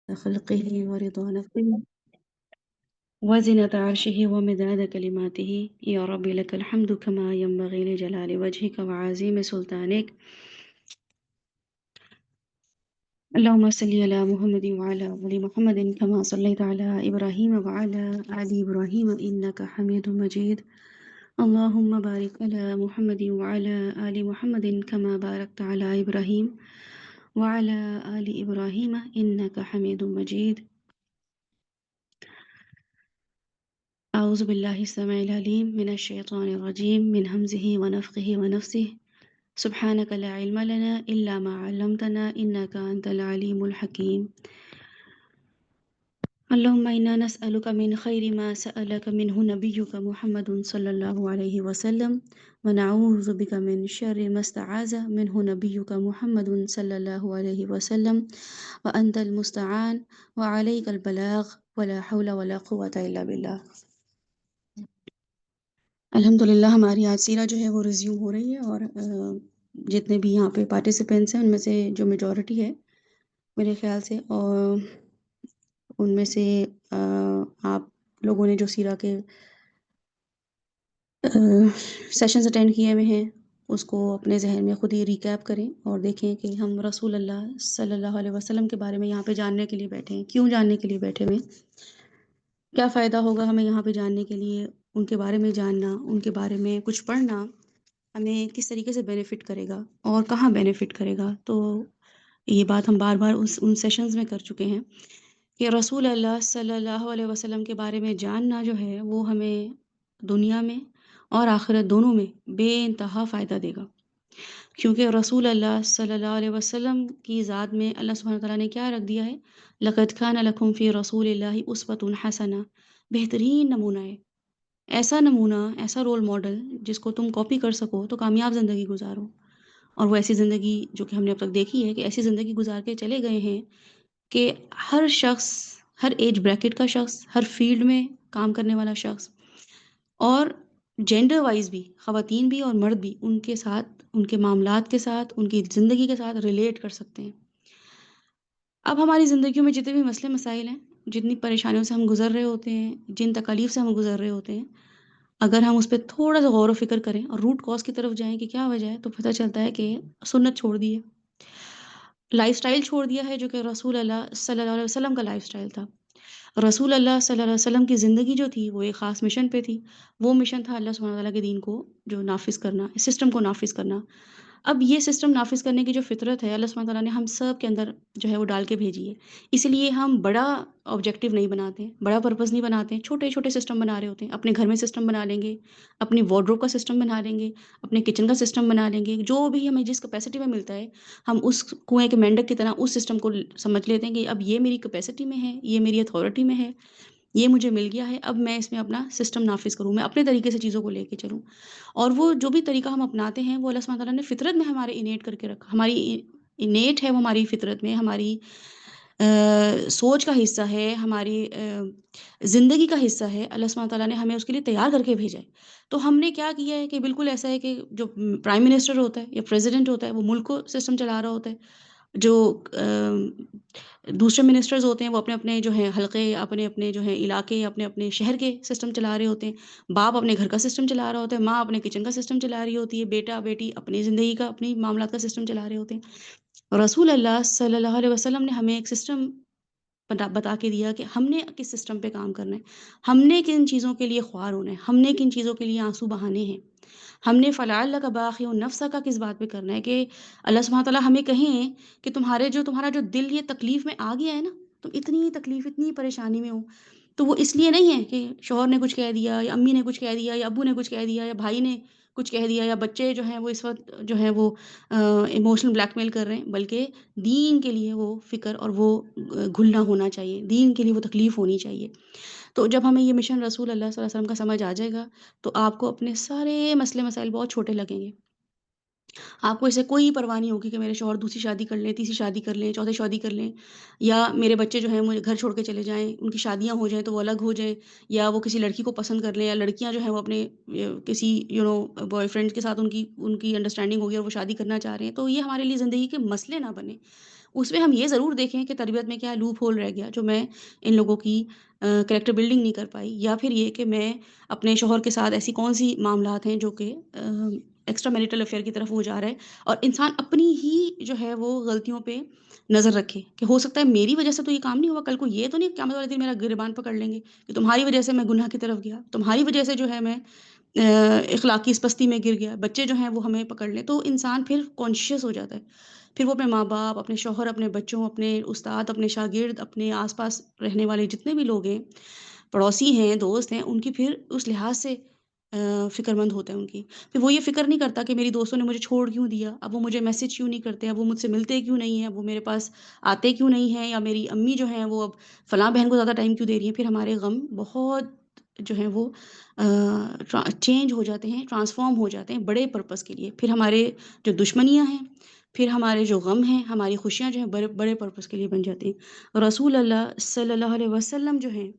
خلقه ورضا نفسه وزنة عرشه ومداد كلماته يا رب لك الحمد كما ينبغي لجلال وجهك وعظيم سلطانك. اللهم صل على محمد وعلى آل محمد كما صليت على إبراهيم وعلى آل إبراهيم إنك حميد مجيد. اللهم بارك على محمد وعلى آل محمد كما باركت على إبراهيم وعلى آل إبراهيم إنك حميد مجيد. أعوذ بالله السميع العليم من الشيطان الرجيم من همزه ونفخه ونفسه. سبحانك لا علم لنا إلا ما علمتنا إنك أنت العليم الحكيم. اللهم إنا نسألك من خير ما سألك منه نبيك محمد صلى الله عليه وسلم ونعوذ بك من شر ما استعاذ منه نبيك محمد صلى الله عليه وسلم وأنت المستعان وعليك البلاغ ولا حول ولا قوة إلا بالله. الحمدللہ ہماری آج سیرہ جو ہے وہ ریزیوم ہو رہی ہے، اور جتنے بھی یہاں پہ پارٹیسپینٹس ہیں ان میں سے جو میجورٹی ہے میرے خیال سے، اور ان میں سے آپ لوگوں نے جو سیرہ کے سیشنز اٹینڈ کیے ہوئے ہیں اس کو اپنے ذہن میں خود ہی ریکیپ کریں اور دیکھیں کہ ہم رسول اللہ صلی اللہ علیہ وسلم کے بارے میں یہاں پہ جاننے کے لیے بیٹھے ہیں، کیوں جاننے کے لیے بیٹھے ہوئے، کیا فائدہ ہوگا ہمیں یہاں پہ جاننے کے لیے، ان کے بارے میں جاننا، ان کے بارے میں کچھ پڑھنا ہمیں کس طریقے سے بینیفٹ کرے گا اور کہاں بینیفٹ کرے گا۔ تو یہ بات ہم بار بار ان سیشنز میں کر چکے ہیں کہ رسول اللہ صلی اللہ علیہ وسلم کے بارے میں جاننا جو ہے وہ ہمیں دنیا میں اور آخرت دونوں میں بے انتہا فائدہ دے گا، کیونکہ رسول اللہ صلی اللہ علیہ وسلم کی ذات میں اللہ سبحانہ وتعالیٰ نے کیا رکھ دیا ہے، لَقَدْ كَانَ لَكُمْ فِي رَسُولِ اللَّهِ أُسْوَةٌ حَسَنَةٌ، بہترین نمونہ ہے، ایسا نمونہ، ایسا رول ماڈل جس کو تم کاپی کر سکو تو کامیاب زندگی گزارو۔ اور وہ ایسی زندگی جو کہ ہم نے اب تک دیکھی ہے کہ ایسی زندگی گزار کے چلے گئے ہیں کہ ہر شخص، ہر ایج بریکٹ کا شخص، ہر فیلڈ میں کام کرنے والا شخص، اور جینڈر وائز بھی خواتین بھی اور مرد بھی ان کے ساتھ، ان کے معاملات کے ساتھ، ان کی زندگی کے ساتھ ریلیٹ کر سکتے ہیں۔ اب ہماری زندگیوں میں جتنے بھی مسئلے مسائل ہیں، جتنی پریشانیوں سے ہم گزر رہے ہوتے ہیں، جن تکالیف سے ہم گزر رہے ہوتے ہیں، اگر ہم اس پہ تھوڑا سا غور و فکر کریں اور روٹ کاز کی طرف جائیں کہ کیا وجہ ہے، تو پتہ چلتا ہے کہ سنت چھوڑ دی ہے، لائف سٹائل چھوڑ دیا ہے جو کہ رسول اللہ صلی اللہ علیہ وسلم کا لائف سٹائل تھا۔ رسول اللہ صلی اللہ علیہ وسلم کی زندگی جو تھی وہ ایک خاص مشن پہ تھی، وہ مشن تھا اللہ سبحانہ تعالیٰ کے دین کو جو نافذ کرنا، سسٹم کو نافذ کرنا۔ اب یہ سسٹم نافذ کرنے کی جو فطرت ہے اللہ سبحانہ تعالیٰ نے ہم سب کے اندر جو ہے وہ ڈال کے بھیجی ہے، اس لیے ہم بڑا آبجیکٹیو نہیں بناتے ہیں، بڑا پرپس نہیں بناتے ہیں، چھوٹے چھوٹے سسٹم بنا رہے ہوتے ہیں۔ اپنے گھر میں سسٹم بنا لیں گے، اپنی وارڈروب کا سسٹم بنا لیں گے، اپنے کچن کا سسٹم بنا لیں گے، جو بھی ہمیں جس کیپیسٹی میں ملتا ہے ہم اس کنویں کے مینڈک کی طرح اس سسٹم کو سمجھ لیتے ہیں کہ اب یہ میری کیپیسٹی میں ہے، یہ میری اتھارٹی میں ہے، یہ مجھے مل گیا ہے، اب میں اس میں اپنا سسٹم نافذ کروں، میں اپنے طریقے سے چیزوں کو لے کے چلوں۔ اور وہ جو بھی طریقہ ہم اپناتے ہیں وہ اللہ سبحانہ تعالیٰ نے فطرت میں ہمارے انیٹ کر کے رکھا، ہماری انیٹ ہے، وہ ہماری فطرت میں، ہماری سوچ کا حصہ ہے، ہماری زندگی کا حصہ ہے، اللہ سبحانہ تعالیٰ نے ہمیں اس کے لیے تیار کر کے بھیجا ہے۔ تو ہم نے کیا کیا ہے کہ بالکل ایسا ہے کہ جو پرائم منسٹر ہوتا ہے یا پریزیڈنٹ ہوتا ہے وہ ملک کو سسٹم چلا رہا ہوتا ہے، جو دوسرے منسٹرز ہوتے ہیں وہ اپنے اپنے جو ہیں حلقے، اپنے اپنے جو ہیں علاقے، اپنے اپنے شہر کے سسٹم چلا رہے ہوتے ہیں، باپ اپنے گھر کا سسٹم چلا رہا ہوتا ہے، ماں اپنے کچن کا سسٹم چلا رہی ہوتی ہے، بیٹا بیٹی اپنی زندگی کا، اپنی معاملات کا سسٹم چلا رہے ہوتے ہیں۔ رسول اللہ صلی اللہ علیہ وسلم نے ہمیں ایک سسٹم بتا کے دیا کہ ہم نے کس سسٹم پہ کام کرنا ہے، ہم نے کن چیزوں کے لیے خوار ہونا ہے، ہم نے کن چیزوں کے لیے آنسو بہانے ہیں، ہم نے فَلَعَلَّكَ بَاخِعٌ نَفْسَكَ کا کس بات پہ کرنا ہے کہ اللہ سبحانہ تعالیٰ ہمیں کہیں کہ تمہارا جو دل یہ تکلیف میں آ گیا ہے نا، تم اتنی تکلیف، اتنی پریشانی میں ہو، تو وہ اس لیے نہیں ہے کہ شوہر نے کچھ کہہ دیا یا امی نے کچھ کہہ دیا یا ابو نے کچھ کہہ دیا یا بھائی نے کچھ کہہ دیا یا بچے جو ہیں وہ اس وقت جو ہیں وہ ایموشنل بلیک میل کر رہے ہیں، بلکہ دین کے لیے وہ فکر اور وہ گھلنا ہونا چاہیے، دین کے لیے وہ تکلیف ہونی چاہیے۔ تو جب ہمیں یہ مشن رسول اللہ صلی اللہ علیہ وسلم کا سمجھ آ جائے گا تو آپ کو اپنے سارے مسئلے مسائل بہت چھوٹے لگیں گے، آپ کو اسے کوئی پرواہ نہیں ہوگی کہ میرے شوہر دوسری شادی کر لیں، تیسری شادی کر لیں، چوتھی شادی کر لیں، یا میرے بچے جو ہیں مجھے گھر چھوڑ کے چلے جائیں، ان کی شادیاں ہو جائیں تو وہ الگ ہو جائیں، یا وہ کسی لڑکی کو پسند کر لیں، یا لڑکیاں جو ہیں وہ اپنے کسی بوائے فرینڈ کے ساتھ ان کی انڈرسٹینڈنگ ہوگی اور وہ شادی کرنا چاہ رہے ہیں، تو یہ ہمارے لیے زندگی کے مسئلے نہ بنے۔ اس میں ہم یہ ضرور دیکھیں کہ تربیت میں کیا لوپ ہول رہ گیا جو میں ان لوگوں کی کریکٹر بلڈنگ نہیں کر پائی، یا پھر یہ کہ میں اپنے شوہر کے ساتھ ایسی کون سی معاملات ہیں جو کہ ایکسٹرا میریٹل افیئر کی طرف وہ جا رہا ہے، اور انسان اپنی ہی جو ہے وہ غلطیوں پہ نظر رکھے کہ ہو سکتا ہے میری وجہ سے تو یہ کام نہیں ہوا، کل کو یہ تو نہیں قیامت والے دن میرا گریبان پکڑ لیں گے کہ تمہاری وجہ سے میں گناہ کی طرف گیا، تمہاری وجہ سے جو ہے میں اخلاقی اس پستی میں گر گیا، بچے جو ہیں وہ ہمیں پکڑ لیں، تو انسان پھر کانشیس ہو جاتا ہے، پھر وہ اپنے ماں باپ، اپنے شوہر، اپنے بچوں، اپنے استاد، اپنے شاگرد، اپنے آس پاس رہنے والے جتنے بھی لوگ ہیں، پڑوسی ہیں، دوست ہیں، ان کی پھر اس لحاظ سے فکر مند ہوتا ہے ان کی، پھر وہ یہ فکر نہیں کرتا کہ میری دوستوں نے مجھے چھوڑ کیوں دیا، اب وہ مجھے میسج کیوں نہیں کرتے، اب وہ مجھ سے ملتے کیوں نہیں ہیں، اب وہ میرے پاس آتے کیوں نہیں ہیں، یا میری امی جو ہیں وہ اب فلاں بہن کو زیادہ ٹائم کیوں دے رہی ہیں، پھر ہمارے غم بہت جو ہیں وہ چینج ہو جاتے ہیں، ٹرانسفارم ہو جاتے ہیں بڑے پرپس کے لیے، پھر ہمارے جو دشمنیاں ہیں، پھر ہمارے جو غم ہیں، ہماری خوشیاں جو ہیں بڑے بڑے پرپس کے لیے بن جاتی ہیں۔ رسول اللہ صلی اللہ علیہ وسلم جو ہیں،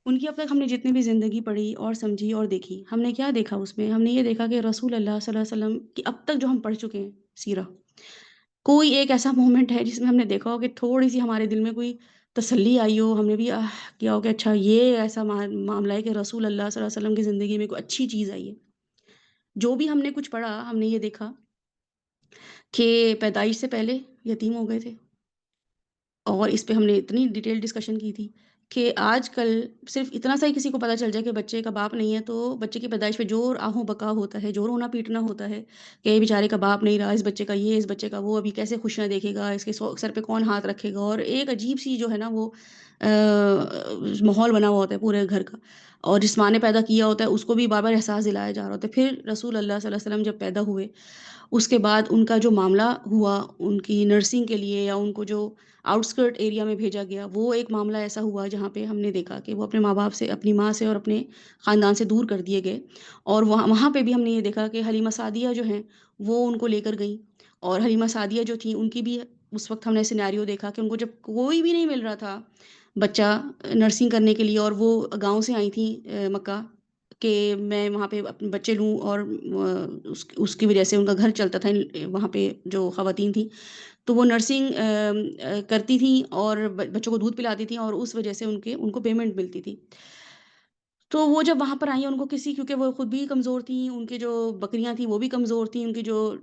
ان کی اب تک ہم نے جتنی بھی زندگی پڑھی اور سمجھی اور دیکھی، ہم نے کیا دیکھا اس میں؟ ہم نے یہ دیکھا کہ رسول اللہ صلی اللہ علیہ وسلم کی اب تک جو ہم پڑھ چکے ہیں سیرہ، کوئی ایک ایسا مومنٹ ہے جس میں ہم نے دیکھا ہو کہ تھوڑی سی ہمارے دل میں کوئی تسلی آئی ہو، ہم نے بھی کیا ہو کہ اچھا یہ ایسا معاملہ ہے کہ رسول اللہ صلی اللہ علیہ وسلم کی زندگی میں کوئی اچھی چیز آئی ہے؟ جو بھی ہم نے کچھ پڑھا، ہم نے یہ دیکھا کہ پیدائش سے پہلے یتیم ہو گئے تھے، اور اس پہ ہم نے اتنی ڈیٹیل ڈسکشن کی تھی کہ آج کل صرف اتنا سا ہی کسی کو پتہ چل جائے کہ بچے کا باپ نہیں ہے تو بچے کی پیدائش پہ جو آہوں بکا ہوتا ہے، جو رونا پیٹنا ہوتا ہے کہ یہ بیچارے کا باپ نہیں رہا، اس بچے کا یہ، اس بچے کا وہ، ابھی کیسے خوشیاں دیکھے گا، اس کے سر پہ کون ہاتھ رکھے گا، اور ایک عجیب سی جو ہے نا وہ ماحول بنا ہوا ہوتا ہے پورے گھر کا، اور جس ماں نے پیدا کیا ہوتا ہے اس کو بھی بار بار احساس دلایا جا رہا ہوتا ہے۔ پھر رسول اللہ صلی اللہ علیہ وسلم جب پیدا ہوئے، اس کے بعد ان کا جو معاملہ ہوا، ان کی نرسنگ کے لیے یا ان کو جو آؤٹسکرٹ ایریا میں بھیجا گیا، وہ ایک معاملہ ایسا ہوا جہاں پہ ہم نے دیکھا کہ وہ اپنے ماں باپ سے، اپنی ماں سے اور اپنے خاندان سے دور کر دیے گئے، اور وہاں پہ بھی ہم نے یہ دیکھا کہ حلیمہ سعدیہ جو ہیں وہ ان کو لے کر گئیں، اور حلیمہ سعدیہ جو تھیں ان کی بھی اس وقت ہم نے سینیریو دیکھا کہ ان کو جب کوئی بھی نہیں مل رہا تھا بچہ نرسنگ کرنے کے لیے، اور وہ گاؤں سے آئی تھیں مکہ کہ میں وہاں پہ اپنے بچے لوں، اور اس کی وجہ سے ان کا گھر چلتا تھا وہاں پہ جو خواتین تھیں، تو وہ نرسنگ کرتی تھیں اور بچوں کو دودھ پلاتی تھیں، اور اس وجہ سے ان کو پیمنٹ ملتی تھی۔ تو وہ جب وہاں پر آئیں، ان کو کیونکہ وہ خود بھی کمزور تھیں، ان کی جو بکریاں تھیں وہ بھی کمزور تھیں، ان کی جو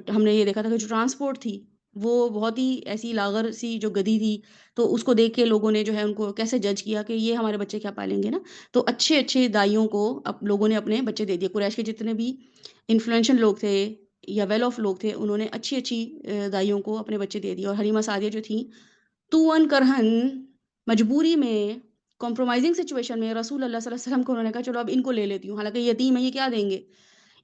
ہم نے یہ دیکھا تھا کہ جو ٹرانسپورٹ تھی وہ بہت ہی ایسی لاغر سی جو گدی تھی، تو اس کو دیکھ کے لوگوں نے جو ہے ان کو کیسے جج کیا کہ یہ ہمارے بچے کیا پالیں گے نا، تو اچھے اچھے دائیوں کو اب لوگوں نے اپنے بچے دے دیے، قریش کے جتنے بھی انفلوئنشل لوگ تھے یا ویل آف لوگ تھے، انہوں نے اچھی اچھی دائیوں کو اپنے بچے دے دیے، اور حلیمہ سعدیہ جو تھیں تو ان کرہن مجبوری میں، کمپرومائزنگ سچویشن میں، رسول اللہ صلی اللہ علیہ وسلم کو انہوں نے کہا چلو اب ان کو لے لیتی ہوں، حالانکہ یتیم ہے، یہ کیا دیں گے،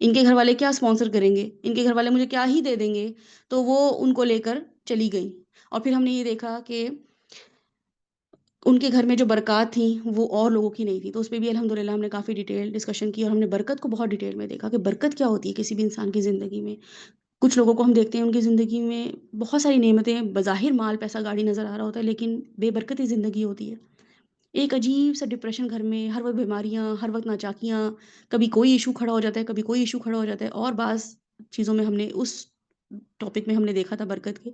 ان کے گھر والے کیا اسپانسر کریں گے، ان کے گھر والے مجھے کیا ہی دے دیں گے، تو وہ ان کو لے کر چلی گئیں، اور پھر ہم نے یہ دیکھا کہ ان کے گھر میں جو برکات تھیں وہ اور لوگوں کی نہیں تھی، تو اس پہ بھی الحمدللہ ہم نے کافی ڈیٹیل ڈسکشن کی، اور ہم نے برکت کو بہت ڈیٹیل میں دیکھا کہ برکت کیا ہوتی ہے کسی بھی انسان کی زندگی میں۔ کچھ لوگوں کو ہم دیکھتے ہیں ان کی زندگی میں بہت ساری نعمتیں، بظاہر مال پیسہ گاڑی نظر آ رہا ہوتا ہے، لیکن بے برکتی زندگی ہوتی ہے، ایک عجیب سا ڈپریشن گھر میں، ہر وقت بیماریاں، ہر وقت ناچاکیاں، کبھی کوئی ایشو کھڑا ہو جاتا ہے، کبھی کوئی ایشو کھڑا ہو جاتا ہے، اور بعض چیزوں میں ہم نے اس ٹاپک میں ہم نے دیکھا تھا برکت کے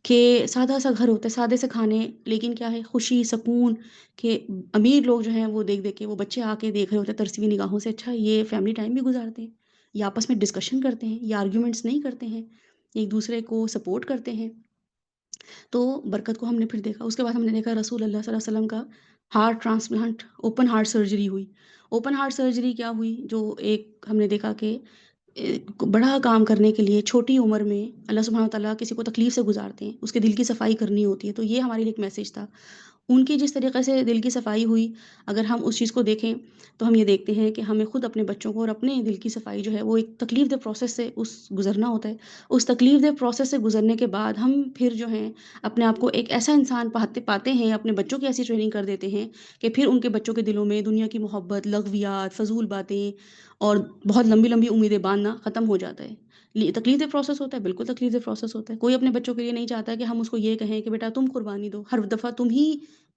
کہ سادہ سا گھر ہوتا ہے، سادے سے کھانے، لیکن کیا ہے خوشی، سکون، کہ امیر لوگ جو ہیں وہ دیکھ دیکھ کے، وہ بچے آ کے دیکھ رہے ہوتے ہیں ترسیمی نگاہوں سے، اچھا یہ فیملی ٹائم بھی گزارتے ہیں، یہ آپس میں ڈسکشن کرتے ہیں، یہ آرگیومنٹس نہیں کرتے ہیں، ایک دوسرے کو سپورٹ کرتے ہیں، تو برکت کو ہم نے پھر دیکھا۔ اس کے بعد ہم نے دیکھا رسول اللہ صلی اللہ علیہ وسلم کا heart transplant, open heart surgery ہوئی۔ اوپن ہارٹ سرجری کیا ہوئی؟ جو ایک ہم نے دیکھا کہ بڑا کام کرنے کے لیے چھوٹی عمر میں اللہ سبحانہ وتعالیٰ کسی کو تکلیف سے گزارتے ہیں، اس کے دل کی صفائی کرنی ہوتی ہے، تو یہ ہمارے لیے ایک میسج تھا۔ ان کی جس طریقے سے دل کی صفائی ہوئی، اگر ہم اس چیز کو دیکھیں تو ہم یہ دیکھتے ہیں کہ ہمیں خود اپنے بچوں کو اور اپنے دل کی صفائی جو ہے وہ ایک تکلیف دہ پروسیس سے گزرنا ہوتا ہے، اس تکلیف دہ پروسیس سے گزرنے کے بعد ہم پھر جو ہیں اپنے آپ کو ایک ایسا انسان پاتے ہیں، اپنے بچوں کی ایسی ٹریننگ کر دیتے ہیں کہ پھر ان کے بچوں کے دلوں میں دنیا کی محبت، لغویات، فضول باتیں اور بہت لمبی لمبی امیدیں باندھنا ختم ہو جاتا ہے۔ تکلیف دہ پروسیس ہوتا ہے، بالکل تکلیف دہ پروسیس ہوتا ہے، کوئی اپنے بچوں کے لیے نہیں چاہتا کہ ہم اس کو یہ کہیں کہ بیٹا تم قربانی دو، ہر دفعہ تم ہی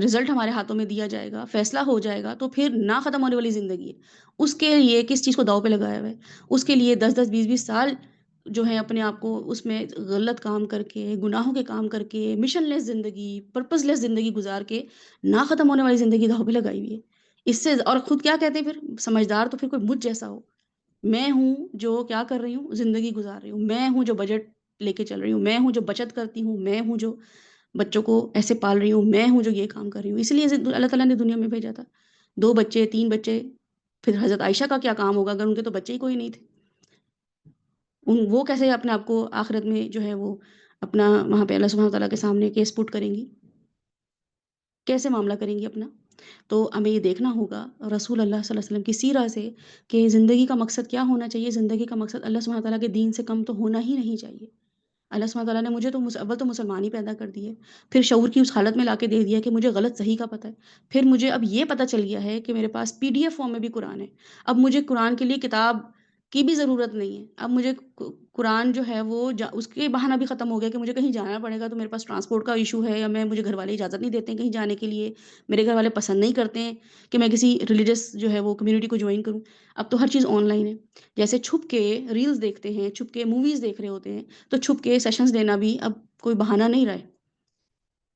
رزلٹ ہمارے ہاتھوں میں دیا جائے گا، فیصلہ ہو جائے گا، تو پھر نہ ختم ہونے والی زندگی ہے۔ اس کے لیے کس چیز کو داؤ پہ لگایا ہوا ہے؟ اس کے لیے 10-10 20-20 سال جو ہے اپنے آپ کو اس میں غلط کام کر کے، گناہوں کے کام کر کے، مشن لیس زندگی، پرپز لیس زندگی گزار کے نہ ختم ہونے والی زندگی داؤ پہ لگائی ہوئی ہے۔ اس سے اور خود کیا کہتے ہیں پھر سمجھدار تو پھر کوئی مجھ جیسا ہو۔ میں ہوں جو کیا کر رہی ہوں، زندگی گزار رہی ہوں، میں ہوں جو بجٹ لے کے چل رہی ہوں، میں ہوں جو بچت کرتی ہوں، میں ہوں جو بچوں کو ایسے پال رہی ہوں، میں ہوں جو یہ کام کر رہی ہوں۔ اس لیے اللہ تعالیٰ نے دنیا میں بھیجا تھا۔ 2 بچے 3 بچے، پھر حضرت عائشہ کا کیا کام ہوگا اگر ان کے تو بچے ہی کوئی نہیں تھے؟ وہ کیسے اپنے آپ کو آخرت میں جو ہے وہ اپنا وہاں پہ اللہ سبحانہ وتعالیٰ کے سامنے کیس پٹ کریں گی؟ کیسے معاملہ کریں گی اپنا؟ تو ہمیں یہ دیکھنا ہوگا رسول اللہ صلی اللہ علیہ وسلم کی سیرہ سے کہ زندگی کا مقصد کیا ہونا چاہیے۔ زندگی کا مقصد اللہ سبحانہ وتعالیٰ کے دین سے کم تو ہونا ہی نہیں چاہیے۔ اللہ سبحانہ تعالیٰ نے مجھے تو اول تو مسلمان ہی پیدا کر دیے، پھر شعور کی اس حالت میں لا کے دے دیا کہ مجھے غلط صحیح کا پتہ ہے، پھر مجھے اب یہ پتہ چل گیا ہے کہ میرے پاس PDF فارم میں بھی قرآن ہے۔ اب مجھے قرآن کے لیے کتاب کی بھی ضرورت نہیں ہے، اب مجھے قرآن جو ہے وہ اس کے بہانہ بھی ختم ہو گیا کہ مجھے کہیں جانا پڑے گا تو میرے پاس ٹرانسپورٹ کا ایشو ہے، یا مجھے گھر والے اجازت نہیں دیتے ہیں کہیں جانے کے لیے، میرے گھر والے پسند نہیں کرتے ہیں کہ میں کسی ریلیجس جو ہے وہ کمیونٹی کو جوائن کروں۔ اب تو ہر چیز آن لائن ہے، جیسے چھپ کے ریلز دیکھتے ہیں، چھپ کے موویز دیکھ رہے ہوتے ہیں، تو چھپ کے سیشنز دینا بھی اب کوئی بہانہ نہیں رہا ہے۔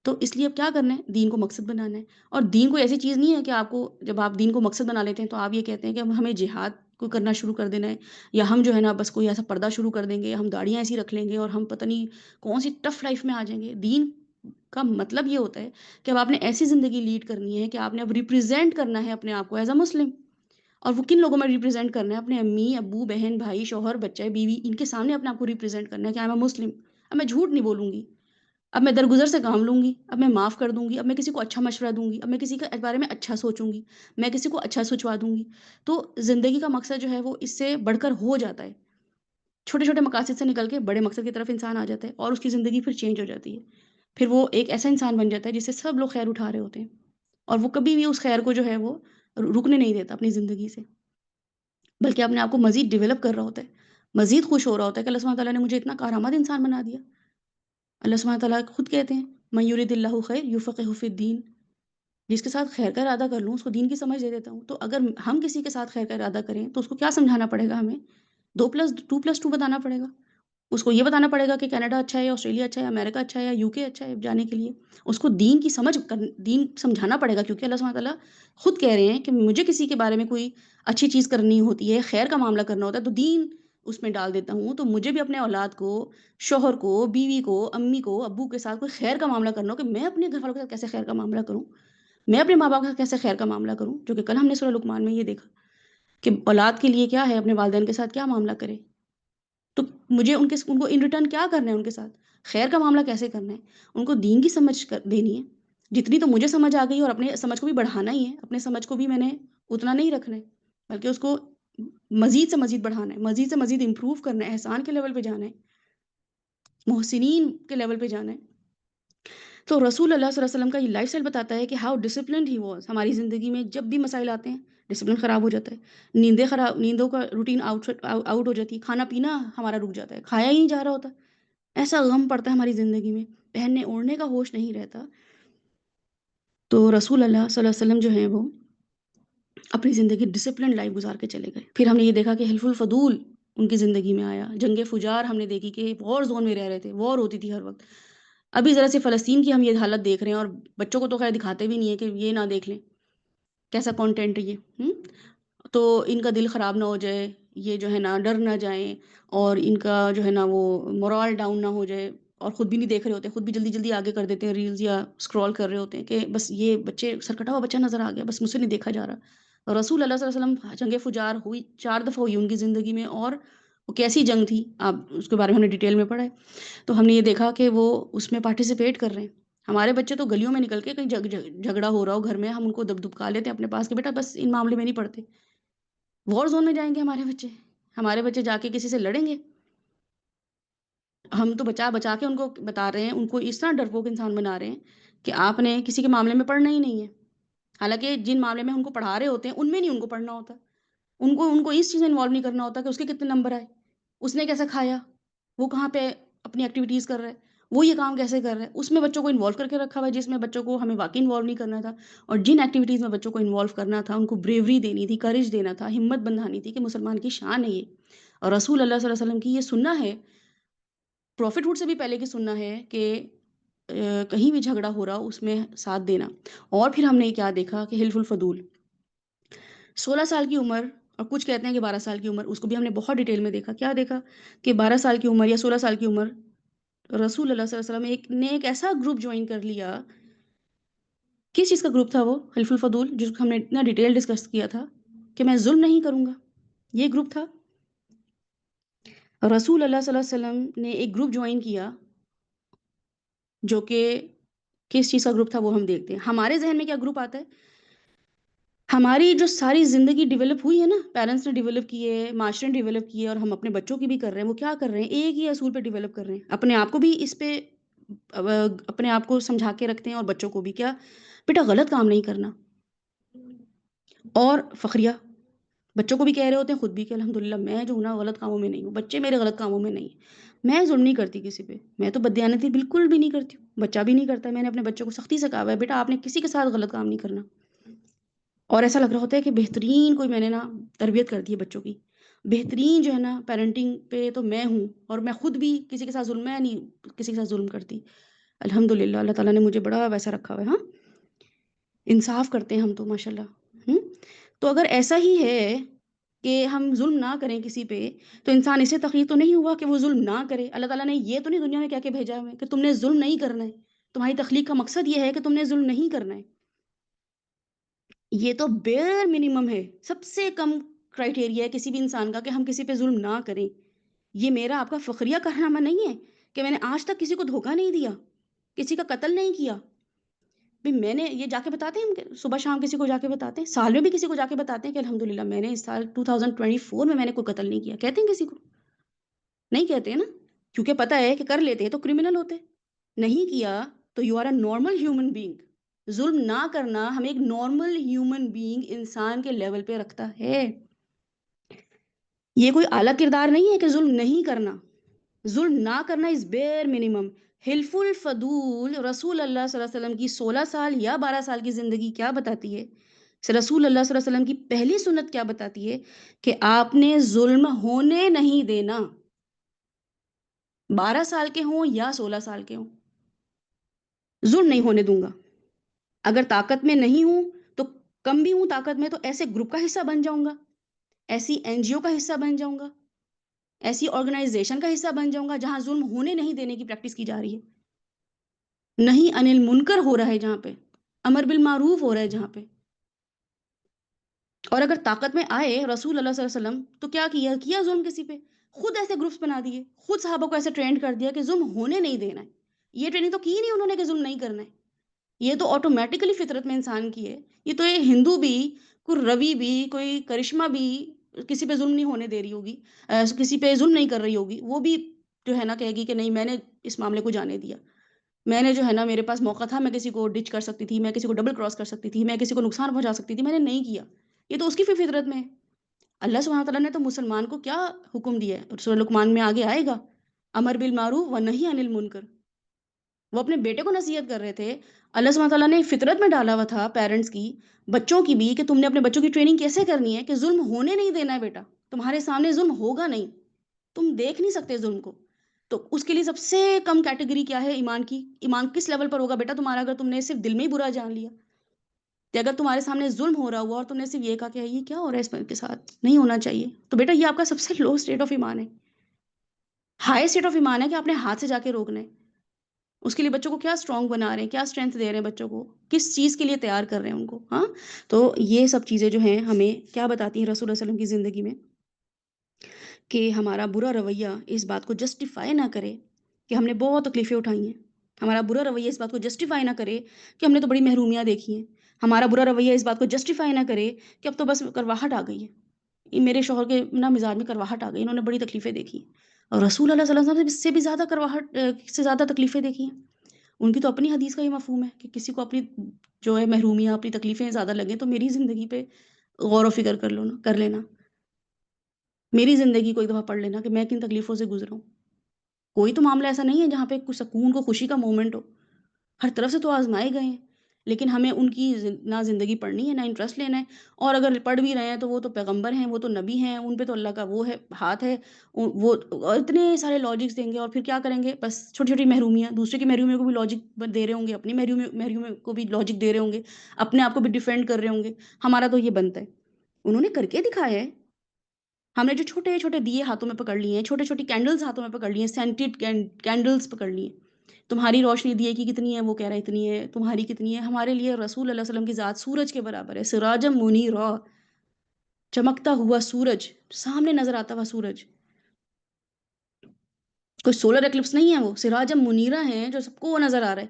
تو اس لیے اب کیا کرنا ہے؟ دین کو مقصد بنانا ہے۔ اور دین کوئی ایسی چیز نہیں ہے کہ آپ کو جب آپ دین کو مقصد بنا لیتے ہیں تو آپ یہ کہتے ہیں کہ اب ہمیں جہاد کو کرنا شروع کر دینا ہے، یا ہم جو ہے نا بس کوئی ایسا پردہ شروع کر دیں گے، یا ہم داڑیاں ایسی رکھ لیں گے اور ہم پتہ نہیں کون سی ٹف لائف میں آ جائیں گے۔ دین کا مطلب یہ ہوتا ہے کہ اب آپ نے ایسی زندگی لیڈ کرنی ہے کہ آپ نے اب ریپرزینٹ کرنا ہے اپنے آپ کو ایز اے مسلم۔ اور وہ کن لوگوں میں ریپرزینٹ کرنا ہے؟ اپنے امی ابو بہن بھائی شوہر بچے بیوی، ان کے سامنے اپنے آپ کو ریپرزینٹ کرنا ہے کہ میں مسلم۔ اب میں جھوٹ نہیں بولوں گی، اب میں درگزر سے کام لوں گی، اب میں معاف کر دوں گی، اب میں کسی کو اچھا مشورہ دوں گی، اب میں کسی کے بارے میں اچھا سوچوں گی، میں کسی کو اچھا سوچوا دوں گی۔ تو زندگی کا مقصد جو ہے وہ اس سے بڑھ کر ہو جاتا ہے، چھوٹے چھوٹے مقاصد سے نکل کے بڑے مقصد کی طرف انسان آ جاتا ہے اور اس کی زندگی پھر چینج ہو جاتی ہے۔ پھر وہ ایک ایسا انسان بن جاتا ہے جس سے سب لوگ خیر اٹھا رہے ہوتے ہیں، اور وہ کبھی بھی اس خیر کو جو ہے وہ رکنے نہیں دیتا اپنی زندگی سے، بلکہ اپنے آپ کو مزید ڈیولپ کر رہا ہوتا ہے، مزید خوش ہو رہا ہوتا ہے کہ اللہ سبحانہ تعالیٰ نے مجھے اتنا کارآمد انسان بنا دیا۔ اللہ سبحانہ تعالیٰ خود کہتے ہیں من یرید اللہ خیر یفقہہ فی الدین، جس کے ساتھ خیر کا ارادہ کر لوں اس کو دین کی سمجھ دے دیتا ہوں۔ تو اگر ہم کسی کے ساتھ خیر کا ارادہ کریں تو اس کو کیا سمجھانا پڑے گا؟ ہمیں 2+2+2 بتانا پڑے گا، اس کو یہ بتانا پڑے گا کہ کینیڈا اچھا ہے، آسٹریلیا اچھا ہے، امریکہ اچھا ہے، یا UK اچھا ہے جانے کے لیے۔ اس کو دین کی دین سمجھانا پڑے گا، کیونکہ اللہ سبحانہ تعالیٰ خود کہہ رہے ہیں کہ مجھے کسی کے بارے میں کوئی اچھی چیز کرنی ہوتی ہے، خیر کا معاملہ کرنا ہوتا ہے تو دین اس میں ڈال دیتا ہوں۔ تو مجھے بھی اپنے اولاد کو، شوہر کو، بیوی کو، امی کو، ابو کے ساتھ کوئی خیر کا معاملہ کرنا ہو کہ میں اپنے گھر والوں کے ساتھ کیسے خیر کا معاملہ کروں، میں اپنے ماں باپ کے ساتھ کیسے خیر کا معاملہ کروں، جو کہ کل ہم نے سورہ لقمان میں یہ دیکھا کہ اولاد کے لیے کیا ہے اپنے والدین کے ساتھ کیا معاملہ کرے۔ تو مجھے ان کو ان ریٹرن کیا کرنا ہے، ان کے ساتھ خیر کا معاملہ کیسے کرنا ہے، ان کو دین کی سمجھ دینی ہے۔ جتنی تو مجھے سمجھ آ گئی، اور اپنے سمجھ کو بھی بڑھانا ہی ہے، اپنے سمجھ کو بھی میں نے اتنا نہیں رکھنا ہے، بلکہ اس کو مزید سے مزید بڑھانا ہے، مزید سے مزید امپروو کرنا ہے، احسان کے لیول پہ جانا ہے، محسنین کے لیول پہ جانا ہے۔ تو رسول اللہ صلی اللہ علیہ وسلم کا یہ لائف اسٹائل بتاتا ہے کہ ہاؤ ڈسپلنڈ ہی واز۔ ہماری زندگی میں جب بھی مسائل آتے ہیں ڈسپلن خراب ہو جاتا ہے، نیندوں کا روٹین آؤٹ ہو جاتی ہے، کھانا پینا ہمارا رک جاتا ہے، کھایا ہی نہیں جا رہا ہوتا، ایسا غم پڑتا ہے ہماری زندگی میں، پہننے اوڑھنے کا ہوش نہیں رہتا۔ تو رسول اللہ صلی اللہ علیہ وسلم جو ہیں وہ اپنی زندگی ڈسپلن لائف گزار کے چلے گئے۔ پھر ہم نے یہ دیکھا کہ حلف الفضول ان کی زندگی میں آیا، جنگ فجار ہم نے دیکھی کہ وار زون میں رہ رہے تھے، وار ہوتی تھی ہر وقت۔ ابھی ذرا سے فلسطین کی ہم یہ حالت دیکھ رہے ہیں، اور بچوں کو تو خیر دکھاتے بھی نہیں ہے کہ یہ نہ دیکھ لیں کیسا کانٹینٹ ہے یہ، تو ان کا دل خراب نہ ہو جائے، یہ جو ہے نا ڈر نہ جائیں، اور ان کا جو ہے نا وہ مورال ڈاؤن نہ ہو جائے، اور خود بھی نہیں دیکھ رہے ہوتے، خود بھی جلدی جلدی آگے کر دیتے ہیں ریلز یا اسکرول کر رہے ہوتے ہیں کہ بس یہ بچے سرکٹا ہوا بچہ نظر آ گیا، بس مجھ سے نہیں دیکھا جا رہا۔ اور رسول اللہ صلی اللہ علیہ وسلم جنگ فجار ہوئی 4 دفعہ ہوئی ان کی زندگی میں، اور وہ کیسی جنگ تھی آپ اس کے بارے میں ہم نے ڈیٹیل میں پڑھا ہے۔ تو ہم نے یہ دیکھا کہ وہ اس میں پارٹیسپیٹ کر رہے ہیں۔ ہمارے بچے تو گلیوں میں نکل کے کہیں جھگڑا ہو رہا ہو گھر میں، ہم ان کو دبکا لیتے ہیں اپنے پاس کہ بیٹا بس ان معاملے میں نہیں پڑھتے۔ وار زون میں جائیں گے ہمارے بچے جا کے کسی سے لڑیں گے؟ ہم تو بچا بچا کے ان کو بتا رہے ہیں، ان کو اس طرح ڈرپوک انسان بنا رہے ہیں کہ آپ نے کسی کے معاملے میں پڑھنا ہی نہیں ہے، حالانکہ جن معاملے میں ہم ان کو پڑھا رہے ہوتے ہیں ان میں نہیں ان کو پڑھنا ہوتا، ان کو اس چیز میں انوالو نہیں کرنا ہوتا کہ اس کے کتنے نمبر آئے، اس نے کیسا کھایا، وہ کہاں پہ اپنی ایکٹیویٹیز کر رہا ہے، وہ یہ کام کیسے کر رہا ہے؟ اس میں بچوں کو انوالو کر کے رکھا ہوا ہے جس میں بچوں کو ہمیں واقعی انوالو نہیں کرنا تھا، اور جن ایکٹیویٹیز میں بچوں کو انوالو کرنا تھا، ان کو بریوری دینی تھی، کریج دینا تھا، ہمت بندھانی تھی کہ مسلمان کی شان ہے یہ، اور رسول اللہ صلی اللہ علیہ وسلم کی یہ سننا ہے، پروفٹ ہوڈ سے بھی پہلے کی سننا ہے کہ کہیں بھی جھگڑا ہو رہا ہو اس میں ساتھ دینا۔ اور پھر ہم نے کیا دیکھا کہ حلف الفضول، 16 سال کی عمر، اور کچھ کہتے ہیں کہ 12 سال کی عمر، اس کو بھی ہم نے بہت ڈیٹیل میں دیکھا۔ کیا دیکھا کہ 12 سال کی عمر یا 16 سال کی عمر، رسول اللہ صلی اللہ علیہ وسلم نے ایک ایسا گروپ جوائن کر لیا۔ کس چیز کا گروپ تھا وہ حلف الفضول، جس کو ہم نے اتنا ڈیٹیل ڈسکس کیا تھا کہ میں ظلم نہیں کروں گا، یہ گروپ تھا۔ رسول اللہ صلی اللہ علیہ وسلم نے ایک گروپ جوائن کیا جو کہ کس چیز کا گروپ تھا وہ ہم دیکھتے ہیں۔ ہمارے ذہن میں کیا گروپ آتا ہے؟ ہماری جو ساری زندگی ڈیولپ ہوئی ہے نا، پیرنٹس نے ڈیولپ کیے، معاشرے نے ڈیولپ کیے، اور ہم اپنے بچوں کی بھی کر رہے ہیں، وہ کیا کر رہے ہیں؟ ایک ہی اصول پہ ڈیولپ کر رہے ہیں، اپنے آپ کو بھی اس پہ اپنے آپ کو سمجھا کے رکھتے ہیں، اور بچوں کو بھی، کیا بیٹا غلط کام نہیں کرنا، اور فخریہ بچوں کو بھی کہہ رہے ہوتے ہیں، خود بھی کہ الحمدللہ میں جو ہوں نا غلط کاموں میں نہیں ہوں، بچے میرے غلط کاموں میں نہیں ہیں، میں ظلم نہیں کرتی کسی پہ، میں تو بددیانتی بالکل بھی نہیں کرتی ہوں، بچہ بھی نہیں کرتا، میں نے اپنے بچوں کو سختی سے کہا ہوا ہے بیٹا آپ نے کسی کے ساتھ غلط کام نہیں کرنا، اور ایسا لگ رہا ہوتا ہے کہ بہترین کوئی میں نے نا تربیت کر دی ہے بچوں کی، بہترین جو ہے نا پیرنٹنگ پہ تو میں ہوں، اور میں خود بھی کسی کے ساتھ ظلم، میں نہیں کسی کے ساتھ ظلم کرتی، الحمدللہ اللہ تعالیٰ نے مجھے بڑا ویسا رکھا ہوا ہے، ہاں انصاف کرتے ہیں ہم تو ماشاء اللہ۔ تو اگر ایسا ہی ہے کہ ہم ظلم نہ کریں کسی پہ، تو انسان اسے تخلیق تو نہیں ہوا کہ وہ ظلم نہ کرے؟ اللہ تعالیٰ نے یہ تو نہیں دنیا میں کہہ کے بھیجا ہمیں کہ تم نے ظلم نہیں کرنا ہے، تمہاری تخلیق کا مقصد یہ ہے کہ تم نے ظلم نہیں کرنا ہے، یہ تو بیئر منیمم ہے، سب سے کم کرائٹیریا ہے کسی بھی انسان کا کہ ہم کسی پہ ظلم نہ کریں۔ یہ میرا آپ کا فخریہ کارنامہ نہیں ہے کہ میں نے آج تک کسی کو دھوکہ نہیں دیا، کسی کا قتل نہیں کیا۔ بھی میں نے یہ جا کے بتاتے ہیں ہم صبح شام کسی کو جا کے بتاتے ہیں، سال میں بھی کسی کو جا کے بتاتے ہیں کہ الحمدللہ میں نے اس سال 2024 میں نے کوئی قتل نہیں کیا، کہتے ہیں کسی کو؟ نہیں کہتے ہیں نا، کیونکہ پتہ ہے کہ کر لیتے تو کرمنل ہوتے، نہیں کیا تو you are a normal human being. ظلم نہ کرنا ہمیں ایک نارمل ہیومن بینگ انسان کے لیول پہ رکھتا ہے، یہ کوئی اعلیٰ کردار نہیں ہے کہ ظلم نہیں کرنا، ظلم نہ کرنا از بیئر منیمم۔ حلف الفضول رسول اللہ صلی اللہ علیہ وسلم کی 16 سال یا 12 سال کی زندگی کیا بتاتی ہے؟ رسول اللہ صلی اللہ علیہ وسلم کی پہلی سنت کیا بتاتی ہے؟ کہ آپ نے ظلم ہونے نہیں دینا، 12 سال کے ہوں یا 16 سال کے ہوں، ظلم نہیں ہونے دوں گا۔ اگر طاقت میں نہیں ہوں تو کم بھی ہوں طاقت میں تو ایسے گروپ کا حصہ بن جاؤں گا، ایسی این جی او کا حصہ بن جاؤں گا، ایسی آرگنائزیشن کا حصہ بن جاؤں گا جہاں ظلم ہونے نہیں دینے کی پریکٹس کی جا رہی ہے، نہیں انل منکر ہو رہا ہے جہاں پہ، امر بالمعروف ہو رہا ہے جہاں پہ۔ اور اگر طاقت میں آئے رسول اللہ صلی اللہ علیہ وسلم تو کیا کیا ظلم کسی پہ؟ خود ایسے گروپس بنا دیے، خود صحابہ کو ایسے ٹرینڈ کر دیا کہ ظلم ہونے نہیں دینا ہے، یہ ٹریننگ تو کی نہیں انہوں نے کہ ظلم نہیں کرنا ہے، یہ تو آٹومیٹکلی فطرت میں انسان کی ہے، یہ تو یہ ہندو بھی، کوئی روی بھی، کوئی کرشمہ بھی کسی پہ ظلم نہیں ہونے دے رہی ہوگی، کسی پہ ظلم نہیں کر رہی ہوگی، وہ بھی جو ہے نا کہے گی کہ نہیں میں نے اس معاملے کو جانے دیا، میں نے جو ہے نا میرے پاس موقع تھا، میں کسی کو ڈچ کر سکتی تھی، میں کسی کو ڈبل کراس کر سکتی تھی، میں کسی کو نقصان پہنچا سکتی تھی، میں نے نہیں کیا، یہ تو اس کی فطرت میں ہے۔ اللہ سبحانہ تعالیٰ نے تو مسلمان کو کیا حکم دیا ہے، سورہ لقمان میں آگے آئے گا، امر بالمعروف و نہی عن المنکر، وہ اپنے بیٹے کو نصیحت کر رہے تھے، اللہ سبحانہ تعالیٰ نے فطرت میں ڈالا ہوا تھا پیرنٹس کی، بچوں کی بھی، کہ تم نے اپنے بچوں کی ٹریننگ کیسے کرنی ہے کہ ظلم ہونے نہیں دینا ہے بیٹا، تمہارے سامنے ظلم ہوگا نہیں، تم دیکھ نہیں سکتے ظلم کو، تو اس کے لیے سب سے کم کیٹیگری کیا ہے؟ ایمان کی، ایمان کس لیول پر ہوگا بیٹا تمہارا اگر تم نے صرف دل میں ہی برا جان لیا، کہ اگر تمہارے سامنے ظلم ہو رہا ہوا اور تم نے صرف یہ کہا کہ یہ کیا ہو رہا ہے اس کے ساتھ، نہیں ہونا چاہیے، تو بیٹا یہ آپ کا سب سے لو اسٹیٹ آف ایمان ہے، ہائی اسٹیٹ آف ایمان ہے کہ آپ نے ہاتھ سے جا کے روکنا ہے، اس کے لیے بچوں کو کیا اسٹرانگ بنا رہے ہیں، کیا اسٹرینتھ دے رہے ہیں بچوں کو، کس چیز کے لیے تیار کر رہے ہیں ان کو، ہاں تو یہ سب چیزیں جو ہیں ہمیں کیا بتاتی ہیں رسول اللہ علیہ وسلم کی زندگی میں، کہ ہمارا برا رویہ اس بات کو جسٹیفائی نہ کرے کہ ہم نے بہت تکلیفیں اٹھائی ہیں، ہمارا برا رویہ اس بات کو جسٹیفائی نہ کرے کہ ہم نے تو بڑی محرومیاں دیکھی ہیں، ہمارا برا رویہ اس بات کو جسٹیفائی نہ کرے کہ اب تو بس کرواہٹ آ گئی ہے، یہ میرے شوہر کے نا مزاج میں کرواہٹ آ گئی، انہوں نے بڑی تکلیفیں دیکھی ہیں، اور رسول اللہ صلی اللہ علیہ وسلم سے بھی زیادہ کرواہٹ سے زیادہ تکلیفیں دیکھی ہیں، ان کی تو اپنی حدیث کا یہ مفہوم ہے کہ کسی کو اپنی جو ہے محرومیاں، اپنی تکلیفیں زیادہ لگیں تو میری زندگی پہ غور و فکر کر لینا، میری زندگی کو ایک دفعہ پڑھ لینا کہ میں کن تکلیفوں سے گزرا ہوں، کوئی تو معاملہ ایسا نہیں ہے جہاں پہ کچھ سکون کو خوشی کا مومنٹ ہو، ہر طرف سے تو آزمائے گئے ہیں، لیکن ہمیں ان کی نہ زندگی پڑھنی ہے، نہ انٹرسٹ لینا ہے، اور اگر پڑھ بھی رہے ہیں تو وہ تو پیغمبر ہیں، وہ تو نبی ہیں، ان پہ تو اللہ کا وہ ہے ہاتھ ہے، وہ اور اتنے سارے لاجکس دیں گے اور پھر کیا کریں گے؟ بس چھوٹی-چھوٹی محرومیاں، دوسرے کی محرومیوں کو بھی لاجک دے رہے ہوں گے، اپنی محرومیوں کو بھی لاجک دے رہے ہوں گے، اپنے آپ کو بھی ڈیفینڈ کر رہے ہوں گے، ہمارا تو یہ بنتا ہے۔ انہوں نے کر کے دکھایا ہے، ہم نے جو چھوٹے-چھوٹے دیے ہاتھوں میں پکڑ لیے ہیں، چھوٹی-چھوٹی کینڈلز ہاتھوں میں پکڑ لی ہیں، سینٹڈ کینڈلز پکڑ لی ہیں۔ تمہاری روشنی دیے کی کتنی ہے؟ وہ کہہ رہا ہے اتنی ہے، تمہاری کتنی ہے؟ ہمارے لیے رسول اللہ صلی اللہ علیہ وسلم کی ذات سورج کے برابر ہے، سراجم منیرا، چمکتا ہوا سورج، سامنے نظر آتا ہوا سورج، کوئی سولر ایکلپس نہیں ہے، وہ سراجم منیرا ہیں جو سب کو وہ نظر آ رہا ہے۔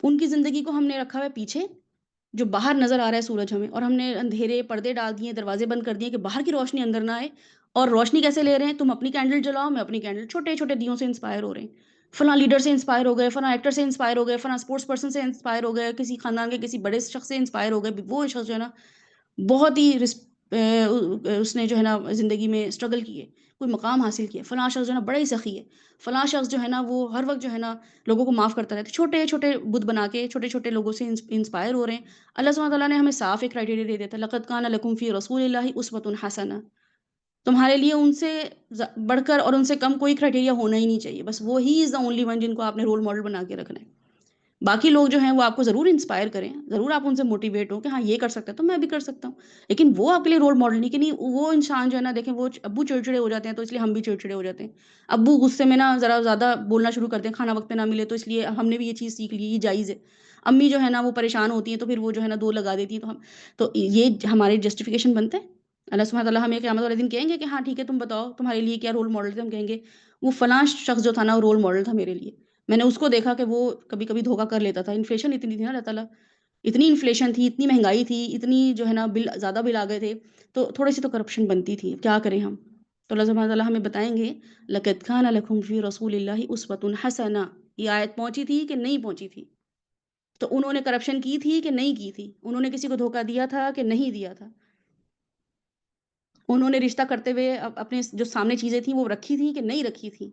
ان کی زندگی کو ہم نے رکھا ہوا ہے پیچھے، جو باہر نظر آ رہا ہے سورج ہمیں، اور ہم نے اندھیرے پردے ڈال دیے، دروازے بند کر دیے کہ باہر کی روشنی اندر نہ آئے۔ اور روشنی کیسے لے رہے ہیں؟ تم اپنی کینڈل جلاؤ، میں اپنی کینڈل، چھوٹے چھوٹے دیوں سے انسپائر ہو رہے ہیں، فلاں لیڈر سے انسپائر ہو گئے، فلاں ایکٹر سے انسپائر ہو گئے، فلاں اسپورٹس پرسن سے انسپائر ہو گئے، کسی خاندان کے کسی بڑے شخص سے انسپائر ہو گئے، وہ شخص جو ہے نا بہت ہی اس نے جو ہے نا زندگی میں اسٹرگل کیے، کوئی مقام حاصل کیا، فلاں شخص جو ہے نا بڑا ہی سخی ہے، فلاں شخص جو ہے نا وہ ہر وقت جو ہے نا لوگوں کو معاف کرتا رہتا ہے، چھوٹے چھوٹے بت بنا کے چھوٹے چھوٹے لوگوں سے انسپائر ہو رہے ہیں۔ اللہ سبحانہ تعالیٰ نے ہمیں صاف ایک کرائٹیریا دے دیتا ہے، لقد کان لکم فی رسول اللہ اسوۃ حسنہ، تمہارے لیے ان سے بڑھ کر اور ان سے کم کوئی کرائٹیریا ہونا ہی نہیں چاہیے، بس وہی از دا اونلی ون جن کو آپ نے رول ماڈل بنا کے رکھنا ہے۔ باقی لوگ جو ہیں وہ آپ کو ضرور انسپائر کریں، ضرور آپ ان سے موٹیویٹ ہو کہ ہاں یہ کر سکتا ہے تو میں بھی کر سکتا ہوں، لیکن وہ آپ کے لیے رول ماڈل نہیں، کہ نہیں وہ انسان جو ہے نا، دیکھیں وہ ابو چڑچڑے ہو جاتے ہیں تو اس لیے ہم بھی چڑچڑے ہو جاتے ہیں، ابو غصے میں نا ذرا زیادہ بولنا شروع کرتے ہیں، کھانا وقت پہ نہ ملے تو اس لیے ہم نے بھی یہ چیز سیکھ لی، یہ جائز ہے، امی جو ہے نا وہ پریشان ہوتی ہیں تو پھر وہ جو ہے نا دو لگا دیتی ہیں، تو یہ ہمارے جسٹیفیکیشن بنتا ہے؟ اللہ سبحانہ تعالیٰ ہمیں قیامت والے دن کہیں گے کہ ہاں ٹھیک ہے تم بتاؤ تمہارے لیے کیا رول ماڈل تھے؟ ہم کہیں گے وہ فلاں شخص جو تھا نا وہ رول ماڈل تھا میرے لیے، میں نے اس کو دیکھا کہ وہ کبھی کبھی دھوکا کر لیتا تھا، انفلیشن اتنی تھی نا اللہ تعالیٰ، اتنی انفلیشن تھی، اتنی مہنگائی تھی، اتنی جو ہے نا بل زیادہ بل آ گئے تھے، تو تھوڑی سی تو کرپشن بنتی تھی، کیا کریں ہم؟ تو اللہ سبحانہ تعالیٰ ہمیں بتائیں گے لقد کان لکم فی رسول اللہ اسوۃ حسنہ، یہ آیت پہنچی تھی کہ نہیں پہنچی تھی؟ تو انہوں نے کرپشن کی تھی کہ نہیں کی تھی؟ انہوں نے کسی کو دھوکا دیا تھا کہ نہیں دیا تھا؟ انہوں نے رشتہ کرتے ہوئے اپنے جو سامنے چیزیں تھیں وہ رکھی تھیں کہ نہیں رکھی تھیں؟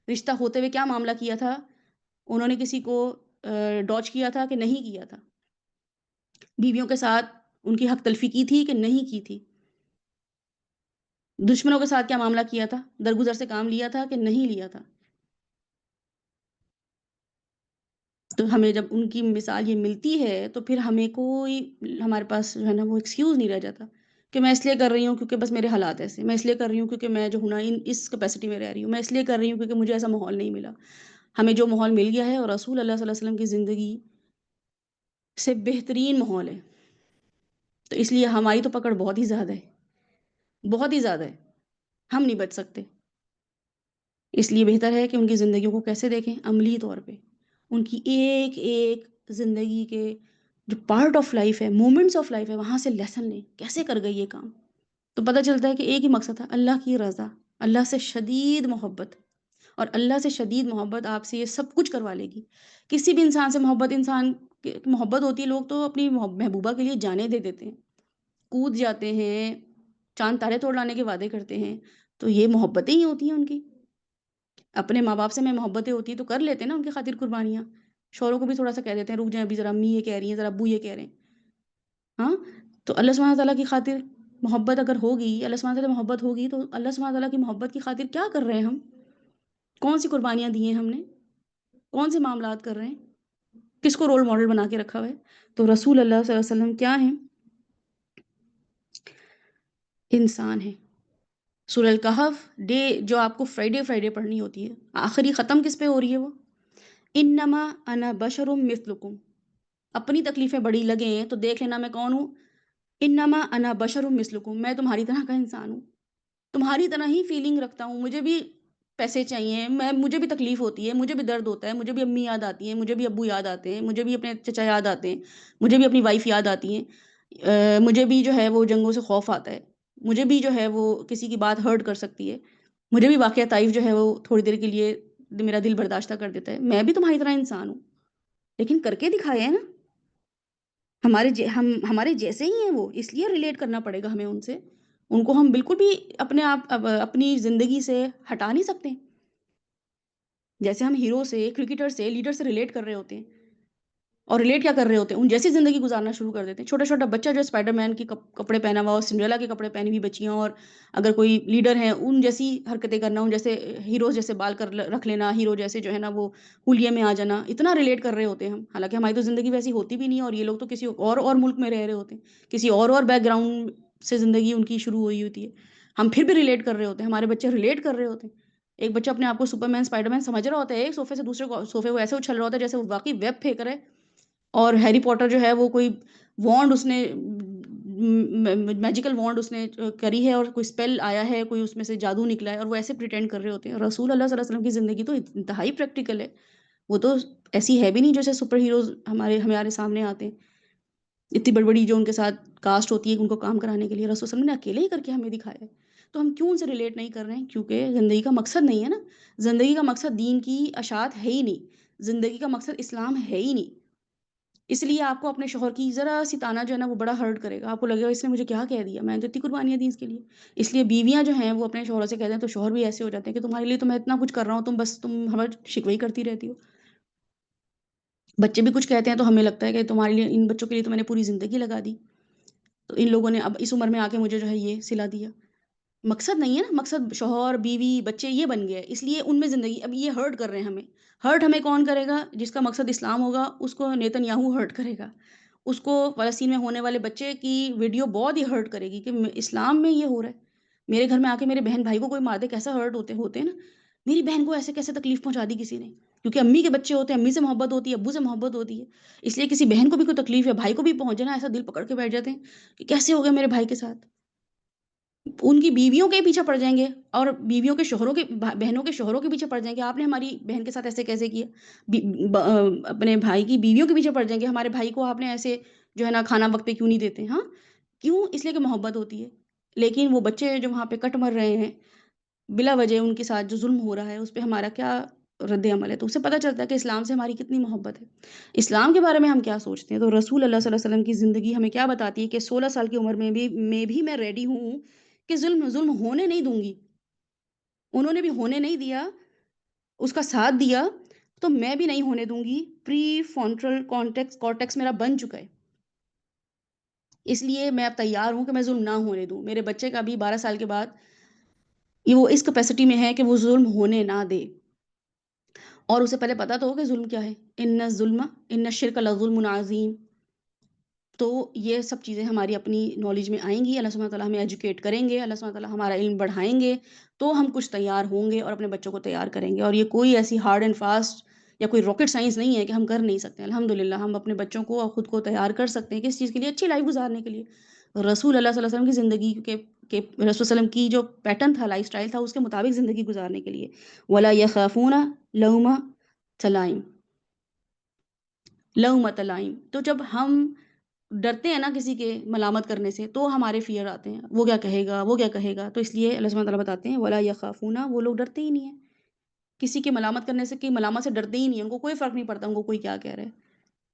رشتہ ہوتے ہوئے کیا معاملہ کیا تھا؟ انہوں نے کسی کو ڈاچ کیا تھا کہ نہیں کیا تھا؟ بیویوں کے ساتھ ان کی حق تلفی کی تھی کہ نہیں کی تھی؟ دشمنوں کے ساتھ کیا معاملہ کیا تھا؟ درگزر سے کام لیا تھا کہ نہیں لیا تھا؟ تو ہمیں جب ان کی مثال یہ ملتی ہے تو پھر ہمیں کوئی ہمارے پاس جو ہے نا وہ ایکسکیوز نہیں رہ جاتا کہ میں اس لیے کر رہی ہوں کیونکہ بس میرے حالات ایسے، میں اس لیے کر رہی ہوں کیونکہ میں جو ہوں نا اس کیپیسٹی میں رہ رہی ہوں، میں اس لیے کر رہی ہوں کیونکہ مجھے ایسا ماحول نہیں ملا۔ ہمیں جو ماحول مل گیا ہے اور رسول اللہ صلی اللہ علیہ وسلم کی زندگی سے بہترین ماحول ہے، تو اس لیے ہماری تو پکڑ بہت ہی زیادہ ہے، بہت ہی زیادہ ہے، ہم نہیں بچ سکتے۔ اس لیے بہتر ہے کہ ان کی زندگیوں کو کیسے دیکھیں؟ عملی طور پہ ان کی ایک ایک زندگی کے جو پارٹ آف لائف ہے، مومنٹس آف لائف ہے، وہاں سے لیسن لیں، کیسے کر گئی یہ کام؟ تو پتہ چلتا ہے کہ ایک ہی مقصد تھا، اللہ کی رضا، اللہ سے شدید محبت، اور اللہ سے شدید محبت آپ سے یہ سب کچھ کروا لے گی۔ کسی بھی انسان سے محبت، انسان محبت ہوتی ہے، لوگ تو اپنی محبوبہ کے لیے جانیں دے دیتے ہیں، کود جاتے ہیں، چاند تارے توڑ لانے کے وعدے کرتے ہیں، تو یہ محبتیں ہی ہوتی ہیں ان کی۔ اپنے ماں باپ سے میں محبتیں ہوتی ہیں تو کر لیتے ہیں نا ان کی خاطر قربانیاں، شوہروں کو بھی تھوڑا سا کہہ دیتے ہیں رک جائیں ابھی ذرا، امی یہ کہہ رہی ہیں، ذرا ابو یہ کہہ رہے ہیں، ہاں، تو اللہ سبحانہ تعالیٰ کی خاطر محبت اگر ہوگی، اللہ سبحانہ تعالیٰ محبت ہوگی، تو اللہ سبحانہ تعالیٰ کی محبت کی خاطر کیا کر رہے ہیں ہم؟ کون سی قربانیاں دی ہیں ہم نے؟ کون سے معاملات کر رہے ہیں؟ کس کو رول ماڈل بنا کے رکھا ہوا ہے؟ تو رسول اللہ صلی اللہ علیہ وسلم کیا ہیں؟ انسان ہیں۔ سورہ الکہف ڈے جو آپ کو فرائیڈے پڑھنی ہوتی ہے، آخری ختم کس پہ ہو رہی ہے وہ؟ انما انا بشر مثلکم، اپنی تکلیفیں بڑی لگیں تو دیکھ لینا میں کون ہوں، انما انا بشر مثلکم، میں تمہاری طرح کا انسان ہوں، تمہاری طرح ہی فیلنگ رکھتا ہوں، مجھے بھی پیسے چاہیے، مجھے بھی تکلیف ہوتی ہے، مجھے بھی درد ہوتا ہے، مجھے بھی امی یاد آتی ہیں، مجھے بھی ابو یاد آتے ہیں، مجھے بھی اپنے چچا یاد آتے ہیں، مجھے بھی اپنی وائف یاد آتی ہیں، مجھے بھی جو ہے وہ جنگوں سے خوف آتا ہے، مجھے بھی جو ہے وہ کسی کی بات ہرٹ کر سکتی ہے، مجھے بھی واقعہ طائف جو ہے وہ تھوڑی دیر کے لیے میرا دل برداشتہ کر دیتا ہے، میں بھی تمہاری طرح انسان ہوں، لیکن کر کے دکھائے ہیں نا، ہمارے جیسے ہی ہیں وہ، اس لیے ریلیٹ کرنا پڑے گا ہمیں ان سے، ان کو ہم بالکل بھی اپنے آپ اپنی زندگی سے ہٹا نہیں سکتے۔ جیسے ہم ہیرو سے، کرکٹر سے، لیڈر سے ریلیٹ کر رہے ہوتے ہیں، اور ریلیٹ کیا کر رہے ہوتے ہیں، ان جیسی زندگی گزارنا شروع کر دیتے ہیں۔ چھوٹا چھوٹا بچہ جو اسپائڈر مین کے کپڑے پہنا ہوا، اور سنڈریلا کے کپڑے پہنی ہوئی بچیاں، اور اگر کوئی لیڈر ہیں ان جیسی حرکتیں کرنا، ان جیسے ہیروز جیسے بال کر رکھ لینا، ہیرو جیسے جو ہے نا وہ حلیے میں آ جانا، اتنا ریلیٹ کر رہے ہوتے ہیں ہم، حالانکہ ہماری تو زندگی ویسی ہوتی بھی نہیں ہے، اور یہ لوگ تو کسی اور ملک میں رہ رہے ہوتے ہیں، کسی اور بیک گراؤنڈ سے زندگی ان کی شروع ہوئی ہوتی ہے، ہم پھر بھی ریلیٹ کر رہے ہوتے ہیں، ہمارے بچے ریلیٹ کر رہے ہوتے ہیں۔ ایک بچہ اپنے آپ کو سپر مین، اسپائڈر مین سمجھ رہا ہوتا ہے، ایک صوفے سے دوسرے صوفے کو ایسے اچھل رہا ہوتا ہے جیسے وہ واقعی ویب پھینک رہا ہے، اور ہیری پوٹر جو ہے وہ کوئی وانڈ اس نے میجیکل وانڈ اس نے کری ہے، اور کوئی اسپیل آیا ہے، کوئی اس میں سے جادو نکلا ہے، اور وہ ایسے پریٹینڈ کر رہے ہوتے ہیں۔ رسول اللہ صلی اللہ علیہ وسلم کی زندگی تو انتہائی پریکٹیکل ہے، وہ تو ایسی ہے بھی نہیں جیسے سپر ہیروز ہمارے سامنے آتے ہیں، اتنی بڑی بڑی جو ان کے ساتھ کاسٹ ہوتی ہے ان کو کام کرانے کے لیے، رسول صلی اللہ علیہ وسلم نے اکیلے ہی کر کے ہمیں دکھایا ہے۔ تو ہم کیوں ان سے ریلیٹ نہیں کر رہے ہیں؟ کیونکہ زندگی کا مقصد نہیں ہے نا، زندگی کا مقصد دین کی اشاعت ہے ہی نہیں، زندگی کا مقصد اسلام ہے ہی نہیں۔ اس لیے آپ کو اپنے شوہر کی ذرا سی طعنہ جو ہے نا وہ بڑا ہرٹ کرے گا، آپ کو لگے گا اس نے مجھے کیا کہہ دیا، میں نے تو اتنی قربانیاں دی اس کے لیے۔ اس لیے بیویاں جو ہیں وہ اپنے شوہر سے کہتے ہیں تو شوہر بھی ایسے ہو جاتے ہیں کہ تمہارے لیے تو میں اتنا کچھ کر رہا ہوں، تم ہمیں شکوے کرتی رہتی ہو۔ بچے بھی کچھ کہتے ہیں تو ہمیں لگتا ہے کہ تمہارے لیے، ان بچوں کے لیے تو میں نے پوری زندگی لگا دی، تو ان لوگوں نے اب اس عمر میں آ کے مجھے جو ہے یہ صلہ دیا۔ مقصد نہیں ہے نا، مقصد شوہر بیوی بچے یہ بن گیا ہے، اس لیے ان میں زندگی اب یہ ہرٹ کر رہے ہیں ہمیں۔ ہرٹ ہمیں کون کرے گا؟ جس کا مقصد اسلام ہوگا اس کو نیتن یاہو ہرٹ کرے گا، اس کو فلسطین میں ہونے والے بچے کی ویڈیو بہت ہی ہرٹ کرے گی کہ اسلام میں یہ ہو رہا ہے، میرے گھر میں آ کے میرے بہن بھائی کو کوئی مار دے، کیسا ہرٹ ہوتے ہیں نا، میری بہن کو ایسے کیسے تکلیف پہنچا دی کسی نے، کیونکہ امی کے بچے ہوتے ہیں، امی سے محبت ہوتی ہے، ابو سے محبت ہوتی ہے، اس لیے کسی بہن کو بھی کوئی تکلیف ہے، بھائی کو بھی پہنچ جائے نا، ایسا دل پکڑ کے بیٹھ جاتے ہیں کہ کیسے ہو گیا میرے بھائی کے ساتھ، ان کی بیویوں کے پیچھے پڑ جائیں گے، اور بیویوں کے شوہروں کے بہنوں کے شوہروں کے پیچھے پڑ جائیں گے، آپ نے ہماری بہن کے ساتھ ایسے کیسے کیا، اپنے بھائی کی بیویوں کے پیچھے پڑ جائیں گے، ہمارے بھائی کو آپ نے ایسے جو ہے نا کھانا وقت پہ کیوں نہیں دیتے، ہاں کیوں؟ اس لیے کہ محبت ہوتی ہے۔ لیکن وہ بچے جو وہاں پہ کٹ مر رہے ہیں بلا وجہ، ان کے ساتھ جو ظلم ہو رہا ہے اس پہ ہمارا کیا رد عمل ہے؟ تو اس سے پتہ چلتا ہے کہ اسلام سے ہماری کتنی محبت ہے، اسلام کے بارے میں ہم کیا سوچتے ہیں۔ تو رسول اللہ صلی اللہ علیہ وسلم کی زندگی ہمیں کیا بتاتی ہے کہ 16 سال کی عمر میں بھی میں ریڈی ہوں کہ ظلم ہونے نہیں دوں گی، انہوں نے بھی ہونے نہیں دیا، اس کا ساتھ دیا، تو میں بھی نہیں ہونے دوں گی۔ پری فرونٹل کارٹیکس میرا بن چکا ہے، اس لیے میں اب تیار ہوں کہ میں ظلم نہ ہونے دوں، میرے بچے کا بھی 12 سال کے بعد یہ وہ اس کیپیسٹی میں ہے کہ وہ ظلم ہونے نہ دے، اور اسے پہلے پتا تو ہو کہ ظلم کیا ہے، ان الشرک لظلم عظیم۔ تو یہ سب چیزیں ہماری اپنی نالج میں آئیں گی، اللہ سبحانہ تعالیٰ ہمیں ایجوکیٹ کریں گے، اللہ سبحانہ تعالیٰ ہمارا علم بڑھائیں گے، تو ہم کچھ تیار ہوں گے اور اپنے بچوں کو تیار کریں گے۔ اور یہ کوئی ایسی ہارڈ اینڈ فاسٹ یا کوئی راکٹ سائنس نہیں ہے کہ ہم کر نہیں سکتے، الحمدللہ ہم اپنے بچوں کو اور خود کو تیار کر سکتے ہیں کس چیز کے لیے؟ اچھی لائف گزارنے کے لیے۔ رسول اللہ صلی اللہ علیہ وسلم کی زندگی کے رسول صلی اللہ علیہ وسلم کی جو پیٹرن تھا، لائف سٹائل تھا، اس کے مطابق زندگی گزارنے کے لیے۔ ولا یخافون لومۃ لائم، لومۃ لائم۔ تو جب ہم ڈرتے ہیں نا کسی کے ملامت کرنے سے، تو ہمارے فیئر آتے ہیں، وہ کیا کہے گا، وہ کیا کہے گا، تو اس لیے اللہ سبحانہ تعالیٰ بتاتے ہیں ولا یخافون، وہ لوگ ڈرتے ہی نہیں ہیں کسی کے ملامت کرنے سے، کہ ملامت سے ڈرتے ہی نہیں ہیں، ان کو کوئی فرق نہیں پڑتا ان کو کوئی کیا کہہ رہا ہے،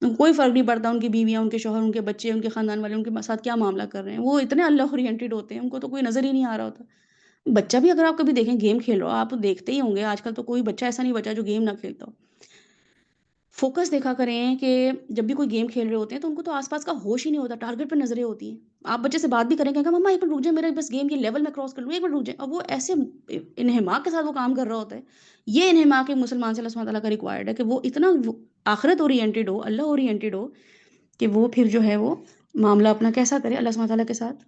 ان کو کوئی فرق نہیں پڑتا ان کی بیویاں، ان کے شوہر، ان کے بچے، ان کے خاندان والے ان کے ساتھ کیا معاملہ کر رہے ہیں، وہ اتنے اللہ اورینٹیڈ ہوتے ہیں، ان کو تو کوئی نظر ہی نہیں آ رہا ہوتا۔ بچہ بھی اگر آپ کبھی دیکھیں گیم کھیل رہا ہو، آپ تو دیکھتے ہی ہوں گے آج کل تو کوئی بچہ ایسا نہیں بچا جو گیم نہ کھیلتا ہو، فوکس دیکھا کریں کہ جب بھی کوئی گیم کھیل رہے ہوتے ہیں تو ان کو تو آس پاس کا ہوش ہی نہیں ہوتا، ٹارگٹ پہ نظریں ہوتی ہیں، آپ بچے سے بات بھی کریں کہ مما ایک منٹ رک جائے، میرا بس گیم کے لیول میں کراس کر لوں، ایک منٹ رک جائے، اور وہ ایسے انہماک کے ساتھ وہ کام کر رہا ہوتا ہے۔ یہ انہماک ایک مسلمان سے اللہ سبحانہ تعالیٰ کا ریکوائرڈ ہے کہ وہ اتنا آخرت اورینٹیڈ ہو، اللہ اورینٹیڈ ہو، کہ وہ پھر جو ہے وہ معاملہ اپنا کیسا کرے اللہ سبحانہ تعالیٰ کے ساتھ،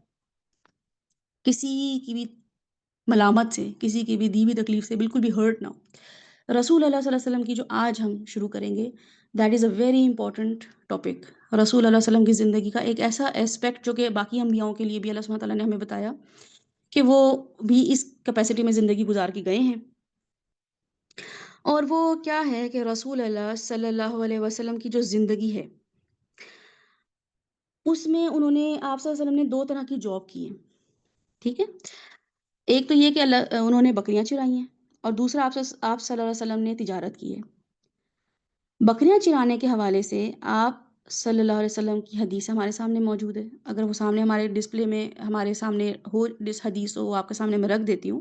کسی کی بھی ملامت سے، کسی کی بھی دی ہوئی تکلیف سے بالکل بھی ہرٹ نہ ہو۔ رسول اللہ صلی اللہ علیہ وسلم کی جو آج ہم شروع کریں گے، that is a very important topic. رسول اللہ علیہ وسلم کی زندگی کا ایک ایسا اسپیکٹ جو کہ باقی انبیاؤں کے لیے بھی اللہ سبحانہ تعالیٰ نے ہمیں بتایا کہ وہ بھی اس کیپیسٹی میں زندگی گزار کے گئے ہیں، اور وہ کیا ہے کہ رسول اللہ صلی اللہ علیہ وسلم کی جو زندگی ہے اس میں انہوں نے، آپ صلی اللہ علیہ وسلم نے 2 طرح کی جاب کی ہیں، ٹھیک ہے؟ ایک تو یہ کہ انہوں نے بکریاں چرائی ہیں، اور دوسرا آپ صلی اللہ علیہ وسلم نے تجارت کی ہے۔ بکریاں چرانے کے حوالے سے آپ صلی اللہ علیہ وسلم کی حدیث ہمارے سامنے موجود ہے، اگر وہ سامنے ہمارے ڈسپلے میں ہمارے سامنے ہو، حدیث ہو آپ کے سامنے میں رکھ دیتی ہوں۔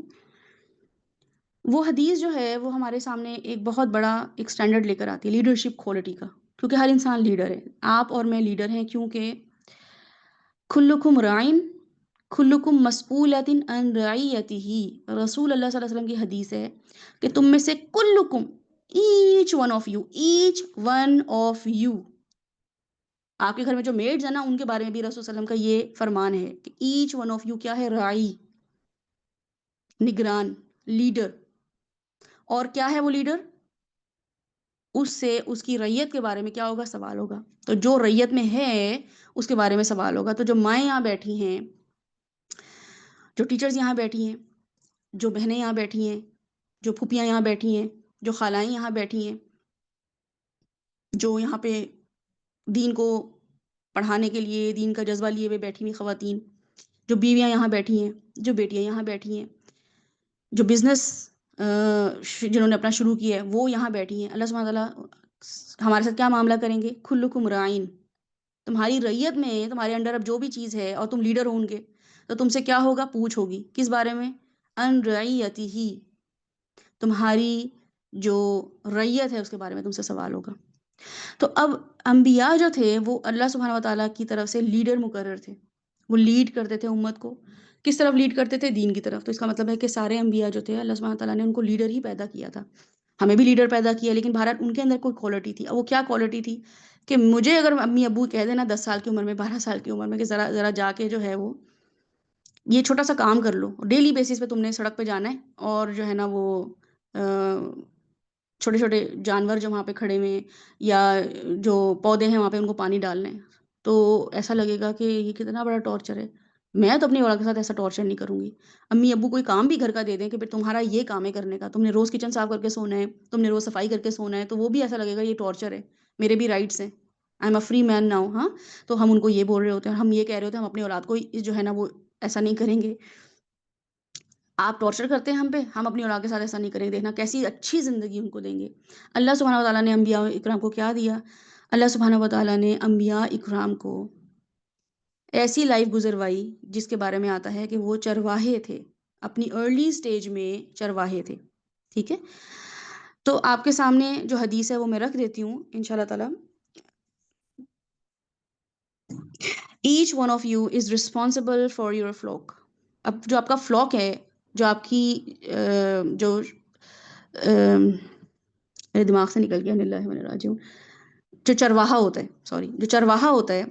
وہ حدیث جو ہے وہ ہمارے سامنے ایک بہت بڑا ایک اسٹینڈرڈ لے کر آتی ہے لیڈرشپ کوالٹی کا، کیونکہ ہر انسان لیڈر ہے، آپ اور میں لیڈر ہیں، کیونکہ کلکم رائن کلکم مسئولۃ عن رعیتہ، رسول اللہ صلی اللہ علیہ وسلم کی حدیث ہے کہ تم میں سے کلکم، ایچ ون آف یو آپ کے گھر میں جو میڈز ہیں نا ان کے بارے میں بھی رسول صلی اللہ علیہ وسلم کا یہ فرمان ہے کہ ایچ ون آف یو کیا ہے؟ رائی، نگران، لیڈر. اور کیا ہے وہ لیڈر؟ اس سے اس کی ریت کے بارے میں کیا ہوگا؟ سوال ہوگا. تو جو ریت میں ہے اس کے بارے میں سوال ہوگا. تو جو مائیں یہاں بیٹھی ہیں، جو ٹیچرز یہاں بیٹھی ہیں، جو بہنیں یہاں بیٹھی ہیں، جو پھوپھیاں یہاں بیٹھی ہیں، جو خالائیں یہاں بیٹھی ہیں، جو یہاں پہ دین کو پڑھانے کے لیے دین کا جذبہ لیے ہوئے بیٹھی ہوئی خواتین، جو بیویاں یہاں بیٹھی ہیں، جو بیٹیاں یہاں بیٹھی ہیں، جو بزنس جنہوں نے اپنا شروع کیا ہے وہ یہاں بیٹھی ہیں. اللہ سبحانہ تعالیٰ ہمارے ساتھ کیا معاملہ کریں گے؟ کلکم رائن، تمہاری ریت میں تمہارے انڈر اب جو بھی چیز ہے اور تم لیڈر ہوں گے تو تم سے کیا ہوگا؟ پوچھ ہوگی. کس بارے میں؟ ان رعیتہ، تمہاری جو ریت ہے اس کے بارے میں تم سے سوال ہوگا. تو اب انبیاء جو تھے وہ اللہ سبحانہ وتعالیٰ کی طرف سے لیڈر مقرر تھے، وہ لیڈ کرتے تھے امت کو. کس طرف لیڈ کرتے تھے؟ دین کی طرف. تو اس کا مطلب ہے کہ سارے انبیاء جو تھے اللہ سبحانہ وتعالیٰ نے ان کو لیڈر ہی پیدا کیا تھا. ہمیں بھی لیڈر پیدا کیا، لیکن بہرحال ان کے اندر کوئی کوالٹی تھی. اب وہ کیا کوالٹی تھی کہ مجھے اگر امی ابو کہہ دینا 10 سال کی عمر میں، 12 سال کی عمر میں کہ ذرا ذرا جا کے جو ہے وہ یہ چھوٹا سا کام کر لو، ڈیلی بیسس پہ تم نے سڑک پہ جانا ہے اور جو ہے نا وہ چھوٹے چھوٹے جانور جو وہاں پہ کھڑے ہوئے ہیں یا جو پودے ہیں وہاں پہ ان کو پانی ڈالنا ہے، تو ایسا لگے گا کہ یہ کتنا بڑا ٹارچر ہے. میں تو اپنی اولاد کے ساتھ ایسا ٹارچر نہیں کروں گی. امی ابو کوئی کام بھی گھر کا دے دیں کہ پھر تمہارا یہ کام ہے کرنے کا، تم نے روز کچن صاف کر کے سونا ہے، تم نے روز صفائی کر کے سونا ہے، تو وہ بھی ایسا لگے گا یہ ٹارچر ہے، میرے بھی رائٹس ہیں، I am a free man now. ہاں، تو ہم ان کو یہ بول رہے ہوتے ہیں، ہم یہ کہہ رہے ہوتے ہیں، ہم اپنی اولاد کو جو ہے نا وہ ایسا نہیں کریں گے. آپ ٹارچر کرتے ہیں ہم پہ، ہم اپنی اولاد کے ساتھ ایسا نہیں کریں گے. دیکھنا کیسی اچھی زندگی ان کو دیں گے. اللہ سبحانہ و تعالیٰ نے انبیاء اکرام کو کیا دیا؟ اللہ سبحانہ و تعالیٰ نے انبیاء اکرام کو ایسی لائف گزروائی جس کے بارے میں آتا ہے کہ وہ چرواہے تھے، اپنی ارلی سٹیج میں چرواہے تھے. ٹھیک ہے، تو آپ کے سامنے جو حدیث ہے وہ میں رکھ دیتی ہوں انشاءاللہ تعالیٰ. Each one of you is responsible for your flock. اب جو آپ کا فلوک ہے، جو آپ کی جو میرے دماغ سے نکل گیا، اللہ و انا راجعون، جو چرواہا ہوتا ہے، سوری، جو چرواہا ہوتا ہے،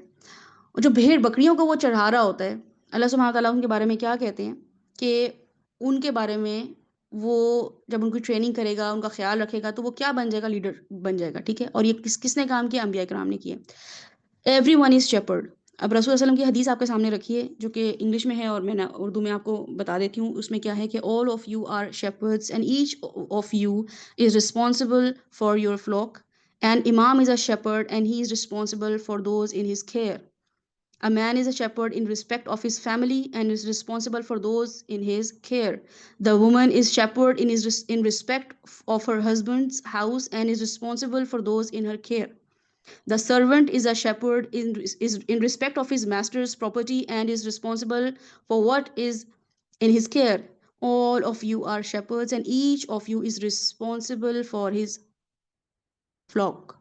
جو بھیڑ بکریوں کو وہ چڑھا رہا ہوتا ہے، اللہ سبحانہ تعالیٰ ان کے بارے میں کیا کہتے ہیں کہ ان کے بارے میں وہ جب ان کی ٹریننگ کرے گا، ان کا خیال رکھے گا، تو وہ کیا بن جائے گا؟ لیڈر بن جائے گا. ٹھیک ہے، اور یہ کس نے کام کیا؟ انبیاء کرام نے کیا. Every one is Shepard. اب رسول اللہ علیہ وسلم کی حدیث آپ کے سامنے رکھی ہے جو کہ انگلش میں ہے، اور میں اردو میں آپ کو بتا دیتی ہوں. اس میں کیا ہے کہ all of you are shepherds and each of you is responsible for your flock and imam is a shepherd and he is responsible for those in his care. A man is a shepherd in respect of his family and is responsible for those in his care. The woman is shepherd in respect of her husband's house and is responsible for those in her care. The servant is a shepherd in respect of his master's property and is responsible for what is in his care. All of you are shepherds and each of you is responsible for his flock.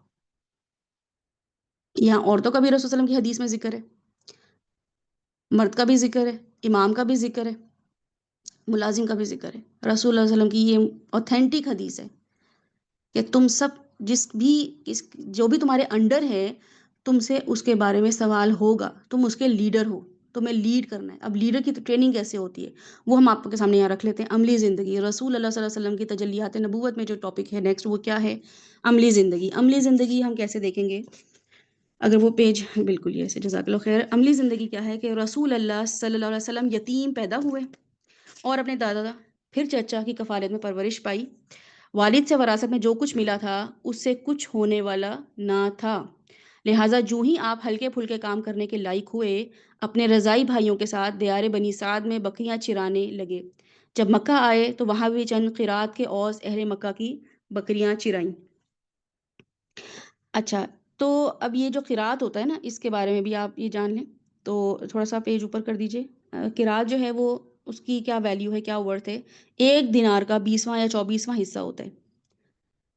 یہاں عورتوں کا بھی رسول صلی اللہ علیہ وسلم کی حدیث میں ذکر ہے، مرد کا بھی ذکر ہے، امام کا بھی ذکر ہے، ملازم کا بھی ذکر ہے. رسول اللہ علیہ وسلم کی یہ اوتھینٹک حدیث ہے کہ تم سب جو بھی تمہارے انڈر ہے، تم سے اس کے بارے میں سوال ہوگا. تم اس کے لیڈر ہو، تمہیں لیڈ کرنا ہے. اب لیڈر کی ٹریننگ کیسے ہوتی ہے وہ ہم آپ کے سامنے یہاں رکھ لیتے ہیں. عملی زندگی، رسول اللہ صلی اللہ علیہ وسلم کی تجلیات نبوت میں جو ٹاپک ہے نیکسٹ وہ کیا ہے؟ عملی زندگی. عملی زندگی ہم کیسے دیکھیں گے؟ اگر وہ پیج بالکل یہ ایسے، جزاک اللہ خیر. عملی زندگی کیا ہے کہ رسول اللہ صلی اللہ علیہ وسلم یتیم پیدا ہوئے اور اپنے دادا پھر چچا کی کفالت میں پرورش پائی. والد سے وراثت میں جو کچھ ملا تھا اس سے کچھ ہونے والا نہ تھا، لہٰذا جو ہی آپ ہلکے پھلکے کام کرنے کے لائق ہوئے، اپنے رضائی بھائیوں کے ساتھ دیار بنی سعد میں بکریاں چرانے لگے. جب مکہ آئے تو وہاں بھی چند قرات کے اوس اہل مکہ کی بکریاں چرائیں. اچھا، تو اب یہ جو قرات ہوتا ہے نا، اس کے بارے میں بھی آپ یہ جان لیں. تو تھوڑا سا پیج اوپر کر دیجئے. قرات جو ہے وہ اس کی کیا ویلیو ہے، کیا ورتھ ہے، 1 دینار کا 20واں یا 24واں حصہ ہوتا ہے،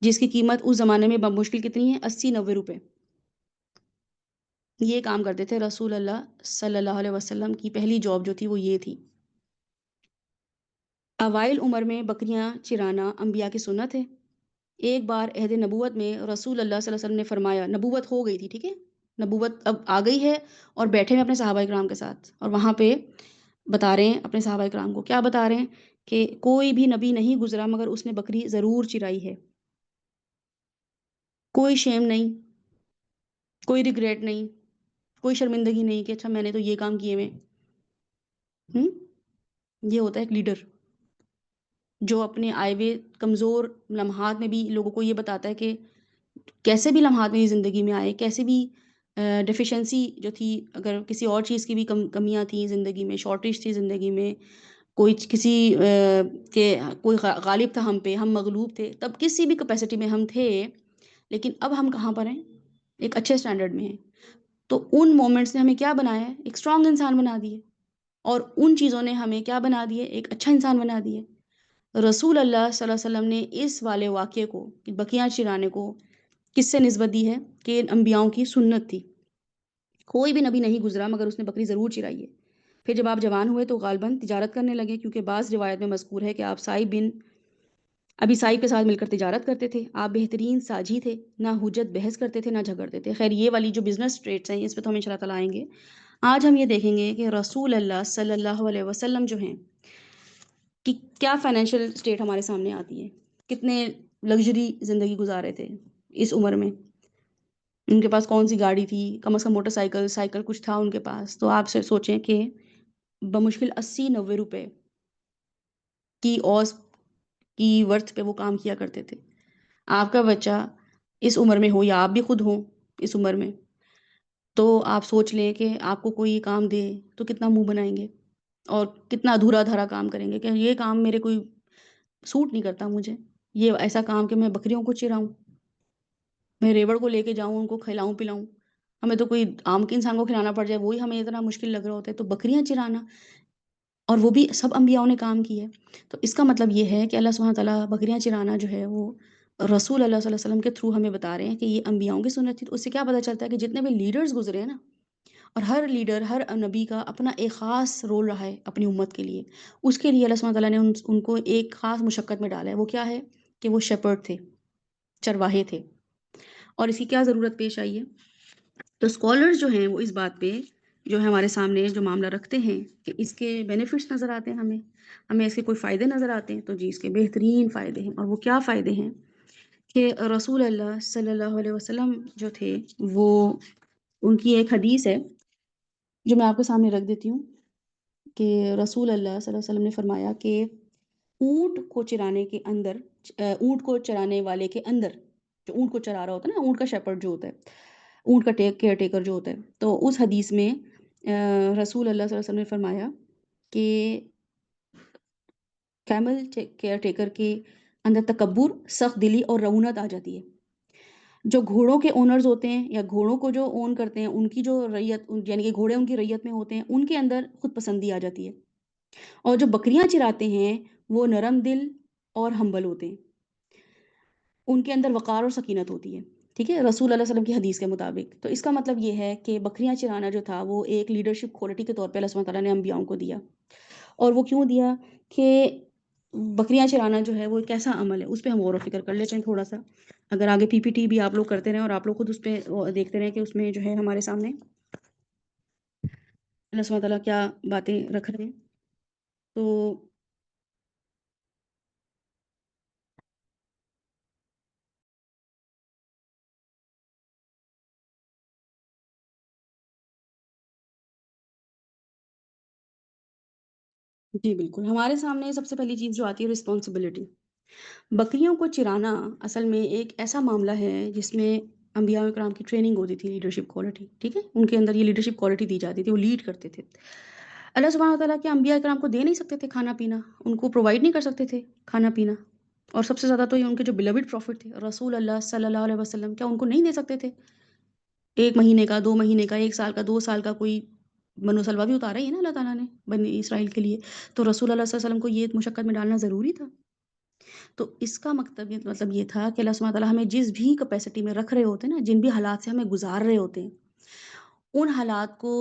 جس کی قیمت اس زمانے میں بمشکل کتنی ہے، 80-90 روپے۔ یہ کام کرتے تھے رسول اللہ صلی اللہ علیہ وسلم کی پہلی جاب جو تھی وہ یہ تھی۔ اوائل عمر میں بکریاں چرانا انبیاء کی سنت ہے۔ ایک بار عہد نبوت میں رسول اللہ صلی اللہ علیہ وسلم نے فرمایا، نبوت ہو گئی تھی، ٹھیک ہے، نبوت اب آ گئی ہے، اور بیٹھے ہیں اپنے صحابہ کرام کے ساتھ، اور وہاں پہ بتا رہے ہیں اپنے صحابہ کرام کو، کیا بتا رہے ہیں کہ کوئی بھی نبی نہیں گزرا مگر اس نے بکری ضرور چرائی ہے، کوئی شیم نہیں، کوئی ریگریٹ نہیں، کوئی شرمندگی نہیں کہ اچھا میں نے تو یہ کام کیے ہوئے۔ یہ ہوتا ہے ایک لیڈر جو اپنے آئے ہوئے کمزور لمحات میں بھی لوگوں کو یہ بتاتا ہے کہ کیسے بھی لمحات میری زندگی میں آئے، کیسے بھی ڈیفیشنسی جو تھی، اگر کسی اور چیز کی بھی کمیاں تھیں زندگی میں، شارٹیج تھی زندگی میں، کوئی کسی کے کوئی غالب تھا ہم پہ، ہم مغلوب تھے، تب کسی بھی کیپیسٹی میں ہم تھے، لیکن اب ہم کہاں پر ہیں، ایک اچھے سٹینڈرڈ میں ہیں۔ تو ان مومنٹس نے ہمیں کیا بنایا ہے، ایک اسٹرانگ انسان بنا دیے، اور ان چیزوں نے ہمیں کیا بنا دیے، ایک اچھا انسان بنا دیے۔ رسول اللہ صلی اللہ علیہ وسلم نے اس والے واقعے کو، بکریاں چرانے کو، کس سے نسبت دی ہے کہ انبیاؤں کی سنت تھی، کوئی بھی نبی نہیں گزرا مگر اس نے بکری ضرور چرائی ہے۔ پھر جب آپ جوان ہوئے تو غالباً تجارت کرنے لگے، کیونکہ بعض روایت میں مذکور ہے کہ آپ سعید بن ابی سعید کے ساتھ مل کر تجارت کرتے تھے، آپ بہترین ساجی تھے، نہ حجت بحث کرتے تھے نہ جھگڑتے تھے۔ خیر یہ والی جو بزنس ٹریٹس ہیں اس پہ تو ہم انشاءاللہ تعالیٰ آئیں گے۔ آج ہم یہ دیکھیں گے کہ رسول اللہ صلی اللہ علیہ وسلم جو ہیں کہ کیا فائنینشیل اسٹیٹ ہمارے سامنے آتی ہے، کتنے لگژری زندگی گزارے تھے اس عمر میں، ان کے پاس کون سی گاڑی تھی، کم از کم موٹر سائیکل سائیکل کچھ تھا ان کے پاس۔ تو آپ سے سوچیں کہ بمشکل 80-90 روپے کی اوز کی ورتھ پہ وہ کام کیا کرتے تھے۔ آپ کا بچہ اس عمر میں ہو یا آپ بھی خود ہوں اس عمر میں، تو آپ سوچ لیں کہ آپ کو کوئی کام دے تو کتنا منہ بنائیں گے، اور کتنا ادھورا دھرا کام کریں گے کہ یہ کام میرے کوئی سوٹ نہیں کرتا، مجھے یہ ایسا کام کہ میں بکریوں کو چراؤں، میں ریوڑ کو لے کے جاؤں، ان کو کھلاؤں پلاؤں، ہمیں تو کوئی عام کے انسان کو کھلانا پڑ جائے وہی ہمیں اتنا مشکل لگ رہا ہوتا ہے، تو بکریاں چرانا، اور وہ بھی سب انبیاءوں نے کام کی ہے۔ تو اس کا مطلب یہ ہے کہ اللہ سبحانہ تعالیٰ بکریاں چرانا جو ہے وہ رسول اللہ صلی اللہ علیہ وسلم کے تھرو ہمیں بتا رہے ہیں کہ یہ انبیاؤں کی سنت تھی۔ تو اس سے کیا پتہ چلتا ہے کہ جتنے بھی لیڈرز گزرے ہیں نا، اور ہر لیڈر، ہر نبی کا اپنا ایک خاص رول رہا ہے اپنی امت کے لیے، اس کے لیے اللہ سبحانہ تعالیٰ نے ان کو ایک خاص مشقت میں ڈالا ہے۔ وہ کیا ہے کہ وہ شیپرڈ تھے، چرواہے تھے، اور اس کی کیا ضرورت پیش آئی ہے۔ تو اسکالرز جو ہیں وہ اس بات پہ جو ہے ہمارے سامنے جو معاملہ رکھتے ہیں کہ اس کے بینیفٹس نظر آتے ہیں، ہمیں اس کے کوئی فائدے نظر آتے ہیں، تو جی اس کے بہترین فائدے ہیں۔ اور وہ کیا فائدے ہیں کہ رسول اللہ صلی اللہ علیہ وسلم جو تھے وہ، ان کی ایک حدیث ہے جو میں آپ کے سامنے رکھ دیتی ہوں کہ رسول اللہ صلی اللہ علیہ وسلم نے فرمایا کہ اونٹ کو چرانے کے اندر، اونٹ کو چرانے والے کے اندر، جو اونٹ کو چرا رہا ہوتا ہے نا، اونٹ کا شیپرڈ جو ہوتا ہے، اونٹ کا کیئر ٹیکر جو ہوتا ہے، تو اس حدیث میں رسول اللہ صلی اللہ علیہ وسلم نے فرمایا کہ کیمل کیئر ٹیکر کے اندر تکبر، سخت دلی اور رعونت آ جاتی ہے۔ جو گھوڑوں کے اونرز ہوتے ہیں یا گھوڑوں کو جو اون کرتے ہیں، ان کی جو ریت، یعنی کہ گھوڑے ان کی ریت میں ہوتے ہیں، ان کے اندر خود پسندی آ جاتی ہے۔ اور جو بکریاں چراتے ہیں وہ نرم دل اور ہمبل ہوتے ہیں، ان کے اندر وقار اور سکینت ہوتی ہے، ٹھیک ہے، رسول اللہ صلی اللہ علیہ وسلم کی حدیث کے مطابق۔ تو اس کا مطلب یہ ہے کہ بکریاں چرانا جو تھا وہ ایک لیڈرشپ کوالٹی کے طور پہ اللہ سبحانہ تعالیٰ نے انبیاؤں کو دیا۔ اور وہ کیوں دیا کہ بکریاں چرانا جو ہے وہ ایک ایسا عمل ہے، اس پہ ہم غور و فکر کر لیتے ہیں تھوڑا سا، اگر آگے پی پی ٹی بھی آپ لوگ کرتے رہیں اور آپ لوگ خود اس پہ دیکھتے رہیں کہ اس میں جو ہے ہمارے سامنے اللہ سبحانہ تعالیٰ کیا باتیں رکھ رہے ہیں۔ تو جی بالکل، ہمارے سامنے سب سے پہلی چیز جو آتی ہے رسپانسبلٹی۔ بکریوں کو چرانا اصل میں ایک ایسا معاملہ ہے جس میں انبیاء کرام کی ٹریننگ ہوتی تھی، لیڈرشپ کوالٹی، ٹھیک ہے، ان کے اندر یہ لیڈرشپ کوالٹی دی جاتی تھی، وہ لیڈ کرتے تھے۔ اللہ سبحانہ تعالیٰ کے انبیاء کرام کو دے نہیں سکتے تھے کھانا پینا، ان کو پرووائڈ نہیں کر سکتے تھے کھانا پینا، اور سب سے زیادہ تو یہ ان کے جو بلیوڈ پروفٹ تھے رسول اللہ صلی اللہ علیہ وسلم، کیا ان کو نہیں دے سکتے تھے 1 مہینے کا، 2 مہینے کا، 1 سال کا، 2 سال کا کوئی بنو سلوا بھی اتارا ہی ہے نا اللہ تعالیٰ نے بنی اسرائیل کے لیے، تو رسول اللہ صلی اللہ علیہ وسلم کو یہ مشقت میں ڈالنا ضروری تھا۔ تو اس کا مطلب یہ تھا کہ اللہ سبحانہ تعالیٰ ہمیں جس بھی کیپیسٹی میں رکھ رہے ہوتے ہیں نا، جن بھی حالات سے ہمیں گزار رہے ہوتے ہیں، ان حالات کو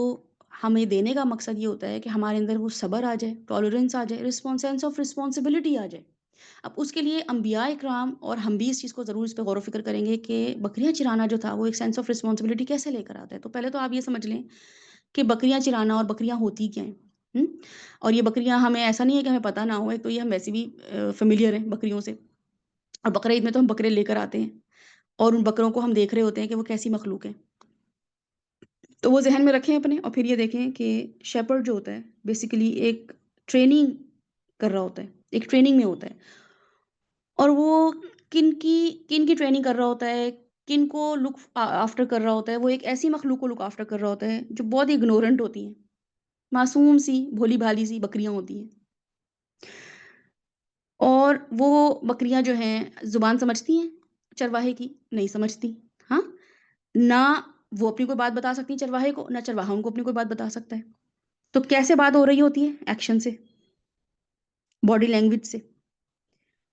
ہمیں دینے کا مقصد یہ ہوتا ہے کہ ہمارے اندر وہ صبر آ جائے، ٹالرنس آ جائے، سینس آف رسپانسبلٹی آ جائے۔ اب اس کے لیے انبیاء اکرام اور ہم بھی اس چیز کو ضرور اس پہ غور و فکر کریں گے کہ بکریاں چرانا جو تھا وہ ایک سینس آف رسپانسبلٹی کیسے لے کر آتا ہے۔ تو پہلے تو آپ یہ سمجھ لیں کہ بکریاں چرانا اور بکریاں ہوتی کیا ہیں۔ اور یہ بکریاں ہمیں ایسا نہیں ہے کہ ہمیں پتہ نہ ہو، ایک تو یہ ہم ویسے بھی فیملیئر ہیں بکریوں سے، اور بقرہ عید میں تو ہم بکرے لے کر آتے ہیں اور ان بکروں کو ہم دیکھ رہے ہوتے ہیں کہ وہ کیسی مخلوق ہیں، تو وہ ذہن میں رکھیں اپنے، اور پھر یہ دیکھیں کہ شیپرڈ جو ہوتا ہے بیسیکلی ایک ٹریننگ کر رہا ہوتا ہے، ایک ٹریننگ میں ہوتا ہے، اور وہ کن کی ٹریننگ کر رہا ہوتا ہے، کن کو لک آفٹر کر رہا ہوتا ہے۔ وہ ایک ایسی مخلوق کو لک آفٹر کر رہا ہوتا ہے جو بہت ہی اگنورنٹ ہوتی ہیں، معصوم سی بھولی بھالی سی بکریاں ہوتی ہیں، اور وہ بکریاں جو ہیں زبان سمجھتی ہیں چرواہے کی؟ نہیں سمجھتی، ہاں، نہ وہ اپنی کوئی بات بتا سکتی ہیں چرواہے کو، نہ چرواہا ان کو اپنی کوئی بات بتا سکتا ہے۔ تو کیسے بات ہو رہی ہوتی ہے؟ ایکشن سے، باڈی لینگویج سے۔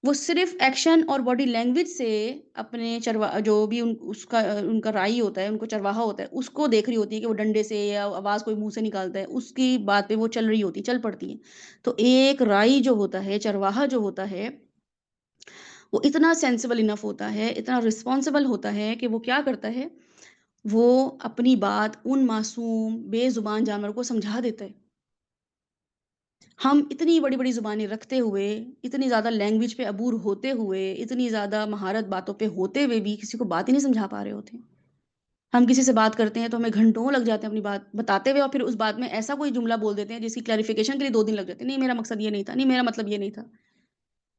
وہ صرف ایکشن اور باڈی لینگویج سے اپنے جو بھی ان کا رائی ہوتا ہے، ان کو چرواہا ہوتا ہے، اس کو دیکھ رہی ہوتی ہے کہ وہ ڈنڈے سے یا آواز کوئی منہ سے نکالتا ہے، اس کی بات پہ وہ چل رہی ہوتی ہے، چل پڑتی ہے۔ تو ایک رائی جو ہوتا ہے، چرواہا جو ہوتا ہے، وہ اتنا سینسیبل انف ہوتا ہے، اتنا رسپانسبل ہوتا ہے کہ وہ کیا کرتا ہے، وہ اپنی بات ان معصوم بے زبان جانور کو سمجھا دیتا ہے۔ ہم اتنی بڑی بڑی زبانیں رکھتے ہوئے، اتنی زیادہ لینگویج پہ عبور ہوتے ہوئے، اتنی زیادہ مہارت باتوں پہ ہوتے ہوئے بھی کسی کو بات ہی نہیں سمجھا پا رہے ہوتے ہیں۔ ہم کسی سے بات کرتے ہیں تو ہمیں گھنٹوں لگ جاتے ہیں اپنی بات بتاتے ہوئے، اور پھر اس بات میں ایسا کوئی جملہ بول دیتے ہیں جس کی کلیریفیکیشن کے لیے 2 دن لگ جاتے ہیں۔ نہیں میرا مقصد یہ نہیں تھا، نہیں میرا مطلب یہ نہیں تھا،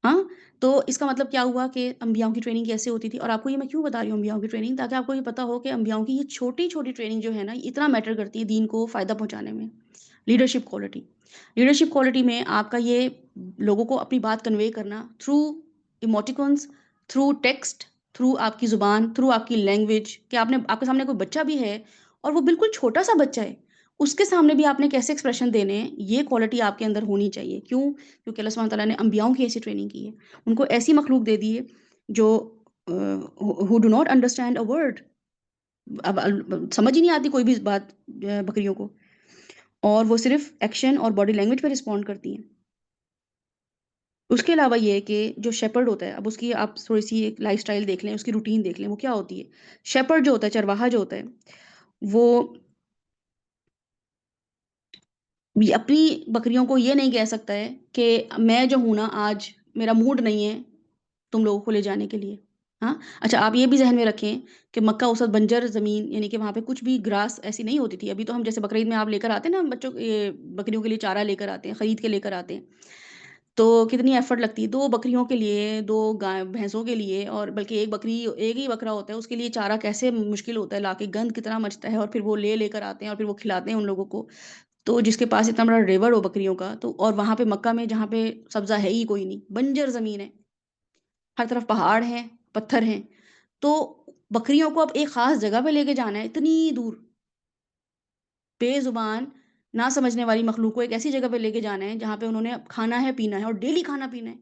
ہاں۔ تو اس کا مطلب کیا ہوا کہ انبیاؤں کی ٹریننگ کیسے ہوتی تھی، اور آپ کو یہ میں کیوں بتا رہی ہوں انبیاؤں کی ٹریننگ، تاکہ آپ کو یہ پتا ہو کہ انبیاؤں کی یہ چھوٹی چھوٹی ٹریننگ جو ہے نا، اتنا میٹر کرتی ہے دین کو فائدہ پہنچانے میں۔ لیڈرشپ کوالٹی، لیڈرشپ کوالٹی میں آپ کا یہ لوگوں کو اپنی بات کنوے کرنا تھرو ایموٹیکونس، تھرو ٹیکسٹ، تھرو آپ کی زبان، تھرو آپ کی لینگویج، کہ آپ کے سامنے کوئی بچہ بھی ہے اور وہ بالکل چھوٹا سا بچہ ہے، اس کے سامنے بھی آپ نے کیسے ایکسپریشن دینے ہیں، یہ کوالٹی آپ کے اندر ہونی چاہیے۔ کیوں؟ کیونکہ اللہ سبحانہ تعالیٰ نے انبیاؤں کی ایسی ٹریننگ کی ہے، ان کو ایسی مخلوق دے دی ہے جو who do not understand a word، اب سمجھ ہی نہیں آتی کوئی بھی بات بکریوں کو، اور وہ صرف ایکشن اور باڈی لینگویج پہ رسپونڈ کرتی ہیں۔ اس کے علاوہ یہ کہ جو شیپرڈ ہوتا ہے، اب اس کی آپ تھوڑی سی ایک لائف سٹائل دیکھ لیں، اس کی روٹین دیکھ لیں، وہ کیا ہوتی ہے۔ شیپرڈ جو ہوتا ہے، چرواہا جو ہوتا ہے، وہ اپنی بکریوں کو یہ نہیں کہہ سکتا ہے کہ میں جو ہوں نا آج میرا موڈ نہیں ہے تم لوگوں کو لے جانے کے لیے، ہاں۔ اچھا آپ یہ بھی ذہن میں رکھیں کہ مکہ اس وقت بنجر زمین، یعنی کہ وہاں پہ کچھ بھی گراس ایسی نہیں ہوتی تھی۔ ابھی تو ہم جیسے بقرعید میں آپ لے کر آتے ہیں نا بچوں بکریوں کے لیے چارہ لے کر آتے ہیں، خرید کے لے کر آتے ہیں، تو کتنی ایفرٹ لگتی ہے 2 بکریوں کے لیے، 2 گائے بھینسوں کے لیے، اور بلکہ ایک ہی بکرا ہوتا ہے، اس کے لیے چارہ کیسے مشکل ہوتا ہے، لا کے گند کتنا مچتا ہے، اور پھر وہ لے کر آتے ہیں اور پھر وہ کھلاتے ہیں ان لوگوں کو۔ تو جس کے پاس اتنا بڑا ریور ہو بکریوں کا، تو اور وہاں پہ مکہ میں جہاں پہ سبزہ ہے ہی کوئی نہیں، بنجر زمین ہے، ہر طرف پہاڑ ہیں، پتھر ہیں، تو بکریوں کو اب ایک خاص جگہ پہ لے کے جانا ہے اتنی دور، بے زبان نہ سمجھنے والی مخلوق کو ایک ایسی جگہ پہ لے کے جانا ہے جہاں پہ انہوں نے کھانا ہے پینا ہے، اور ڈیلی کھانا پینا ہے۔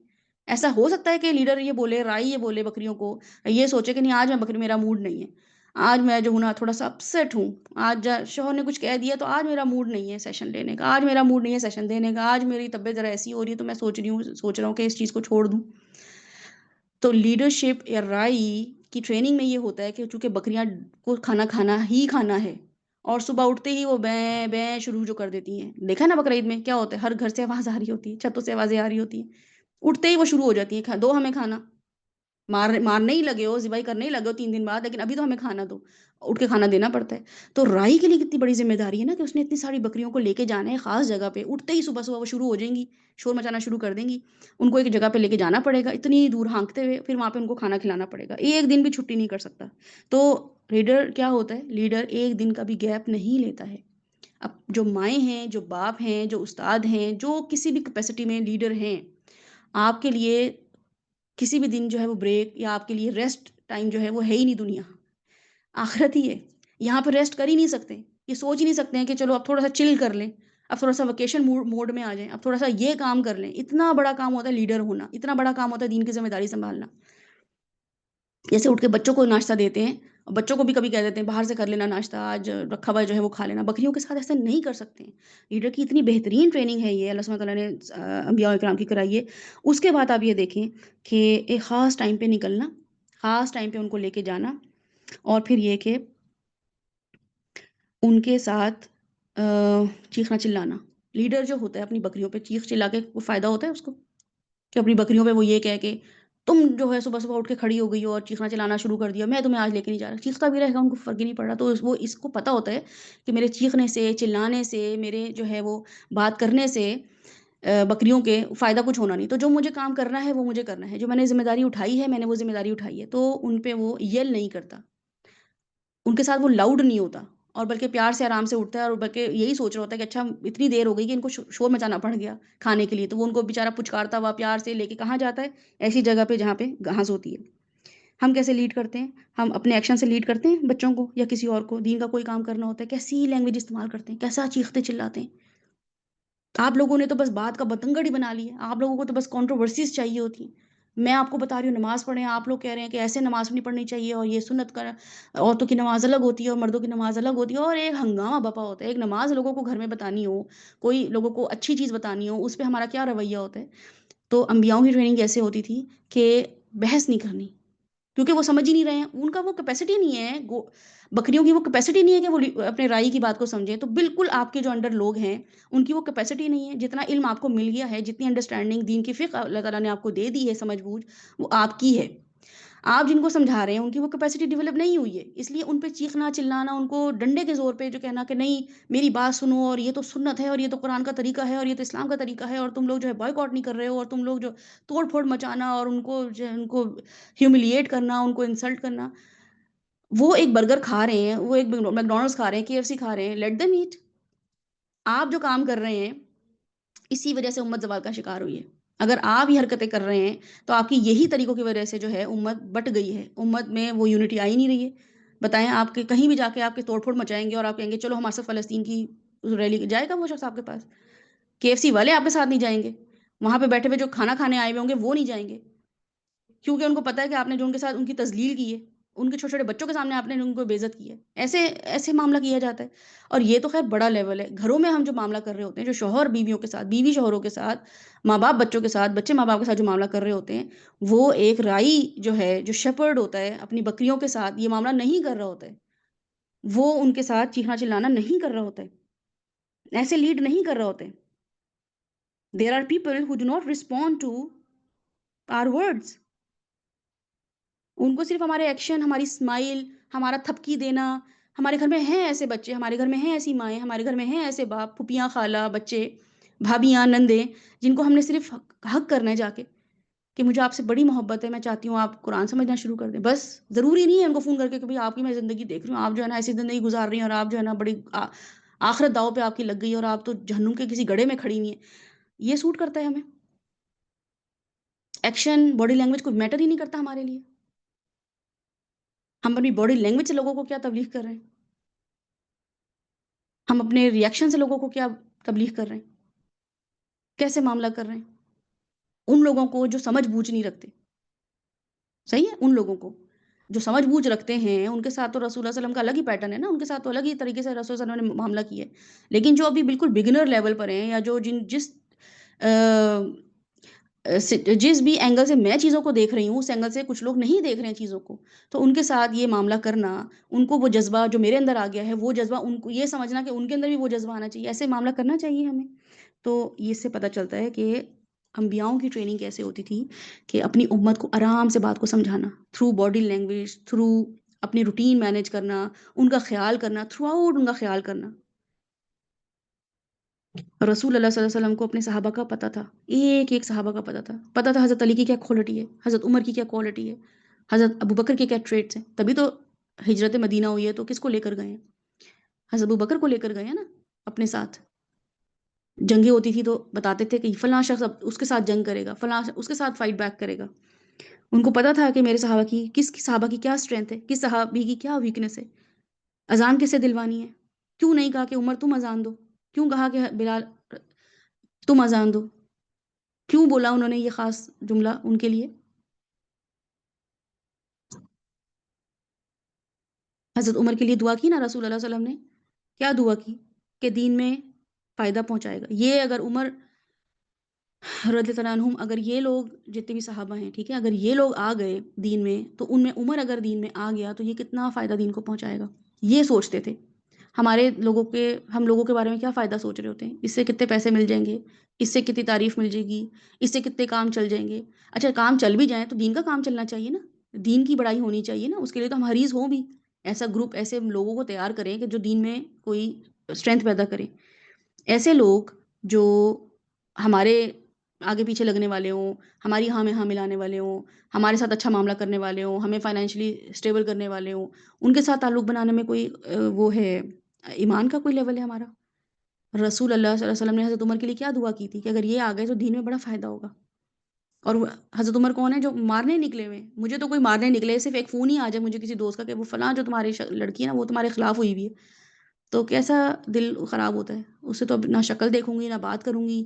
ایسا ہو سکتا ہے کہ لیڈر یہ بولے، رائی یہ بولے بکریوں کو، یہ سوچے کہ نہیں آج میں بکری، میرا موڈ نہیں ہے، آج میں جو ہوں نا تھوڑا سا اپسیٹ ہوں، آج شوہر نے کچھ کہہ دیا تو آج میرا موڈ نہیں ہے سیشن لینے کا، آج میرا موڈ نہیں ہے سیشن دینے کا، آج میری طبیعت ذرا ایسی ہو رہی ہے تو میں سوچ رہا ہوں کہ اس چیز کو چھوڑ دوں۔ تو لیڈرشپ یا رائی کی ٹریننگ میں یہ ہوتا ہے کہ چونکہ بکریاں کو کھانا کھانا ہی کھانا ہے، اور صبح اٹھتے ہی وہ بیں بیں شروع جو کر دیتی ہیں، دیکھا نا بقرعید میں کیا ہوتا ہے، ہر گھر سے آواز آ رہی ہوتی ہے، چھتوں سے آوازیں آ رہی ہوتی ہیں، اٹھتے ہی وہ شروع ہو جاتی ہیں، دو ہمیں کھانا، مارنے ہی لگے ہو، ذبح کرنے ہی لگے ہو 3 دن بعد، لیکن ابھی تو ہمیں کھانا دو، اٹھ کے کھانا دینا پڑتا ہے۔ تو رائی کے لیے کتنی بڑی ذمہ داری ہے نا کہ اس نے اتنی ساری بکریوں کو لے کے جانا ہے خاص جگہ پہ، اٹھتے ہی صبح صبح وہ شروع ہو جائیں گی، شور مچانا شروع کر دیں گی، ان کو ایک جگہ پہ لے کے جانا پڑے گا اتنی دور ہانکتے ہوئے، پھر وہاں پہ ان کو کھانا کھلانا پڑے گا، ایک دن بھی چھٹی نہیں کر سکتا۔ تو لیڈر کیا ہوتا ہے، لیڈر ایک دن کا بھی گیپ نہیں لیتا ہے۔ اب جو مائیں ہیں، جو باپ ہیں، جو استاد ہیں، جو کسی بھی کیپیسٹی میں لیڈر ہیں، آپ کے لیے کسی بھی دن جو ہے وہ بریک یا آپ کے لیے ریسٹ ٹائم جو ہے وہ ہے ہی نہیں، دنیا آخرت ہی ہے، یہاں پہ ریسٹ کر ہی نہیں سکتے۔ یہ سوچ ہی نہیں سکتے ہیں کہ چلو اب تھوڑا سا چل کر لیں، اب تھوڑا سا ویکیشن موڈ میں آ جائیں، اب تھوڑا سا یہ کام کر لیں۔ اتنا بڑا کام ہوتا ہے لیڈر ہونا، اتنا بڑا کام ہوتا ہے دین کی ذمہ داری سنبھالنا۔ جیسے اٹھ کے بچوں کو ناشتہ دیتے ہیں، اور بچوں کو بھی کبھی کہہ دیتے ہیں باہر سے کر لینا ناشتہ، آج رکھا ہوا جو ہے وہ کھا لینا۔ بکریوں کے ساتھ ایسا نہیں کر سکتے ہیں۔ لیڈر کی اتنی بہترین ٹریننگ ہے یہ، اللہ سبحانہ تعالیٰ نے انبیاء کرام کی کرائی ہے۔ اس کے بعد آپ یہ دیکھیں کہ ایک خاص ٹائم پہ نکلنا، خاص ٹائم پہ ان کو لے کے جانا، اور پھر یہ کہ ان کے ساتھ چیخنا چلانا۔ لیڈر جو ہوتا ہے اپنی بکریوں پہ چیخ چلا کے کوئی فائدہ ہوتا ہے اس کو؟ کہ اپنی بکریوں پہ وہ یہ کہہ کے تم جو ہے صبح صبح اٹھ کے کھڑی ہو گئی ہو اور چیخنا چلانا شروع کر دیا، میں تمہیں آج لے کے نہیں جا رہا، چیختا بھی رہے گا، ان کو فرق ہی نہیں پڑ رہا۔ تو وہ اس کو پتہ ہوتا ہے کہ میرے چیخنے سے، چلانے سے، میرے جو ہے وہ بات کرنے سے بکریوں کے فائدہ کچھ ہونا نہیں۔ تو جو مجھے کام کرنا ہے وہ مجھے کرنا ہے، جو میں نے ذمہ داری اٹھائی ہے میں نے وہ ذمہ داری اٹھائی ہے۔ تو ان پہ وہ یل نہیں کرتا، ان کے ساتھ وہ لاؤڈ نہیں ہوتا، اور بلکہ پیار سے آرام سے اٹھتا ہے، اور بلکہ یہی سوچ رہا ہوتا ہے کہ اچھا اتنی دیر ہو گئی کہ ان کو شور مچانا پڑ گیا کھانے کے لیے، تو وہ ان کو بیچارہ پچکارتا ہوا پیار سے لے کے کہاں جاتا ہے؟ ایسی جگہ پہ جہاں پہ گھاس ہوتی ہے۔ ہم کیسے لیڈ کرتے ہیں؟ ہم اپنے ایکشن سے لیڈ کرتے ہیں بچوں کو یا کسی اور کو، دین کا کوئی کام کرنا ہوتا ہے کیسی لینگویج استعمال کرتے ہیں، کیسا چیختے چلاتے ہیں۔ آپ لوگوں نے تو بس بات کا بتنگڑ ہی بنا لیا، آپ لوگوں کو تو بس کنٹروورسیز چاہیے ہوتی ہیں۔ میں آپ کو بتا رہی ہوں نماز پڑھیں، آپ لوگ کہہ رہے ہیں کہ ایسے نماز نہیں پڑھنی چاہیے، اور یہ سنت کا عورتوں کی نماز الگ ہوتی ہے اور مردوں کی نماز الگ ہوتی ہے، اور ایک ہنگامہ بپا ہوتا ہے۔ ایک نماز لوگوں کو گھر میں بتانی ہو، کوئی لوگوں کو اچھی چیز بتانی ہو، اس پہ ہمارا کیا رویہ ہوتا ہے؟ تو انبیاؤں کی ٹریننگ ایسے ہوتی تھی کہ بحث نہیں کرنی، کیونکہ وہ سمجھ ہی نہیں رہے ہیں، ان کا وہ کیپیسٹی نہیں ہے، بکریوں کی وہ کیپیسٹی نہیں ہے کہ وہ اپنے رائی کی بات کو سمجھیں۔ تو بالکل آپ کے جو انڈر لوگ ہیں ان کی وہ کیپیسٹی نہیں ہے، جتنا علم آپ کو مل گیا ہے، جتنی انڈرسٹینڈنگ دین کی فقہ اللہ تعالیٰ نے آپ کو دے دی ہے، سمجھ بوجھ، وہ آپ کی ہے۔ آپ جن کو سمجھا رہے ہیں ان کی وہ کیپیسٹی ڈیولپ نہیں ہوئی ہے، اس لیے ان پہ چیخنا چلانا، ان کو ڈنڈے کے زور پہ جو کہنا کہ نہیں میری بات سنو، اور یہ تو سنت ہے، اور یہ تو قرآن کا طریقہ ہے، اور یہ تو اسلام کا طریقہ ہے، اور تم لوگ جو ہے بائیکاٹ نہیں کر رہے ہو، اور تم لوگ جو توڑ پھوڑ مچانا اور ان کو ان کو ہیوملیٹ کرنا، ان کو انسلٹ کرنا۔ وہ ایک برگر کھا رہے ہیں، وہ ایک میکڈونلڈس کھا رہے ہیں، KFC کھا رہے ہیں، لیٹ دیم ایٹ۔ آپ جو کام کر رہے ہیں اسی وجہ سے امت زوال کا شکار ہوئی ہے۔ اگر آپ یہ حرکتیں کر رہے ہیں تو آپ کی یہی طریقوں کی وجہ سے جو ہے امت بٹ گئی ہے، امت میں وہ یونٹی آئی نہیں رہی ہے۔ بتائیں آپ کے کہیں بھی جا کے آپ کے توڑ پھوڑ مچائیں گے اور آپ کہیں گے چلو ہمارے ساتھ فلسطین کی ریلی، جائے گا وہ شخص آپ کے پاس؟ KFC والے آپ کے ساتھ نہیں جائیں گے، وہاں پہ بیٹھے ہوئے جو کھانا کھانے آئے ہوئے ہوں گے وہ نہیں جائیں گے، کیونکہ ان کو پتہ ہے کہ آپ نے جو ان کے ساتھ ان کی تذلیل کی ہے، ان کے چھوٹے چھوٹے بچوں کے سامنے آپ نے ان کو بے عزت کی ہے۔ ایسے ایسے معاملہ کیا جاتا ہے، اور یہ تو خیر بڑا لیول ہے۔ گھروں میں ہم جو معاملہ کر رہے ہوتے ہیں، جو شوہر بیویوں کے ساتھ، بیوی شوہروں کے ساتھ، ماں باپ بچوں کے ساتھ، بچے ماں باپ کے ساتھ جو معاملہ کر رہے ہوتے ہیں، وہ ایک رائی جو ہے، جو شیپرڈ ہوتا ہے اپنی بکریوں کے ساتھ یہ معاملہ نہیں کر رہا ہوتا ہے، وہ ان کے ساتھ چیخنا چلانا نہیں کر رہا ہوتا ہے، ایسے لیڈ نہیں کر رہا ہوتا ہے۔ There are people who do not respond to our words. ان کو صرف ہمارے ایکشن، ہماری اسمائل، ہمارا تھپکی دینا، ہمارے گھر میں ہیں ایسے بچے، ہمارے گھر میں ہیں ایسی مائیں، ہمارے گھر میں ہیں ایسے باپ، پھوپھیاں، خالہ، بچے، بھابیاں، نندیں، جن کو ہم نے صرف حق کرنا ہے جا کے کہ مجھے آپ سے بڑی محبت ہے، میں چاہتی ہوں آپ قرآن سمجھنا شروع کر دیں۔ بس ضروری نہیں ہے ان کو فون کر کے کہ بھئی آپ کی میں زندگی دیکھ رہی ہوں، آپ جو ہے نا ایسی زندگی گزار رہی ہیں، اور آپ جو ہے نا بڑی آخرت داؤ پہ آپ کی لگ گئی، اور آپ تو جہنم کے کسی گڑھے میں کھڑی ہوئی ہیں۔ یہ سوٹ کرتا ہے ہمیں؟ ایکشن، باڈی لینگویج کوئی میٹر ہی نہیں کرتا ہمارے لیے؟ ہم اپنی باڈی لینگویج سے لوگوں کو کیا تبلیغ کر رہے ہیں؟ ہم اپنے ری ایکشن سے لوگوں کو کیا تبلیغ کر رہے ہیں؟ کیسے معاملہ کر رہے ہیں ان لوگوں کو جو سمجھ بوجھ نہیں رکھتے؟ صحیح ہے، ان لوگوں کو جو سمجھ بوجھ رکھتے ہیں ان کے ساتھ تو رسول اللہ صلی اللہ علیہ وسلم کا الگ ہی پیٹرن ہے نا، ان کے ساتھ تو الگ ہی طریقے سے رسول صلی اللہ علیہ وسلم نے معاملہ کیا ہے۔ لیکن جو ابھی بالکل بگنر لیول پر ہیں، یا جو جس بھی اینگل سے میں چیزوں کو دیکھ رہی ہوں اس اینگل سے کچھ لوگ نہیں دیکھ رہے ہیں چیزوں کو، تو ان کے ساتھ یہ معاملہ کرنا، ان کو وہ جذبہ جو میرے اندر آ گیا ہے وہ جذبہ ان کو یہ سمجھنا کہ ان کے اندر بھی وہ جذبہ آنا چاہیے، ایسے معاملہ کرنا چاہیے ہمیں۔ تو اس سے پتہ چلتا ہے کہ انبیاؤں کی ٹریننگ کیسے ہوتی تھی کہ اپنی امت کو آرام سے بات کو سمجھانا، تھرو باڈی لینگویج، تھرو اپنی روٹین مینیج کرنا، ان کا خیال کرنا، تھرو آؤٹ ان کا خیال کرنا۔ رسول اللہ صلی اللہ علیہ وسلم کو اپنے صحابہ کا پتہ تھا، ایک ایک صحابہ کا پتہ تھا حضرت علی کی کیا کوالٹی ہے، حضرت عمر کی کیا کوالٹی ہے، حضرت ابو بکر کے کیا ٹریٹس ہیں۔ تبھی تو ہجرت مدینہ ہوئی ہے، تو کس کو لے کر گئے ہیں؟ حضرت ابو بکر کو لے کر گئے ہیں نا اپنے ساتھ۔ جنگیں ہوتی تھی تو بتاتے تھے کہ فلاں شخص اب اس کے ساتھ جنگ کرے گا، فلاں اس کے ساتھ فائٹ بیک کرے گا۔ ان کو پتا تھا کہ میرے صحابہ کی صحابہ کی کیا اسٹرینتھ ہے، کس صحابی کی کیا ویکنس ہے، اذان کس سے دلوانی ہے، کیوں نہیں کہا کہ عمر تم اذان دو؟ کیوں کہا کہ بلال تم اذان دو؟ کیوں بولا انہوں نے یہ خاص جملہ ان کے لیے؟ حضرت عمر کے لیے دعا کی نا رسول اللہ صلی اللہ علیہ وسلم نے؟ کیا دعا کی؟ کہ دین میں فائدہ پہنچائے گا. یہ اگر عمر رضی اللہ عنہم، اگر یہ لوگ جتنے بھی صحابہ ہیں، ٹھیک ہے، اگر یہ لوگ آ گئے دین میں، تو ان میں عمر اگر دین میں آ گیا تو یہ کتنا فائدہ دین کو پہنچائے گا. یہ سوچتے تھے. ہم لوگوں کے بارے میں کیا فائدہ سوچ رہے ہوتے ہیں؟ اس سے کتنے پیسے مل جائیں گے، اس سے کتنی تعریف مل جائے گی، اس سے کتنے کام چل جائیں گے. اچھا کام چل بھی جائیں تو دین کا کام چلنا چاہیے نا، دین کی بڑائی ہونی چاہیے نا. اس کے لیے تو ہم حریص ہوں بھی، ایسا گروپ، ایسے لوگوں کو تیار کریں کہ جو دین میں کوئی اسٹرینتھ پیدا کریں. ایسے لوگ جو ہمارے آگے پیچھے لگنے والے ہوں، ہماری ہاں میں ہاں ملانے والے ہوں، ہمارے ساتھ اچھا معاملہ کرنے والے ہوں، ہمیں فائنینشلی اسٹیبل کرنے والے ہوں، ان کے ساتھ تعلق بنانے میں کوئی وہ ہے، ایمان کا کوئی لیول ہے ہمارا. رسول اللہ صلی اللہ علیہ وسلم نے حضرت عمر کے لیے کیا دعا کی تھی کہ اگر یہ آ گئے تو دین میں بڑا فائدہ ہوگا. اور حضرت عمر کون ہے جو مارنے نکلے ہوئے؟ مجھے تو کوئی مارنے نکلے، صرف ایک فون ہی آ جائے مجھے کسی دوست کا کہ وہ فلاں جو تمہاری لڑکی ہے نا وہ تمہارے خلاف ہوئی ہوئی ہے، تو کیسا دل خراب ہوتا ہے. اس سے تو اب نہ شکل دیکھوں گی نہ بات کروں گی،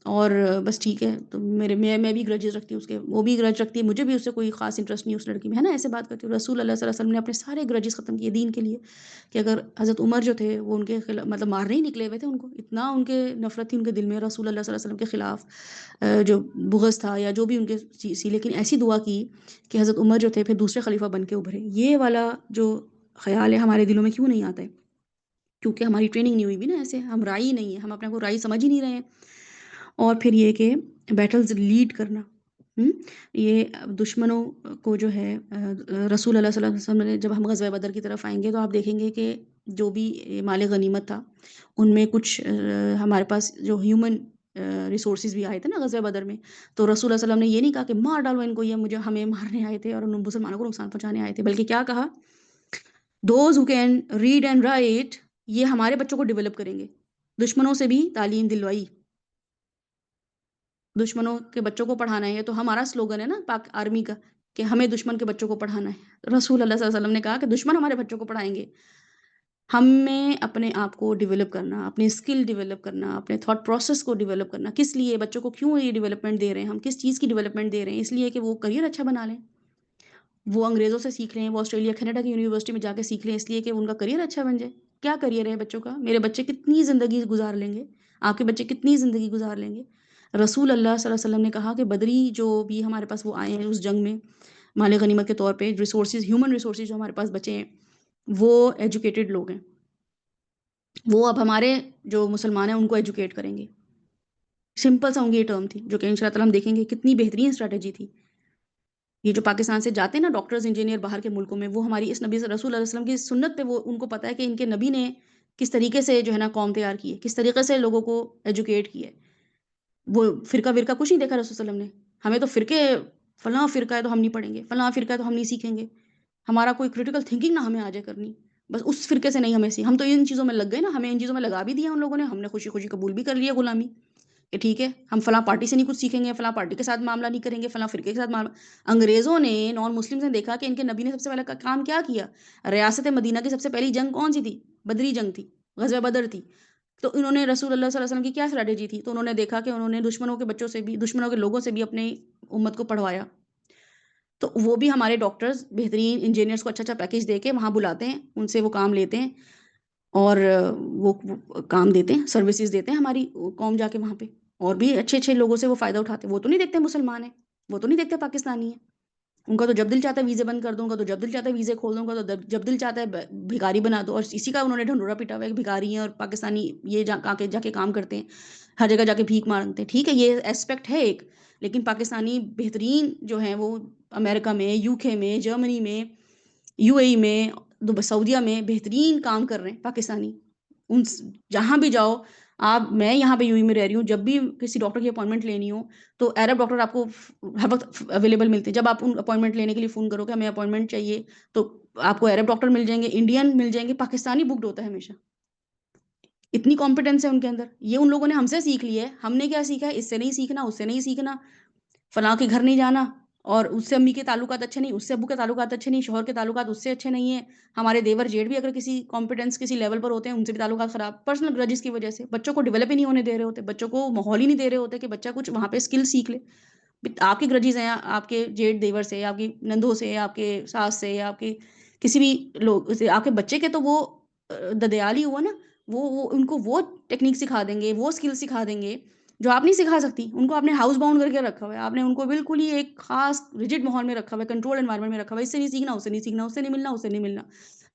اور بس ٹھیک ہے. تو میں بھی گرجز رکھتی ہوں اس کے، وہ بھی گرج رکھتی ہے، مجھے بھی اس سے کوئی خاص انٹرسٹ نہیں اس لڑکی میں، ہے نا. ایسے بات کرتی ہوں. رسول اللہ صلی اللہ علیہ وسلم نے اپنے سارے گرجز ختم کیے دین کے لیے، کہ اگر حضرت عمر جو تھے وہ ان کے خلاف مطلب مارنے ہی نکلے ہوئے تھے، ان کو اتنا ان کے نفرت تھی ان کے دل میں رسول اللہ صلی اللہ علیہ وسلم کے خلاف، جو بغض تھا یا جو بھی ان کے سی، لیکن ایسی دعا کی کہ حضرت عمر جو تھے پھر دوسرے خلیفہ بن کے ابھرے. یہ والا جو خیال ہے ہمارے دلوں میں کیوں نہیں آتا ہے؟ کیونکہ ہماری ٹریننگ نہیں ہوئی بھی نا. ایسے ہم رائی نہیں ہیں، ہم اپنے کو رائی سمجھ ہی نہیں رہے ہیں. اور پھر یہ کہ بیٹلز لیڈ کرنا، یہ دشمنوں کو جو ہے رسول اللہ صلی اللہ علیہ وسلم نے، جب ہم غزوہ بدر کی طرف آئیں گے تو آپ دیکھیں گے کہ جو بھی مال غنیمت تھا ان میں کچھ ہمارے پاس جو ہیومن ریسورسز بھی آئے تھے نا غزوہ بدر میں، تو رسول اللہ صلی اللہ علیہ وسلم نے یہ نہیں کہا کہ مار ڈالو ان کو، یہ مجھے ہمیں مارنے آئے تھے اور ان مسلمانوں کو نقصان پہنچانے آئے تھے، بلکہ کیا کہا؟ Those who can read and right, یہ ہمارے بچوں کو ڈیولپ کریں گے. دشمنوں سے بھی تعلیم دلوائی، دشمنوں کے بچوں کو پڑھانا ہے. یہ تو ہمارا سلوگن ہے نا پاک آرمی کا، کہ ہمیں دشمن کے بچوں کو پڑھانا ہے. رسول اللہ صلی اللہ علیہ وسلم نے کہا کہ دشمن ہمارے بچوں کو پڑھائیں گے. ہمیں اپنے آپ کو ڈیولپ کرنا، اپنی اسکل ڈیولپ کرنا، اپنے تھاٹ پروسیس کو ڈیولپ کرنا. کس لیے بچوں کو کیوں یہ ڈیولپمنٹ دے رہے ہیں ہم؟ کس چیز کی ڈیولپمنٹ دے رہے ہیں؟ اس لیے کہ وہ کریئر اچھا بنا لیں، وہ انگریزوں سے سیکھ لیں، وہ آسٹریلیا کینیڈا کی یونیورسٹی میں جا کے سیکھ لیں، اس لیے کہ ان کا کریئر اچھا بن جائے. کیا کریئر ہے بچوں کا؟ میرے بچے کتنی زندگی گزار لیں گے، آپ کے بچے کتنی زندگی گزار لیں گے. رسول اللہ صلی اللہ علیہ وسلم نے کہا کہ بدری جو بھی ہمارے پاس وہ آئے ہیں اس جنگ میں مال غنیمت کے طور پہ، ریسورسز، ہیومن ریسورسز جو ہمارے پاس بچے ہیں وہ ایجوکیٹڈ لوگ ہیں، وہ اب ہمارے جو مسلمان ہیں ان کو ایجوکیٹ کریں گے. سمپل سا ان کی یہ ٹرم تھی جو کہ انشاء اللہ تعالیٰ ہم دیکھیں گے کتنی بہترین اسٹریٹجی تھی. یہ جو پاکستان سے جاتے ہیں نا ڈاکٹرز انجینئر باہر کے ملکوں میں، وہ ہماری اس نبی رسول اللہ علیہ وسلم کی سنت پہ، وہ ان کو پتہ ہے کہ ان کے نبی نے کس طریقے سے جو ہے نا قوم تیار کی ہے، کس طریقے سے لوگوں کو ایجوکیٹ کیا ہے. وہ فرقہ ورقہ کچھ نہیں دیکھا رسول صلی اللہ علیہ وسلم نے. ہمیں تو فرقے، فلاں فرقہ ہے تو ہم نہیں پڑھیں گے، فلاں فرقہ ہے تو ہم نہیں سیکھیں گے، ہمارا کوئی کریٹیکل تھنکنگ نہ ہمیں آ جائے کرنی، بس اس فرقے سے نہیں ہمیں ہم تو ان چیزوں میں لگ گئے نا، ہمیں ان چیزوں میں لگا بھی دیا ان لوگوں نے، ہم نے خوشی خوشی قبول بھی کر لیا غلامی، کہ ٹھیک ہے ہم فلاں پارٹی سے نہیں کچھ سیکھیں گے، فلاں پارٹی کے ساتھ معاملہ نہیں کریں گے، فلاں فرقے کے ساتھ معاملہ. انگریزوں نے، نان مسلمز نے دیکھا کہ ان کے نبی نے سب سے پہلا کام کیا کیا. ریاست مدینہ کی سب سے پہلی جنگ کون سی تھی؟ بدری جنگ تھی، غزوہ بدر تھی. تو انہوں نے رسول اللہ صلی اللہ علیہ وسلم کی کیا اسٹریٹجی تھی؟ تو انہوں نے دیکھا کہ انہوں نے دشمنوں کے بچوں سے بھی، دشمنوں کے لوگوں سے بھی اپنے امت کو پڑھوایا. تو وہ بھی ہمارے ڈاکٹرز بہترین انجینئرس کو اچھا اچھا پیکیج دے کے وہاں بلاتے ہیں، ان سے وہ کام لیتے ہیں اور وہ کام دیتے ہیں، سروسز دیتے ہیں ہماری قوم جا کے وہاں پہ. اور بھی اچھے اچھے لوگوں سے وہ فائدہ اٹھاتے ہیں. وہ تو نہیں دیکھتے مسلمان ہیں، وہ تو نہیں دیکھتے پاکستانی ہیں. ان کا تو جب دل چاہتا ہے ویزے بند کر دوں گا، تو جب دل چاہتا ہے ویزے کھول دوں گا، تو جب دل چاہتا ہے بھکاری بنا دو. اور اسی کا انہوں نے ڈھنڈورا پیٹا ہوا ہے کہ بھکاری ہیں اور پاکستانی یہ جا کے کام کرتے ہیں، ہر جگہ جا کے بھیک مانگتے ہیں. ٹھیک ہے یہ اسپیکٹ ہے ایک، لیکن پاکستانی بہترین جو ہیں وہ امریکہ میں، یو کے میں، جرمنی میں، یو اے ای میں، سعودیہ میں بہترین کام کر رہے ہیں پاکستانی. ان جہاں بھی جاؤ آپ، میں یہاں پہ یو اے میں رہ رہی ہوں، جب بھی کسی ڈاکٹر کی اپوائنٹمنٹ لینی ہو تو عرب ڈاکٹر آپ کو ہر وقت اویلیبل ملتے ہیں. جب آپ ان اپوائنٹمنٹ لینے کے لیے فون کرو کہ ہمیں اپوائنٹمنٹ چاہیے تو آپ کو عرب ڈاکٹر مل جائیں گے، انڈین مل جائیں گے، پاکستانی بکڈ ہوتا ہے ہمیشہ. اتنی کمپیٹنس ہے ان کے اندر. یہ ان لوگوں نے ہم سے سیکھ لیا ہے. ہم نے کیا سیکھا ہے؟ اس سے نہیں سیکھنا، اس سے نہیں سیکھنا، فلاں کے گھر نہیں جانا، اور اس سے امی کے تعلقات اچھے نہیں، اس سے ابو کے تعلقات اچھے نہیں، شوہر کے تعلقات اس سے اچھے نہیں ہیں، ہمارے دیور جیٹھ بھی اگر کسی کمپیٹنس کسی لیول پر ہوتے ہیں ان سے بھی تعلقات خراب، پرسنل گرجز کی وجہ سے بچوں کو ڈیولپ ہی نہیں ہونے دے رہے ہوتے، بچوں کو ماحول ہی نہیں دے رہے ہوتے کہ بچہ کچھ وہاں پہ اسکل سیکھ لے. آپ کی گرجز ہیں آپ کے جیٹ دیور سے، آپ کی نندوں سے، آپ کے ساس سے، آپ کے کسی بھی لوگ سے، آپ کے بچے کے تو وہ ددیال ہی ہوا نا. وہ ان کو وہ ٹیکنیک سکھا دیں گے، وہ اسکل سکھا دیں گے جو آپ نہیں سکھا سکتی. ان کو آپ نے ہاؤس باؤنڈ کر کے رکھا ہوا ہے، آپ نے ان کو بالکل ہی ایک خاص ریجڈ ماحول میں رکھا ہوا ہے، کنٹرول انوائرمنٹ میں رکھا ہوا ہے، اس سے نہیں سیکھنا، اس سے نہیں سیکھنا، اس سے نہیں ملنا، اس سے نہیں ملنا.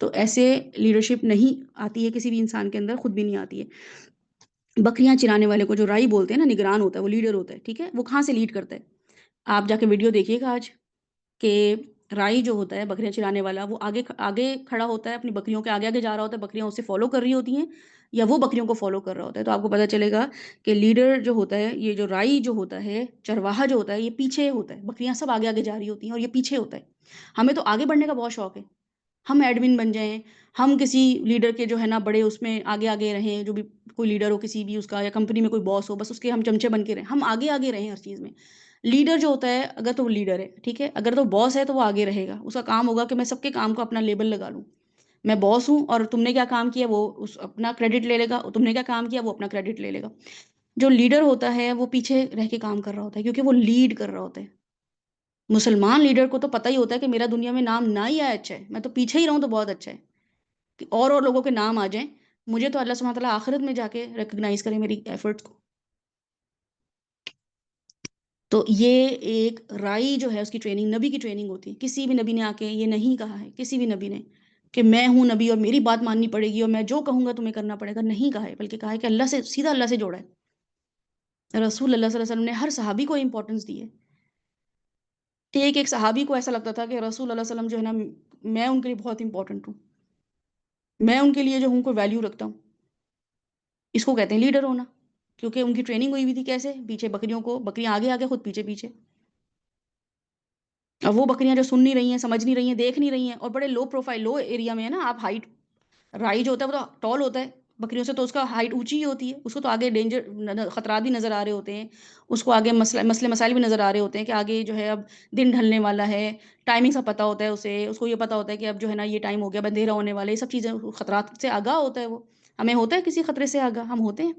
تو ایسے لیڈرشپ نہیں آتی ہے کسی بھی انسان کے اندر، خود بھی نہیں آتی ہے. بکریاں چرانے والے کو جو رائی بولتے ہیں نا، نگران ہوتا ہے، وہ لیڈر ہوتا ہے. ٹھیک ہے، وہ کہاں سے لیڈ کرتا ہے؟ آپ جا کے ویڈیو دیکھیے گا آج کہ رائی جو ہوتا ہے بکریاں چرانے والا، وہ آگے آگے کھڑا ہوتا ہے، اپنی بکریوں کے آگے آگے جا رہا ہوتا ہے، بکریاں اسے فالو کر رہی ہوتی ہیں یا وہ بکریوں کو فالو کر رہا ہوتا ہے. تو آپ کو پتہ چلے گا کہ لیڈر جو ہوتا ہے، یہ جو رائی جو ہوتا ہے، چرواہا جو ہوتا ہے، یہ پیچھے ہوتا ہے، بکریاں سب آگے آگے جا رہی ہوتی ہیں اور یہ پیچھے ہوتا ہے. ہمیں تو آگے بڑھنے کا بہت شوق ہے، ہم ایڈمن بن جائیں، ہم کسی لیڈر کے جو ہے نا بڑے اس میں آگے آگے رہیں، جو بھی کوئی لیڈر ہو کسی بھی اس کا، یا کمپنی میں کوئی باس ہو، بس اس کے ہم چمچے بن کے رہیں، ہم آگے آگے رہیں ہر چیز میں. لیڈر جو ہوتا ہے، اگر تو وہ لیڈر ہے، ٹھیک ہے، اگر تو باس ہے تو وہ آگے رہے گا، اس کا کام ہوگا کہ میں سب کے کام کو اپنا لیبل لگا لوں. میں باس ہوں اور تم نے کیا کام کیا وہ اپنا کریڈٹ لے لے گا، تم نے کیا کام کیا وہ اپنا کریڈٹ لے لے گا. جو لیڈر ہوتا ہے وہ پیچھے رہ کے کام کر رہا ہوتا ہے، کیونکہ وہ لیڈ کر رہا ہوتا ہے. مسلمان لیڈر کو تو پتہ ہی ہوتا ہے کہ میرا دنیا میں نام نہ ہی آیا اچھا ہے، میں تو پیچھے ہی رہوں تو بہت اچھا ہے کہ اور لوگوں کے نام آ جائیں، مجھے تو اللہ سبحانہ تعالیٰ آخرت میں جا کے ریکگنائز کرے میری ایفرٹس کو. تو یہ ایک رائی جو ہے اس کی ٹریننگ، نبی کی ٹریننگ ہوتی ہے. کسی بھی نبی نے آ کے یہ نہیں کہا ہے، کسی بھی نبی نے کہ میں ہوں نبی اور میری بات ماننی پڑے گی اور میں جو کہوں گا تمہیں کرنا پڑے گا، نہیں کہا ہے، بلکہ کہا ہے کہ اللہ سے سیدھا اللہ سے جوڑا ہے. رسول اللہ صلی اللہ علیہ وسلم نے ہر صحابی کو امپورٹنس دی ہے. ایک صحابی کو ایسا لگتا تھا کہ رسول اللہ علیہ وسلم جو ہے نا، میں ان کے لیے بہت امپورٹنٹ ہوں، میں ان کے لیے جو ہوں کوئی ویلیو رکھتا ہوں. اس کو کہتے ہیں لیڈر ہونا، کیونکہ ان کی ٹریننگ ہوئی ہوئی تھی کیسے، پیچھے بکریوں کو، بکریاں آگے آگے خود پیچھے پیچھے. اب وہ بکریاں جو سن نہیں رہی ہیں، سمجھ نہیں رہی ہیں، دیکھ نہیں رہی ہیں، اور بڑے لو پروفائل، لو ایریا میں ہے نا. آپ ہائٹ، رائی جو ہوتا ہے وہ تو ٹال ہوتا ہے بکریوں سے، تو اس کا ہائٹ اونچی ہی ہوتی ہے، اس کو تو آگے ڈینجر خطرات بھی نظر آ رہے ہوتے ہیں، اس کو آگے مسئلے مسائل بھی نظر آ رہے ہوتے ہیں کہ آگے جو ہے اب دن ڈھلنے والا ہے، ٹائمنگ سا پتہ ہوتا ہے اسے، اس کو یہ پتہ ہوتا ہے کہ اب جو ہے نا یہ ٹائم ہو گیا، اب اندھیرا ہونے والا ہے، یہ سب چیزیں خطرات سے آگاہ ہوتا ہے وہ. ہمیں ہوتا ہے کسی خطرے سے آگاہ، ہم ہوتے ہیں.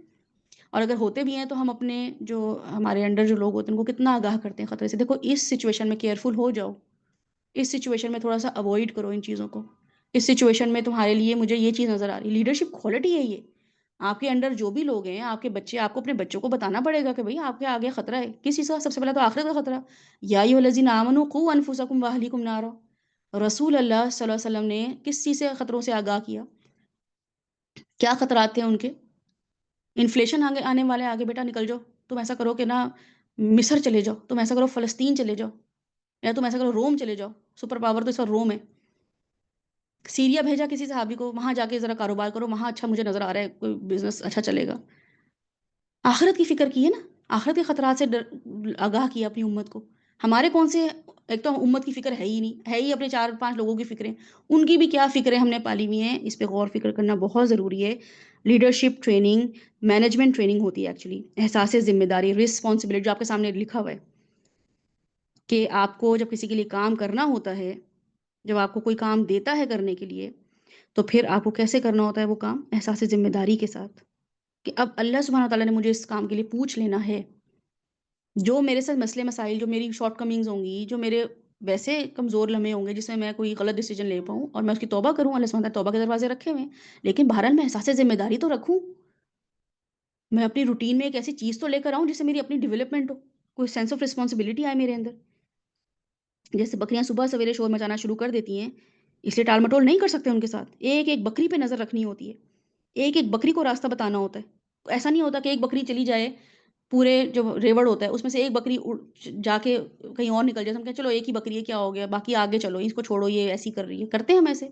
اور اگر ہوتے بھی ہیں تو ہم اپنے جو ہمارے انڈر جو لوگ ہوتے ہیں ان کو کتنا آگاہ کرتے ہیں خطرے سے. دیکھو اس سچویشن میں کیئرفل ہو جاؤ، اس سچویشن میں تھوڑا سا اوائڈ کرو ان چیزوں کو. اس سچویشن میں تمہارے لیے مجھے یہ چیز نظر آ رہی ہے. لیڈرشپ کوالٹی ہے یہ. آپ کے انڈر جو بھی لوگ ہیں، آپ کے بچے، آپ کو اپنے بچوں کو بتانا پڑے گا کہ بھئی آپ کے آگے خطرہ ہے. کس چیز کا؟ سب سے پہلا تو آخرت کا خطرہ. یا ایھا الذین آمنوا قوا انفسکم واہلیکم نارا. رسول اللہ صلی اللہ علیہ وسلم نے کس چیز سے خطروں سے آگاہ کیا؟ کیا خطرات تھے ان کے؟ انفلیشن آگے آنے والے، آگے بیٹا نکل جاؤ، تم ایسا کرو کہ نا مصر چلے جاؤ، تم ایسا کرو فلسطین چلے جاؤ، یا تم ایسا کرو روم چلے جاؤ. سپر پاور تو اس وقت روم ہے. سیریا بھیجا کسی صحابی کو، وہاں جا کے ذرا کاروبار کرو، وہاں اچھا مجھے نظر آ رہا ہے کوئی بزنس اچھا چلے گا. آخرت کی فکر کی ہے نا، آخرت کے خطرات سے آگاہ کیا اپنی امت کو. ہمارے کون سے، ایک تو امت کی فکر ہے ہی نہیں، ہے ہی اپنے 4-5 لوگوں کی فکریں. ان کی بھی کیا فکریں ہم نے پالی ہوئی ہیں، اس پہ غور فکر کرنا بہت ضروری ہے. لیڈرشپ ٹریننگ، مینجمنٹ ٹریننگ ہوتی ہے ایکچولی. احساس ذمہ داری، رسپانسبلٹی، جو آپ کے سامنے لکھا ہوا ہے کہ آپ کو جب کسی کے لیے کام کرنا ہوتا ہے، جب آپ کو کوئی کام دیتا ہے کرنے کے لیے، تو پھر آپ کو کیسے کرنا ہوتا ہے وہ کام؟ احساس ذمہ داری کے ساتھ، کہ اب اللہ سبحانہ تعالیٰ نے مجھے اس کام کے لیے پوچھ لینا ہے. جو میرے ساتھ مسئلے مسائل، جو میری شارٹ کمنگز ہوں گی، جو میرے ویسے کمزور لمحے ہوں گے جس میں کوئی غلط ڈیسیجن لے پاؤں اور میں اس کی توبہ کروں، اللہ سبحانہ تعالیٰ توبہ کے دروازے رکھے ہوئے ہیں، لیکن بہرحال میں احساس ذمہ داری تو رکھوں. میں اپنی روٹین میں ایک ایسی چیز تو لے کر آؤں جس سے میری اپنی ڈیولپمنٹ ہو، کوئی سینس آف رسپانسبلٹی آئے میرے اندر. جیسے بکریاں صبح سویرے شور مچانا شروع کر دیتی ہیں، اس لیے ٹال مٹول نہیں کر سکتے ان کے ساتھ. ایک ایک بکری پہ نظر رکھنی ہوتی ہے، ایک ایک بکری کو راستہ بتانا ہوتا ہے. ایسا نہیں ہوتا کہ ایک بکری چلی جائے، پورے جو ریوڑ ہوتا ہے اس میں سے ایک بکری جا کے کہیں اور نکل جائے، ہم کہیں چلو ایک ہی بکری ہے کیا ہو گیا، باقی آگے چلو، اس کو چھوڑو یہ ایسی کر رہی ہے. کرتے ہیں ہم ایسے.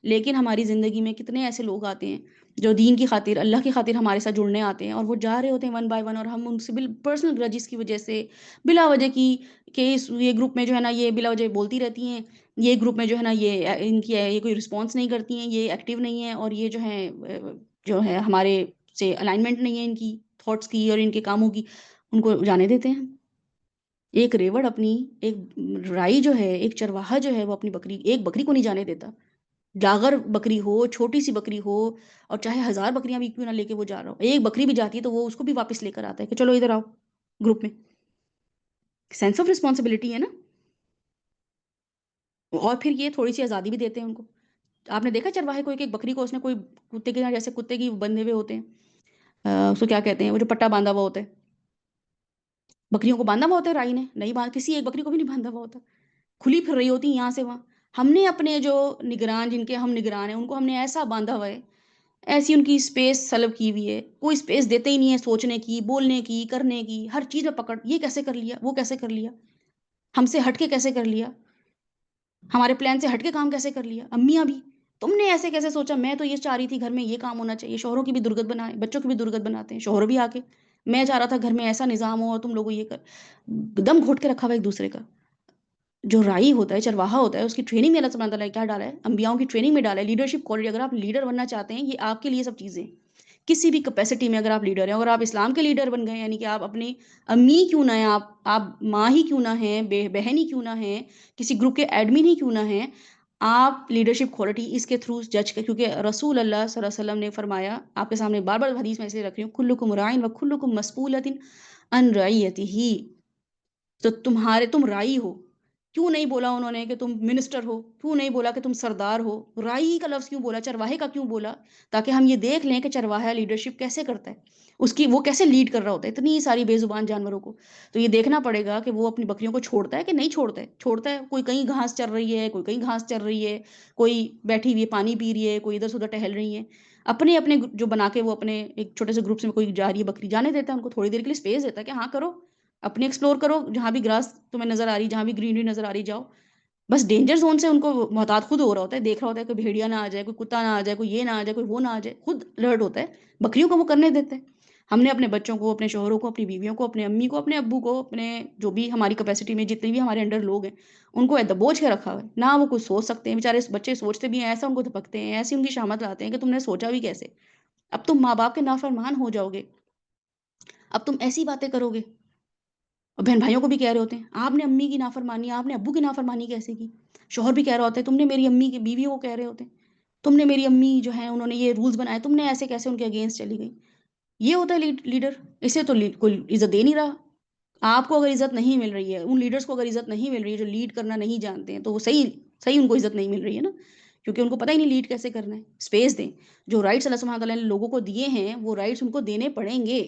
لیکن ہماری زندگی میں کتنے ایسے لوگ آتے ہیں جو دین کی خاطر، اللہ کی خاطر ہمارے ساتھ جڑنے آتے ہیں، اور وہ جا رہے ہوتے ہیں ون بائی ون، اور ہم ان سے پرسنل گرجز کی وجہ سے، بلا وجہ کی، کہ یہ گروپ میں جو ہے نا یہ بلا وجہ بولتی رہتی ہیں، یہ گروپ میں جو ہے نا یہ ان کی یہ کوئی رسپانس نہیں کرتی ہیں، یہ ایکٹیو نہیں ہیں، اور یہ جو ہے ہمارے سے الائنمنٹ نہیں ہے ان کی تھاٹس کی اور ان کے کاموں کی، ان کو جانے دیتے ہیں. ایک ریوڑ اپنی ایک رائی جو ہے، ایک چرواہا جو ہے وہ اپنی ایک بکری کو نہیں جانے دیتا، لاغر بکری ہو، چھوٹی سی بکری ہو، اور چاہے 1000 بکریاں بھی کیوں نہ لے کے وہ جا رہا ہو، ایک بکری بھی جاتی ہے تو وہ اس کو بھی واپس لے کر آتا ہے کہ چلو ادھر آؤ گروپ میں۔ سینس آف رسپانسبلٹی ہے نا۔ اور پھر یہ تھوڑی سی آزادی بھی دیتے ہیں ان کو۔ آپ نے دیکھا چرواہے کو ایک ایک بکری کو اس نے کوئی کتے کے، جیسے کتے کی بندھے ہوئے ہوتے ہیں، اس کو کیا کہتے ہیں، وہ جو پٹا باندھا ہوا ہوتا ہے، بکریوں کو باندھا ہوا ہوتا ہے رائی نے نہیں باندھ، کسی ایک بکری کو بھی نہیں باندھا ہوا ہوتا، کھلی پھر رہی ہوتی ہیں یہاں سے وہاں۔ ہم نے اپنے جو نگران، جن کے ہم نگران ہیں، ان کو ہم نے ایسا باندھا ہوا ہے، ایسی ان کی اسپیس سلب کی ہوئی ہے، کوئی اسپیس دیتے ہی نہیں ہے سوچنے کی، بولنے کی، کرنے کی، ہر چیز میں پکڑ، یہ کیسے کر لیا، وہ کیسے کر لیا، ہم سے ہٹ کے کیسے کر لیا، ہمارے پلان سے ہٹ کے کام کیسے کر لیا، امیاں بھی تم نے ایسے کیسے سوچا، میں تو یہ چاہ رہی تھی گھر میں یہ کام ہونا چاہیے، شوہروں کی بھی درگت بنائے، بچوں کی بھی درگت بناتے ہیں شوہر بھی آ کے، میں چاہ رہا تھا گھر میں ایسا نظام ہو اور تم لوگوں یہ کر، دم گھوٹ کے رکھا ہوا ایک دوسرے کا۔ جو رائی ہوتا ہے، چرواہا ہوتا ہے، اس کی ٹریننگ میں اللہ سبحانہ تعالیٰ نے کیا ڈالا ہے، انبیاؤں کی ٹریننگ میں ڈالا ہے لیڈرشپ کوالٹی۔ اگر آپ لیڈر بننا چاہتے ہیں، یہ آپ کے لیے سب چیزیں، کسی بھی کیپیسٹی میں اگر آپ لیڈر ہیں، اگر آپ اسلام کے لیڈر بن گئے، یعنی کہ آپ اپنی امی کیوں نہ ہیں، آپ ماں ہی کیوں نہ ہیں، بہن ہی کیوں نہ ہیں، کسی گروپ کے ایڈمن ہی کیوں نہ ہیں، آپ لیڈرشپ کوالٹی اس کے تھرو جج کر، کیونکہ رسول اللہ صلی اللہ علیہ وسلم نے فرمایا، آپ کے سامنے بار بار حدیث میں ایسے رکھ رہی ہوں، کلکم رائن و کلکم مسئولۃ عن رعیتہ، تو تم رائی ہو، کیوں نہیں بولا انہوں نے کہ تم منسٹر ہو، کیوں نہیں بولا کہ تم سردار ہو، رائی کا لفظ کیوں بولا، چرواہے کا کیوں بولا، تاکہ ہم یہ دیکھ لیں کہ چرواہا لیڈرشپ کیسے کرتا ہے، اس کی وہ کیسے لیڈ کر رہا ہوتا ہے اتنی ساری بے زبان جانوروں کو۔ تو یہ دیکھنا پڑے گا کہ وہ اپنی بکریوں کو چھوڑتا ہے کہ نہیں چھوڑتا ہے، چھوڑتا ہے، کوئی کہیں گھاس چر رہی ہے، کوئی کہیں گھاس چر رہی ہے، کوئی بیٹھی ہوئی ہے پانی پی رہی ہے، کوئی ادھر سے ادھر ٹہل رہی ہے، اپنے اپنے جو بنا کے وہ اپنے ایک چھوٹے سے گروپس میں کوئی جا رہی ہے بکری، جانے دیتا ہے ان کو، تھوڑی دیر کے لیے اسپیس دیتا ہے کہ ہاں کرو، اپنے ایکسپلور کرو، جہاں بھی گراس تمہیں نظر آ رہی، جہاں بھی گرینری نظر آ رہی جاؤ، بس ڈینجر زون سے ان کو محتاط خود ہو رہا ہوتا ہے، دیکھ رہا ہوتا ہے کہ بھیڑیا نہ آ جائے، کوئی کتا نہ آ جائے، کوئی یہ نہ آ جائے، کوئی وہ نہ آ جائے، خود الرٹ ہوتا ہے، بکریوں کو وہ کرنے دیتے ہیں۔ ہم نے اپنے بچوں کو، اپنے شوہروں کو، اپنی بیویوں کو، اپنے امی کو، اپنے ابو کو، اپنے جو بھی ہماری کیپیسٹی میں جتنے بھی ہمارے انڈر لوگ ہیں، ان کو دبوچ کے رکھا ہوا ہے، نہ وہ کچھ سوچ سکتے ہیں، بیچارے بچے سوچتے بھی ہیں، ایسا ان کو دھپکتے ہیں، ایسی ان کی شامت لاتے ہیں کہ تم نے سوچا بھی کیسے، اب تم ماں باپ کے نافرمان ہو جاؤ گے، اب تم ایسی باتیں کرو گے، اور بہن بھائیوں کو بھی کہہ رہے ہوتے ہیں آپ نے امی کی نافرمانی، آپ نے ابو کی نافرمانی کیسے کی، شوہر بھی کہہ رہا ہوتا ہے تم نے میری امی کی، بیویوں کو کہہ رہے ہوتے ہیں تم نے میری امی جو ہیں انہوں نے یہ رولز بنائے، تم نے ایسے کیسے ان کے اگینسٹ چلی گئی۔ یہ ہوتا ہے لیڈر، اسے تو کوئی عزت دے نہیں رہا۔ آپ کو اگر عزت نہیں مل رہی ہے، ان لیڈرز کو اگر عزت نہیں مل رہی ہے جو لیڈ کرنا نہیں جانتے ہیں، تو وہ صحیح صحیح ان کو عزت نہیں مل رہی ہے نا، کیونکہ ان کو پتہ ہی نہیں لیڈ کیسے کرنا ہے۔ اسپیس دیں، جو رائٹس اللہ سبحانہ تعالیٰ نے لوگوں کو دیے ہیں وہ رائٹس ان کو دینے پڑیں گے،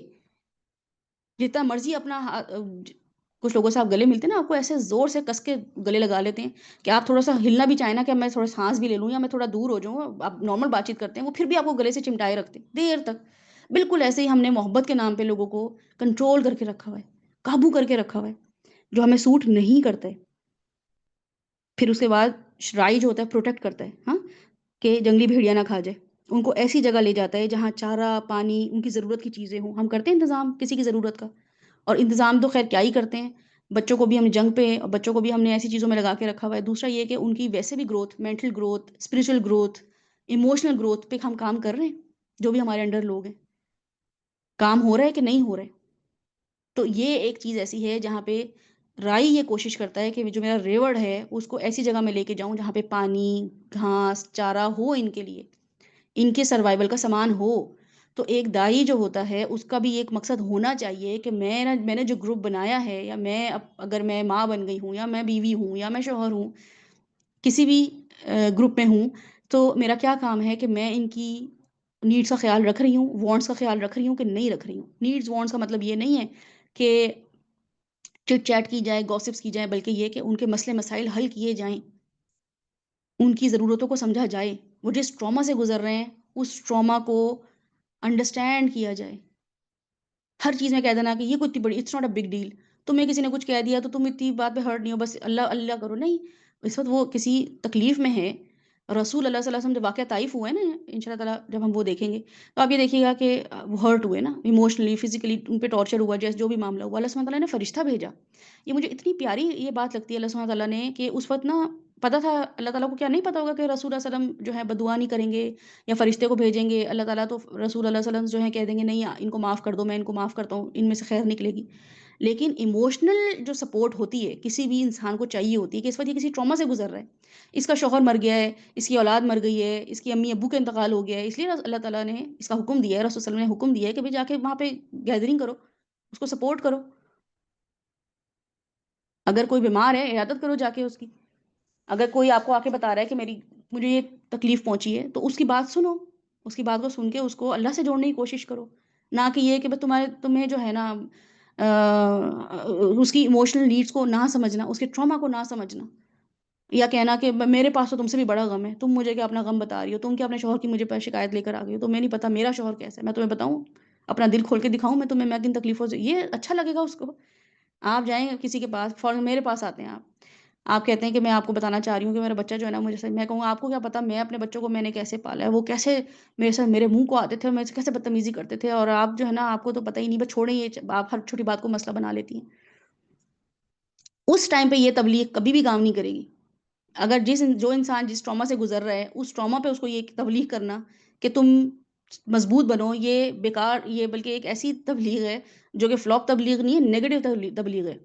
جتنا مرضی اپنا کچھ لوگوں سے آپ گلے ملتے ہیں نا، آپ کو ایسے زور سے کس کے گلے لگا لیتے ہیں کہ آپ تھوڑا سا ہلنا بھی چاہیں نا کہ میں تھوڑا سانس بھی لے لوں یا میں تھوڑا دور ہو جاؤں، آپ نارمل بات چیت کرتے ہیں، وہ پھر بھی آپ کو گلے سے چمٹائے رکھتے ہیں دیر تک۔ بالکل ایسے ہی ہم نے محبت کے نام پہ لوگوں کو کنٹرول کر کے رکھا ہوا ہے، قابو کر کے رکھا ہوا ہے، جو ہمیں سوٹ نہیں کرتا ہے۔ پھر اس کے بعد رائی جو ہوتا ہے پروٹیکٹ کرتا ہے، ہاں، کہ جنگلی بھیڑیا نہ کھا جائے، ان کو ایسی جگہ لے جاتا ہے جہاں چارہ پانی ان کی ضرورت کی چیزیں ہوں، ہم کرتے ہیں انتظام کسی کی ضرورت کا، اور انتظام تو خیر کیا ہی کرتے ہیں، بچوں کو بھی ہم جنگ پہ، اور بچوں کو بھی ہم نے ایسی چیزوں میں لگا کے رکھا ہوا ہے۔ دوسرا یہ کہ ان کی ویسے بھی growth, mental growth, spiritual growth, emotional growth پہ ہم کام کر رہے ہیں، جو بھی ہمارے انڈر لوگ ہیں، کام ہو رہا ہے کہ نہیں ہو رہا ہے۔ تو یہ ایک چیز ایسی ہے جہاں پہ رائی یہ کوشش کرتا ہے کہ جو میرا ریوڑ ہے اس کو ایسی جگہ میں لے کے جاؤں جہاں پہ پانی، گھاس، چارہ ہو ان کے لیے، ان کے سروائیول کا سامان ہو۔ تو ایک دائی جو ہوتا ہے اس کا بھی ایک مقصد ہونا چاہیے کہ میں نے جو گروپ بنایا ہے، یا میں اگر میں ماں بن گئی ہوں، یا میں بیوی ہوں، یا میں شوہر ہوں، کسی بھی گروپ میں ہوں، تو میرا کیا کام ہے کہ میں ان کی نیڈس کا خیال رکھ رہی ہوں، وانٹس کا خیال رکھ رہی ہوں کہ نہیں رکھ رہی ہوں۔ نیڈس وانٹس کا مطلب یہ نہیں ہے کہ چٹ چیٹ کی جائے، گوسپس کی جائے، بلکہ یہ کہ ان کے مسئلے مسائل حل کیے جائیں، ان کی ضرورتوں کو سمجھا جائے، وہ جس ٹراما سے گزر رہے ہیں اس ٹراما کو انڈرسٹینڈ کیا جائے۔ ہر چیز میں کہہ دینا کہ یہ کوئی اتنی بڑی، it's not a big deal, تمہیں کسی نے کچھ کہہ دیا تو تم اتنی بات پہ ہرٹ نہیں ہو، بس اللہ اللہ کرو، نہیں، اس وقت وہ کسی تکلیف میں ہے۔ رسول اللہ صلی اللہ علیہ وسلم جب واقعہ طائف ہوئے نا، ان شاء اللہ تعالیٰ جب ہم وہ دیکھیں گے تو آپ یہ دیکھیے گا کہ وہ ہرٹ ہوئے نا، ایموشنلی، فزیکلی ان پہ ٹارچر ہوا، جیسے جو بھی معاملہ ہوا، اللہ سبحانہ تعالیٰ نے فرشتہ بھیجا۔ یہ مجھے اتنی پیاری یہ بات لگتی ہے اللہ سبحانہ تعالیٰ نے، کہ اس وقت نا پتہ تھا اللہ تعالیٰ کو، کیا نہیں پتہ ہوگا کہ رسول اللہ صلی اللہ علیہ وسلم جو ہے بدعا نہیں کریں گے یا فرشتے کو بھیجیں گے، اللہ تعالیٰ تو رسول اللہ صلی اللہ علیہ وسلم جو ہے کہہ دیں گے نہیں ان کو معاف کر دو، میں ان کو معاف کرتا ہوں، ان میں سے خیر نکلے گی۔ لیکن ایموشنل جو سپورٹ ہوتی ہے کسی بھی انسان کو چاہیے ہوتی ہے کہ اس وقت یہ کسی ٹراما سے گزر رہا ہے، اس کا شوہر مر گیا ہے، اس کی اولاد مر گئی ہے، اس کی امی ابو کا انتقال ہو گیا ہے، اس لیے اللہ تعالیٰ نے اس کا حکم دیا ہے، رسول صلی اللہ علیہ وسلم نے حکم دیا ہے کہ بھئی جا کے وہاں پہ گیدرنگ کرو، اس کو سپورٹ کرو، اگر کوئی بیمار ہے عیادت کرو جا کے اس کی، اگر کوئی آپ کو آ کے بتا رہا ہے کہ مجھے یہ تکلیف پہنچی ہے تو اس کی بات سنو، اس کی بات کو سن کے اس کو اللہ سے جوڑنے کی کوشش کرو، نہ کہ یہ کہ بس تمہیں جو ہے نا اس کی ایموشنل نیڈس کو نہ سمجھنا، اس کے ٹراما کو نہ سمجھنا، یا کہنا کہ میرے پاس تو تم سے بھی بڑا غم ہے، تم مجھے کیا اپنا غم بتا رہی ہو، تم کیا اپنے شوہر کی مجھے پر شکایت لے کر آ گئی ہو، تمہیں نہیں پتا میرا شوہر کیسا ہے، میں تمہیں بتاؤں، اپنا دل کھول کے دکھاؤں میں تمہیں، میں کن تکلیفوں سے، یہ اچھا لگے گا اس کو؟ آپ جائیں کسی کے پاس، فوراً میرے پاس آتے ہیں آپ کہتے ہیں کہ میں آپ کو بتانا چاہ رہی ہوں کہ میرا بچہ جو ہے نا مجھے سے، میں کہوں گا آپ کو کیا پتا میں اپنے بچوں کو میں نے کیسے پالا ہے، وہ کیسے میرے ساتھ میرے منہ کو آتے تھے اور میرے سے کیسے بدتمیزی کرتے تھے، اور آپ جو ہے نا آپ کو تو پتہ ہی نہیں، بس چھوڑیں یہ، آپ ہر چھوٹی بات کو مسئلہ بنا لیتی ہیں، اس ٹائم پہ یہ تبلیغ کبھی بھی کام نہیں کرے گی، اگر جو انسان جس ٹراما سے گزر رہا ہے اس ٹراما پہ اس کو یہ تبلیغ کرنا کہ تم مضبوط بنو، یہ بیکار، یہ بلکہ ایک ایسی تبلیغ ہے جو کہ فلاپ تبلیغ نہیں ہے، نیگیٹو تبلیغ ہے،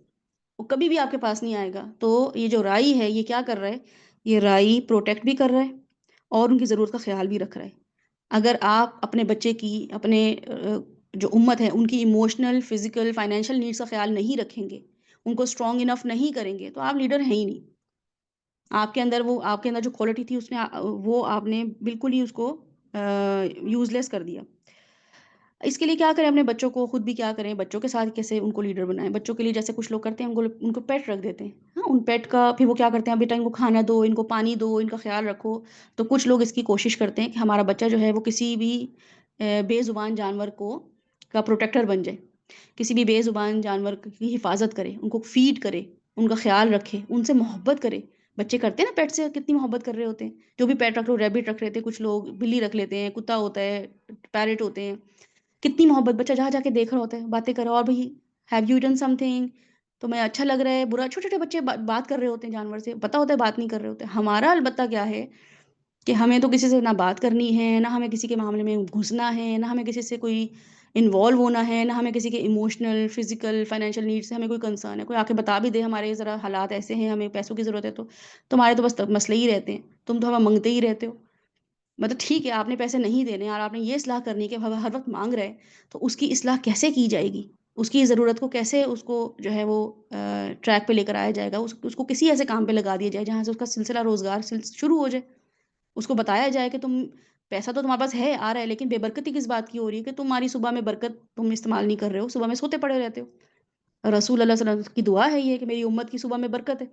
وہ کبھی بھی آپ کے پاس نہیں آئے گا۔ تو یہ جو رائی ہے یہ کیا کر رہا ہے، یہ رائی پروٹیکٹ بھی کر رہا ہے اور ان کی ضرورت کا خیال بھی رکھ رہا ہے۔ اگر آپ اپنے بچے کی، اپنے جو امت ہے ان کی ایموشنل، فزیکل، فائنینشیل نیڈس کا خیال نہیں رکھیں گے، ان کو اسٹرانگ انف نہیں کریں گے تو آپ لیڈر ہیں ہی نہیں۔ آپ کے اندر جو کوالٹی تھی اس میں وہ آپ نے بالکل ہی اس کو یوز لیس کر دیا۔ اس کے لیے کیا کریں، اپنے بچوں کو، خود بھی کیا کریں، بچوں کے ساتھ کیسے ان کو لیڈر بنائیں۔ بچوں کے لیے جیسے کچھ لوگ کرتے ہیں، ان کو پیٹ رکھ دیتے ہیں، ہاں، ان پیٹ کا پھر وہ کیا کرتے ہیں، بیٹا ان کو کھانا دو، ان کو پانی دو، ان کا خیال رکھو۔ تو کچھ لوگ اس کی کوشش کرتے ہیں کہ ہمارا بچہ جو ہے وہ کسی بھی بے زبان جانور کا پروٹیکٹر بن جائے، کسی بھی بے زبان جانور کی حفاظت کرے، ان کو فیڈ کرے، ان کا خیال رکھے، ان سے محبت کرے۔ بچے کرتے ہیں نا پیٹ سے کتنی محبت کر رہے ہوتے ہیں، جو بھی پیٹ رکھ لو، ریبٹ رکھ لیتے ہیں کچھ لوگ، بلی رکھ لیتے ہیں، کتا ہوتا ہے، پیرٹ ہوتے ہیں، کتنی محبت، بچہ جہاں جا کے دیکھ رہا ہوتا ہے، باتیں کر رہا ہے، اور بھائی have you done some thing, تمہیں اچھا لگ رہا ہے، برا، چھوٹے چھوٹے بچے بات کر رہے ہوتے ہیں جانور سے، پتہ ہوتا ہے بات نہیں کر رہے ہوتے۔ ہمارا البتہ کیا ہے کہ ہمیں تو کسی سے نہ بات کرنی ہے، نہ ہمیں کسی کے معاملے میں گھسنا ہے، نہ ہمیں کسی سے کوئی انوالو ہونا ہے، نہ ہمیں کسی کے ایموشنل، فزیکل، فائنینشیل نیڈ سے ہمیں کوئی کنسرن ہے۔ کوئی آ کے بتا بھی دے ہمارے ذرا حالات ایسے ہیں، ہمیں پیسوں کی ضرورت ہے، تو تمہارے تو بس مسئلے ہی رہتے ہیں، تم تو ہمیں منگتے ہی رہتے ہو۔ مطلب ٹھیک ہے آپ نے پیسے نہیں دینے اور آپ نے یہ اصلاح کرنی کہ ہر وقت مانگ رہے، تو اس کی اصلاح کیسے کی جائے گی، اس کی ضرورت کو کیسے اس کو جو ہے وہ ٹریک پہ لے کر آیا جائے گا، اس کو کسی ایسے کام پہ لگا دیا جائے جہاں سے اس کا سلسلہ روزگار شروع ہو جائے، اس کو بتایا جائے کہ پیسہ تو تمہارے پاس ہے، آ رہا ہے، لیکن بے برکتی کس بات کی ہو رہی ہے کہ تمہاری صبح میں برکت تم استعمال نہیں کر رہے ہو، صبح میں سوتے پڑے رہتے ہو۔ رسول اللہ صلی اللہ علیہ وسلم کی دعا ہے یہ کہ میری امت کی صبح میں برکت ہے۔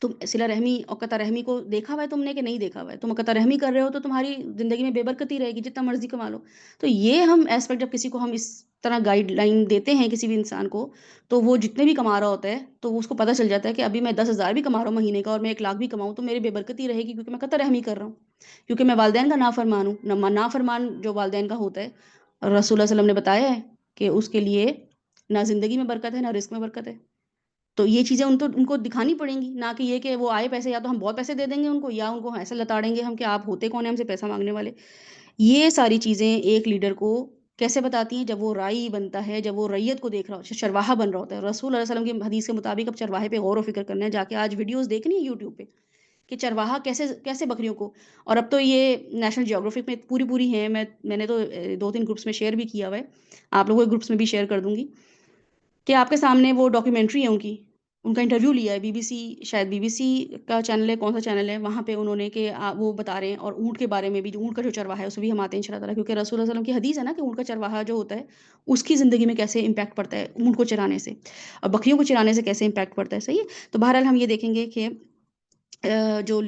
تم صلہ رحمی اور قطع رحمی کو دیکھا ہوا ہے تم نے کہ نہیں دیکھا ہوا ہے؟ تم قطع رحمی کر رہے ہو تو تمہاری زندگی میں بے برکتی رہے گی، جتنا مرضی کما لو۔ تو یہ ہم ایسپیکٹ جب کسی کو ہم اس طرح گائیڈ لائن دیتے ہیں کسی بھی انسان کو، تو وہ جتنے بھی کما رہا ہوتا ہے تو وہ اس کو پتہ چل جاتا ہے کہ ابھی میں 10,000 بھی کما رہا ہوں مہینے کا اور میں 1 لاکھ بھی کماؤں تو میری بے برکتی رہے گی، کیونکہ میں قطع رحمی کر رہا ہوں، کیونکہ میں والدین کا نافرمان ہوں۔ نافرمان جو والدین کا ہوتا ہے، رسول اللہ صلی اللہ علیہ وسلم نے بتایا ہے کہ اس کے لیے نہ زندگی میں برکت ہے، نہ رزق میں برکت ہے۔ تو یہ چیزیں ان کو دکھانی پڑیں گی، نہ کہ یہ کہ وہ آئے پیسے، یا تو ہم بہت پیسے دے دیں گے ان کو، یا ان کو ایسا لتاڑیں گے ہم کہ آپ ہوتے کون ہیں ہم سے پیسہ مانگنے والے۔ یہ ساری چیزیں ایک لیڈر کو کیسے بتاتی ہیں، جب وہ رائی بنتا ہے، جب وہ ریت کو دیکھ رہا ہوتا ہے، چرواہا بن رہا ہوتا ہے۔ رسول اللہ علیہ وسلم کی حدیث کے مطابق اب چرواہے پہ غور و فکر کرنا ہے، جا کے آج ویڈیوز دیکھنی ہے یوٹیوب پہ کہ چرواہا کیسے کیسے بکریوں کو، اور اب تو یہ نیشنل جیوگرافک میں پوری ہیں، میں نے تو 2-3 گروپس میں شیئر بھی کیا ہوا ہے، آپ لوگوں کے گروپس میں بھی شیئر کر دوں گی، کہ آپ کے سامنے وہ ڈاکیومنٹری ہے ان کا انٹرویو لیا ہے، بی بی سی، شاید بی بی سی کا چینل ہے، کون سا چینل ہے، وہاں پہ انہوں نے کہ وہ بتا رہے ہیں، اور اونٹ کے بارے میں بھی، جو اونٹ کا جو چرواہا ہے اس میں بھی ہم آتے ہیں انشاء اللہ تعالیٰ، کیونکہ رسول اللہ علیہ وسلم کی حدیث ہے نا کہ اونٹ کا چرواہا جو ہوتا ہے اس کی زندگی میں کیسے امپیکٹ پڑتا ہے اونٹ کو چرانے سے، اور بکریوں کو چرانے سے کیسے امپیکٹ پڑتا ہے، صحیح ہے۔ تو بہرحال ہم یہ دیکھیں گے کہ جو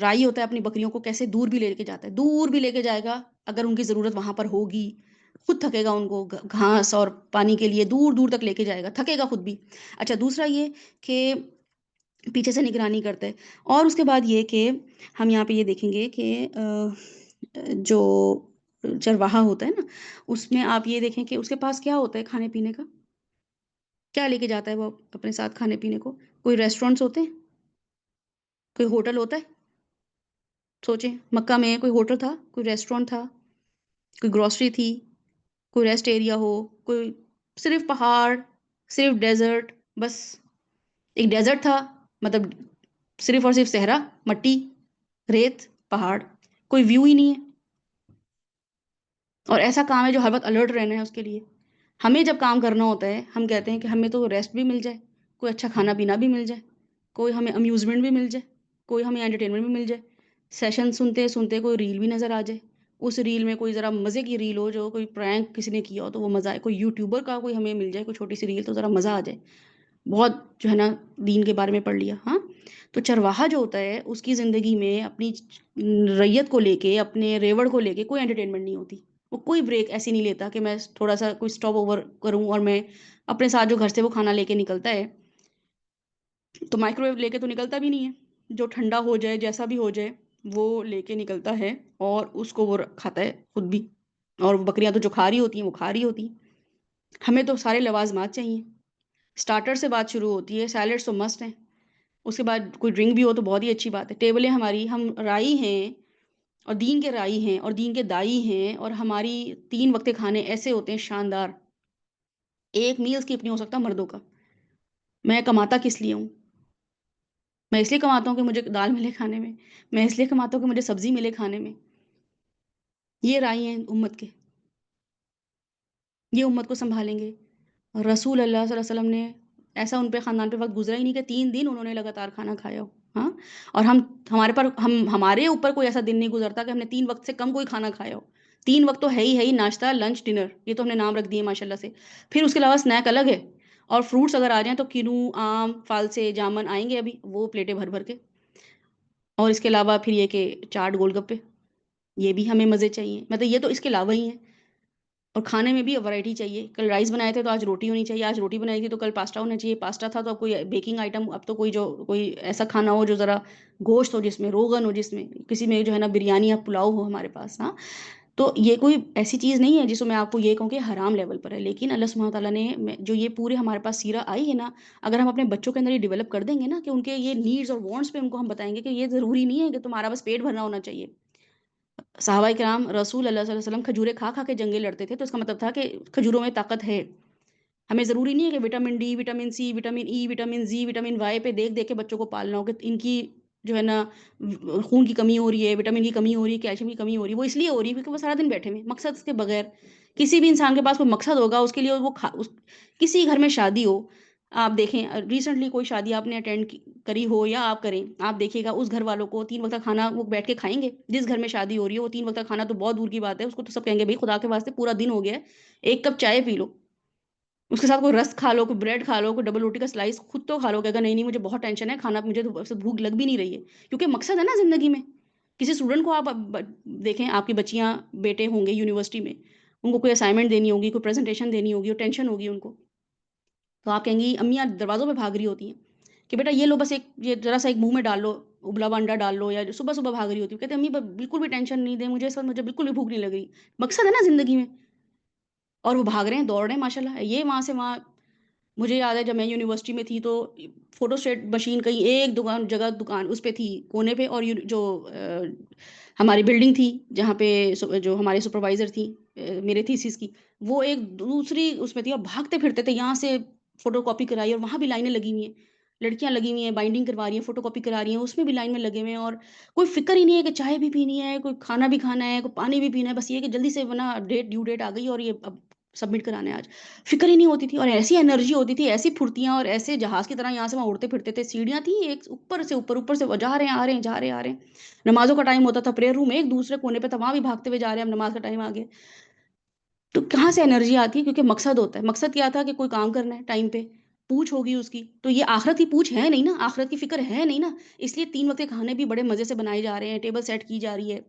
رائی ہوتا ہے اپنی بکریوں کو کیسے دور بھی لے کے جاتا ہے، دور بھی لے کے جائے گا اگر ان کی ضرورت وہاں پر ہوگی، خود تھکے گا، ان کو گھاس اور پانی کے لیے دور دور تک لے کے جائے گا، تھکے گا خود بھی۔ اچھا، دوسرا یہ کہ پیچھے سے نگرانی کرتا ہے، اور اس کے بعد یہ کہ ہم یہاں پہ یہ دیکھیں گے کہ جو چرواہا ہوتا ہے نا، اس میں آپ یہ دیکھیں کہ اس کے پاس کیا ہوتا ہے کھانے پینے کا، کیا لے کے جاتا ہے وہ اپنے ساتھ کھانے پینے کو؟ کوئی ریسٹورینٹس ہوتے ہیں، کوئی ہوٹل ہوتا ہے؟ سوچیں، مکہ میں کوئی ہوٹل تھا، کوئی ریسٹورینٹ تھا، کوئی گروسری تھی، کوئی ریسٹ ایریا ہو، کوئی صرف پہاڑ، صرف ڈیزرٹ، بس ایک ڈیزرٹ تھا، مطلب صرف اور صرف صحرا، مٹی، ریت، پہاڑ، کوئی ویو ہی نہیں ہے۔ اور ایسا کام ہے جو ہر وقت الرٹ رہنا ہے اس کے لیے۔ ہمیں جب کام کرنا ہوتا ہے ہم کہتے ہیں کہ ہمیں تو ریسٹ بھی مل جائے، کوئی اچھا کھانا پینا بھی مل جائے، کوئی ہمیں امیوزمنٹ بھی مل جائے، کوئی ہمیں انٹرٹینمنٹ بھی مل جائے، سیشن سنتے سنتے کوئی ریل بھی نظر آ جائے، اس ریل میں کوئی ذرا مزے کی ریل ہو، جو کوئی پرینک کسی نے کیا ہو تو وہ مزہ آئے، کوئی یوٹیوبر کا کوئی ہمیں مل جائے کوئی چھوٹی سی ریل تو ذرا مزہ آ جائے، بہت جو ہے نا دین کے بارے میں پڑھ لیا۔ ہاں، تو چرواہا جو ہوتا ہے اس کی زندگی میں اپنی ریت کو لے کے، اپنے ریوڑ کو لے کے کوئی انٹرٹینمنٹ نہیں ہوتی، وہ کوئی بریک ایسی نہیں لیتا کہ میں تھوڑا سا کوئی اسٹاپ اوور کروں، اور میں اپنے ساتھ جو گھر سے وہ کھانا لے کے نکلتا ہے تو مائکرو ویو لے کے تو نکلتا بھی نہیں ہے، جو ٹھنڈا ہو جائے جیسا بھی ہو جائے وہ لے کے نکلتا ہے، اور اس کو وہ کھاتا ہے خود بھی، اور وہ بکریاں تو جو کھا رہی ہوتی ہیں وہ کھا رہی ہوتی ہیں۔ ہمیں تو سارے لوازمات چاہیے، سٹارٹر سے بات شروع ہوتی ہے، سیلڈس تو مسٹ ہیں، اس کے بعد کوئی ڈرنک بھی ہو تو بہت ہی اچھی بات ہے۔ ٹیبلیں ہماری، ہم رائی ہیں اور دین کے رائی ہیں اور دین کے دائی ہیں، اور ہماری 3 وقت کھانے ایسے ہوتے ہیں شاندار، ایک میل اسکپ نہیں ہو سکتا مردوں کا۔ میں کماتا کس لیے ہوں؟ میں اس لیے کماتا ہوں کہ مجھے دال ملے کھانے میں، میں اس لیے کماتا ہوں کہ مجھے سبزی ملے کھانے میں۔ یہ رائی ہیں امت کے، یہ امت کو سنبھالیں گے۔ رسول اللہ صلی اللہ علیہ وسلم نے ایسا ان پہ خاندان پہ وقت گزرا ہی نہیں کہ 3 دن انہوں نے لگاتار کھانا کھایا ہو۔ ہاں، اور ہمارے اوپر کوئی ایسا دن نہیں گزرتا کہ ہم نے 3 وقت سے کم کوئی کھانا کھایا ہو۔ 3 وقت تو ہے ہی ناشتہ، لنچ، ڈنر، یہ تو ہم نے نام رکھ دیے ماشاء اللہ سے۔ پھر اس کے علاوہ اسنیک الگ ہے، اور فروٹس اگر آ جائیں تو کنو، آم، فالسے، جامن آئیں گے ابھی، وہ پلیٹیں بھر بھر کے، اور اس کے علاوہ پھر یہ کہ چاٹ، گول گپے، یہ بھی ہمیں مزے چاہیے، مطلب یہ تو اس کے علاوہ ہی ہیں۔ اور کھانے میں بھی ورائٹی چاہیے، کل رائس بنائے تھے تو آج روٹی ہونی چاہیے، آج روٹی بنائی تھی تو کل پاستا ہونا چاہیے، پاستا تھا تو اب کوئی بیکنگ آئٹم، اب تو کوئی ایسا کھانا ہو جو ذرا گوشت ہو، جس میں روغن ہو، جس میں کسی میں جو ہے نا بریانی یا پلاؤ ہو ہمارے پاس۔ ہاں، تو یہ کوئی ایسی چیز نہیں ہے جس کو میں آپ کو یہ کہوں کہ حرام لیول پر ہے، لیکن اللہ سبحانہ تعالیٰ نے جو یہ پورے ہمارے پاس سیرہ آئی ہے نا، اگر ہم اپنے بچوں کے اندر یہ ڈیولپ کر دیں گے نا کہ ان کے یہ نیڈز اور وانٹس پہ ان کو ہم بتائیں گے کہ یہ ضروری نہیں ہے کہ تمہارا بس پیٹ بھرنا ہونا چاہیے۔ صحابہ کرام رسول اللہ صلی اللہ علیہ وسلم کھجوریں کھا کھا کے جنگیں لڑتے تھے، تو اس کا مطلب تھا کہ کھجوروں میں طاقت ہے۔ ہمیں ضروری نہیں ہے کہ vitamin D, vitamin C, vitamin E, vitamin Z, vitamin Y پہ دیکھ دیکھ کے بچوں کو پالنا ہو کہ ان کی جو ہے نا خون کی کمی ہو رہی ہے، وٹامن کی کمی ہو رہی ہے، کیلشیم کی کمی ہو رہی ہے۔ وہ اس لیے ہو رہی ہے کیونکہ وہ سارا دن بیٹھے ہوئے مقصد کے بغیر۔ کسی بھی انسان کے پاس کوئی مقصد ہوگا، اس کے لیے کسی گھر میں شادی ہو، آپ دیکھیں ریسنٹلی کوئی شادی آپ نے اٹینڈ کری ہو یا آپ کریں، آپ دیکھیے گا اس گھر والوں کو 3 وقت کا کھانا وہ بیٹھ کے کھائیں گے؟ جس گھر میں شادی ہو رہی ہے وہ 3 وقت کا کھانا تو بہت دور کی بات ہے، اس کو تو سب کہیں گے بھائی خدا کے واسطے پورا دن ہو گیا ہے، 1 کپ چائے پی لو، اس کے ساتھ کوئی رس کھا لو، کوئی بریڈ کھا لو، کوئی ڈبل روٹی کا سلائس خود تو کھا لو، کہے گا نہیں نہیں مجھے بہت ٹینشن ہے کھانا، مجھے تو بھوک لگ بھی نہیں رہی ہے، کیونکہ مقصد ہے نا زندگی میں۔ کسی اسٹوڈنٹ کو آپ دیکھیں، آپ کی بچیاں بیٹے ہوں گے یونیورسٹی میں، ان کو کوئی اسائنمنٹ دینی ہوگی، کوئی پریزنٹیشن دینی ہوگی، اور ٹینشن ہوگی ان کو، تو آپ کہیں گی امیاں دروازوں پہ بھاگ رہی ہوتی ہیں کہ بیٹا یہ لو، بس یہ ذرا سا ایک منہ میں ڈال لو، ابلا ہوا انڈا ڈال لو، یا صبح صبح بھاگ رہی ہوتی ہے، کہتے ہیں امی بالکل بھی ٹینشن نہیں دیں مجھے، اس وقت مجھے بالکل بھی بھوک نہیں لگ رہی۔ مقصد ہے نا زندگی میں، اور وہ بھاگ رہے ہیں، دوڑ رہے ہیں ماشاء اللہ، یہ وہاں سے وہاں۔ مجھے یاد ہے جب میں یونیورسٹی میں تھی تو فوٹو اسٹیٹ مشین کہیں ایک دکان اس پہ تھی کونے پہ، اور جو ہماری بلڈنگ تھی جہاں پہ جو ہمارے سپروائزر تھی میرے تھیسس کی، وہ ایک دوسری اس میں تھی، اور بھاگتے پھرتے تھے یہاں سے فوٹو کاپی کرائی، اور وہاں بھی لائنیں لگی ہوئی ہیں، لڑکیاں لگی ہوئی ہیں بائنڈنگ کروا رہی ہیں، فوٹو کاپی کرا رہی ہیں، اس میں بھی لائن میں لگے ہوئے ہیں، اور کوئی فکر ہی نہیں ہے کہ چائے بھی پینی ہے، کوئی کھانا بھی کھانا ہے، کوئی پانی بھی پینا ہے، بس یہ کہ جلدی سے ورنہ ڈیو ڈیٹ آ گئی اور یہ اب سبمٹ کرانا ہے آج۔ فکر ہی نہیں ہوتی تھی، اور ایسی انرجی ہوتی تھی، ایسی پھرتیاں، اور ایسے جہاز کی طرح یہاں سے وہاں اڑتے پھرتے تھے، سیڑھیاں تھیں ایک اوپر سے اوپر سے جا رہے ہیں آ رہے ہیں، جا رہے ہیں آ رہے ہیں۔ نمازوں کا ٹائم ہوتا تھا، پریئر روم ایک دوسرے کونے پہ تھا، وہاں بھی بھاگتے ہوئے جا رہے ہیں، اب نماز کا ٹائم آ گیا۔ تو کہاں سے انرجی آتی ہے؟ کیونکہ مقصد ہوتا ہے۔ مقصد کیا تھا کہ کوئی کام کرنا ہے ٹائم پہ، پوچھ ہوگی اس کی، تو یہ آخرت کی پوچھ ہے نہیں نا، آخرت کی فکر ہے نہیں نا، اس لیے 3 وقت کے کھانے بھی بڑے مزے سے بنائے جا رہے ہیں، ٹیبل سیٹ کی جا رہی ہے،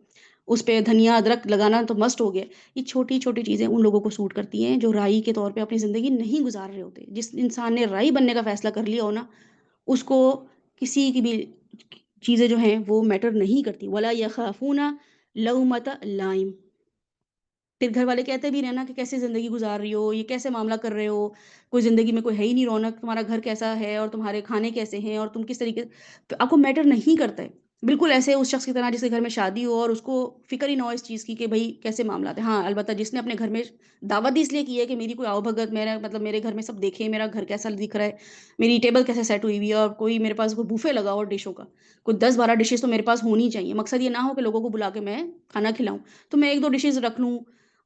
اس پہ دھنیا ادرک لگانا تو مسٹ ہو گیا۔ یہ چھوٹی چھوٹی چیزیں ان لوگوں کو سوٹ کرتی ہیں جو رائی کے طور پہ اپنی زندگی نہیں گزار رہے ہوتے۔ جس انسان نے رائی بننے کا فیصلہ کر لیا ہو نا، اس کو کسی کی بھی چیزیں جو ہیں وہ میٹر نہیں کرتی۔ ولا یخافون لومۃ لائم۔ پھر گھر والے کہتے بھی رہنا کہ کیسے زندگی گزار رہی ہو، یہ کیسے معاملہ کر رہے ہو، کوئی زندگی میں کوئی ہے ہی نہیں رونق، تمہارا گھر کیسا ہے اور تمہارے کھانے کیسے ہیں اور تم کس طریقے، تو آپ کو میٹر نہیں کرتا ہے۔ بالکل ایسے اس شخص کی طرح جس کے گھر میں شادی ہو اور اس کو فکر ہی نہ ہو اس چیز کی کہ بھئی کیسے معاملات ہیں۔ ہاں، البتہ جس نے اپنے گھر میں دعوت دی اس لیے کی ہے کہ میری کوئی آؤ بھگت، میرا مطلب میرے گھر میں سب دیکھیں میرا گھر کیسا دکھ رہا ہے، میری ٹیبل کیسے سیٹ ہوئی ہوئی ہے اور کوئی میرے پاس کوئی بوفے لگا ہو ڈشوں کا۔ کوئی 10-12 ڈشز تو میرے پاس ہونی چاہیے۔ مقصد یہ نہ ہو کہ لوگوں کو بلا کے میں کھانا کھلاؤں۔ تو میں 1-2 ڈشز رکھ لوں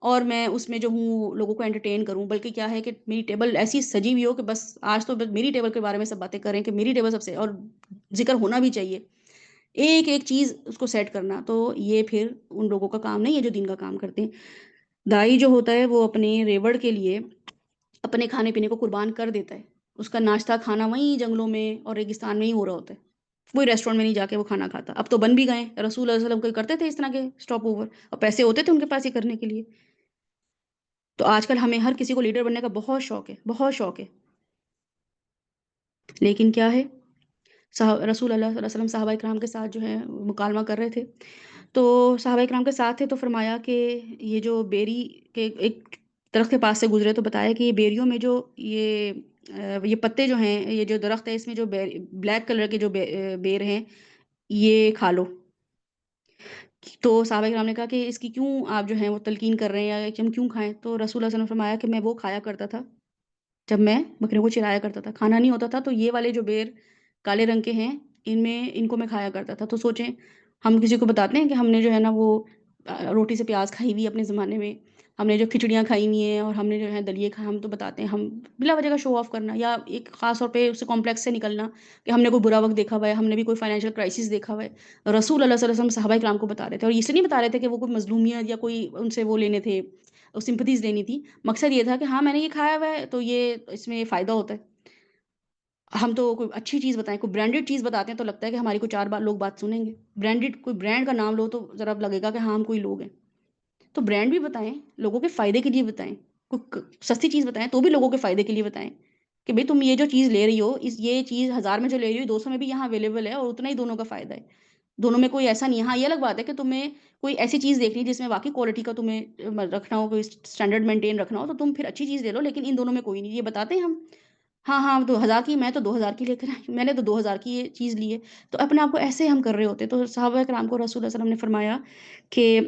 اور میں اس میں جو ہوں لوگوں کو انٹرٹین کروں، بلکہ کیا ہے کہ میری ٹیبل ایسی سجی ہوئی ہو کہ بس آج تو بس میری ٹیبل کے بارے میں سب باتیں کر رہے ہیں کہ میری ٹیبل سب سے اور ذکر ہونا بھی چاہیے۔ ایک-ایک چیز اس کو سیٹ کرنا، تو یہ پھر ان لوگوں کا کام نہیں ہے جو دین کا کام کرتے ہیں۔ دائی جو ہوتا ہے وہ اپنے ریوڑ کے لیے اپنے کھانے-پینے کو قربان کر دیتا ہے۔ اس کا ناشتہ کھانا وہیں جنگلوں میں اور ریگستان میں ہی ہو رہا ہوتا ہے۔ کوئی ریسٹورینٹ میں نہیں جا کے وہ کھانا کھاتا۔ اب تو بن بھی گئے ہیں، رسول اللہ صلی اللہ علیہ وسلم کوئی کرتے تھے اس طرح کے اسٹاپ اوور اور پیسے ہوتے تھے ان کے پاس یہ کرنے کے لیے۔ تو آج کل ہمیں ہر کسی کو لیڈر بننے کا بہت شوق ہے، بہت شوق ہے۔ لیکن کیا ہے رسول اللہ صلی اللہ علیہ وسلم صحابہ کرام کے ساتھ جو ہے مکالمہ کر رہے تھے، تو صحابہ کرام کے ساتھ تھے تو فرمایا کہ یہ جو بیری کے ایک درخت کے پاس سے گزرے تو بتایا کہ یہ بیریوں میں جو یہ پتے جو ہیں، یہ جو درخت ہے اس میں جو بلیک کلر کے جو بیر ہیں یہ کھا لو۔ تو صحابہ کرام نے کہا کہ اس کی کیوں آپ جو ہیں وہ تلقین کر رہے ہیں یا کہ ہم کیوں کھائیں؟ تو رسول اللہ صلی اللہ علیہ وسلم نے فرمایا کہ میں وہ کھایا کرتا تھا جب میں بکریوں کو چرایا کرتا تھا، کھانا نہیں ہوتا تھا تو یہ والے جو بیر کالے رنگ کے ہیں ان کو میں کھایا کرتا تھا۔ تو سوچیں ہم کسی کو بتاتے ہیں کہ ہم نے جو ہے نا وہ روٹی سے پیاز کھائی ہوئی ہے اپنے زمانے میں، ہم نے جو کھچڑیاں کھائی ہوئی ہیں اور ہم نے جو ہے دلیے کھائے، ہم تو بتاتے ہیں ہم بلا وجہ کا شو آف کرنا یا ایک خاص طور پہ اس سے کمپلیکس سے نکلنا کہ ہم نے کوئی برا وقت دیکھا ہوا ہے، ہم نے بھی کوئی فائنینشیل کرائسس دیکھا ہوا ہے۔ رسول اللہ صلی اللہ علیہ وسلم صحابہ کرام کو بتا رہے تھے اور اس لیے نہیں بتا رہے تھے کہ وہ کوئی مظلومیت یا کوئی ان سے وہ لینے تھے سمپتھیز لینی تھی، مقصد یہ تھا کہ ہاں میں نے یہ کھایا ہوا ہے تو یہ اس میں فائدہ ہوتا ہے۔ ہم تو کوئی اچھی چیز بتائیں، کوئی برانڈڈ چیز بتاتے ہیں تو لگتا ہے کہ ہماری کوئی 4 بار لوگ بات سنیں گے۔ برانڈڈ کوئی برانڈ کا نام لو تو ذرا لگے گا کہ ہاں ہم کوئی لوگ ہیں۔ تو برانڈ بھی بتائیں، لوگوں کے فائدے کے لیے بتائیں، کوئی سستی چیز بتائیں تو بھی لوگوں کے فائدے کے لیے بتائیں کہ بھئی تم یہ جو چیز لے رہی ہو یہ چیز 1000 میں جو لے رہی ہو 200 میں بھی یہاں اویلیبل ہے اور اتنا ہی دونوں کا فائدہ ہے۔ دونوں میں کوئی ایسا نہیں ہے۔ ہاں یہ الگ بات ہے کہ تمہیں کوئی ایسی چیز دیکھنی ہے جس میں واقعی کوالٹی کا تمہیں رکھنا ہو، کوئی اسٹینڈرڈ مینٹین رکھنا ہو تو تم پھر اچھی چیز لے لو، لیکن ان دونوں میں کوئی نہیں، یہ بتاتے ہیں ہم۔ ہاں، ہاں 2000 کی میں تو 2000 کی لے کر آئی، میں نے تو 2000 کی یہ چیز لی ہے۔ تو اپنے آپ کو ایسے ہم کر رہے ہوتے ہیں۔ تو صحابہ کرام کو رسول اللہ صلی اللہ علیہ وسلم نے فرمایا کہ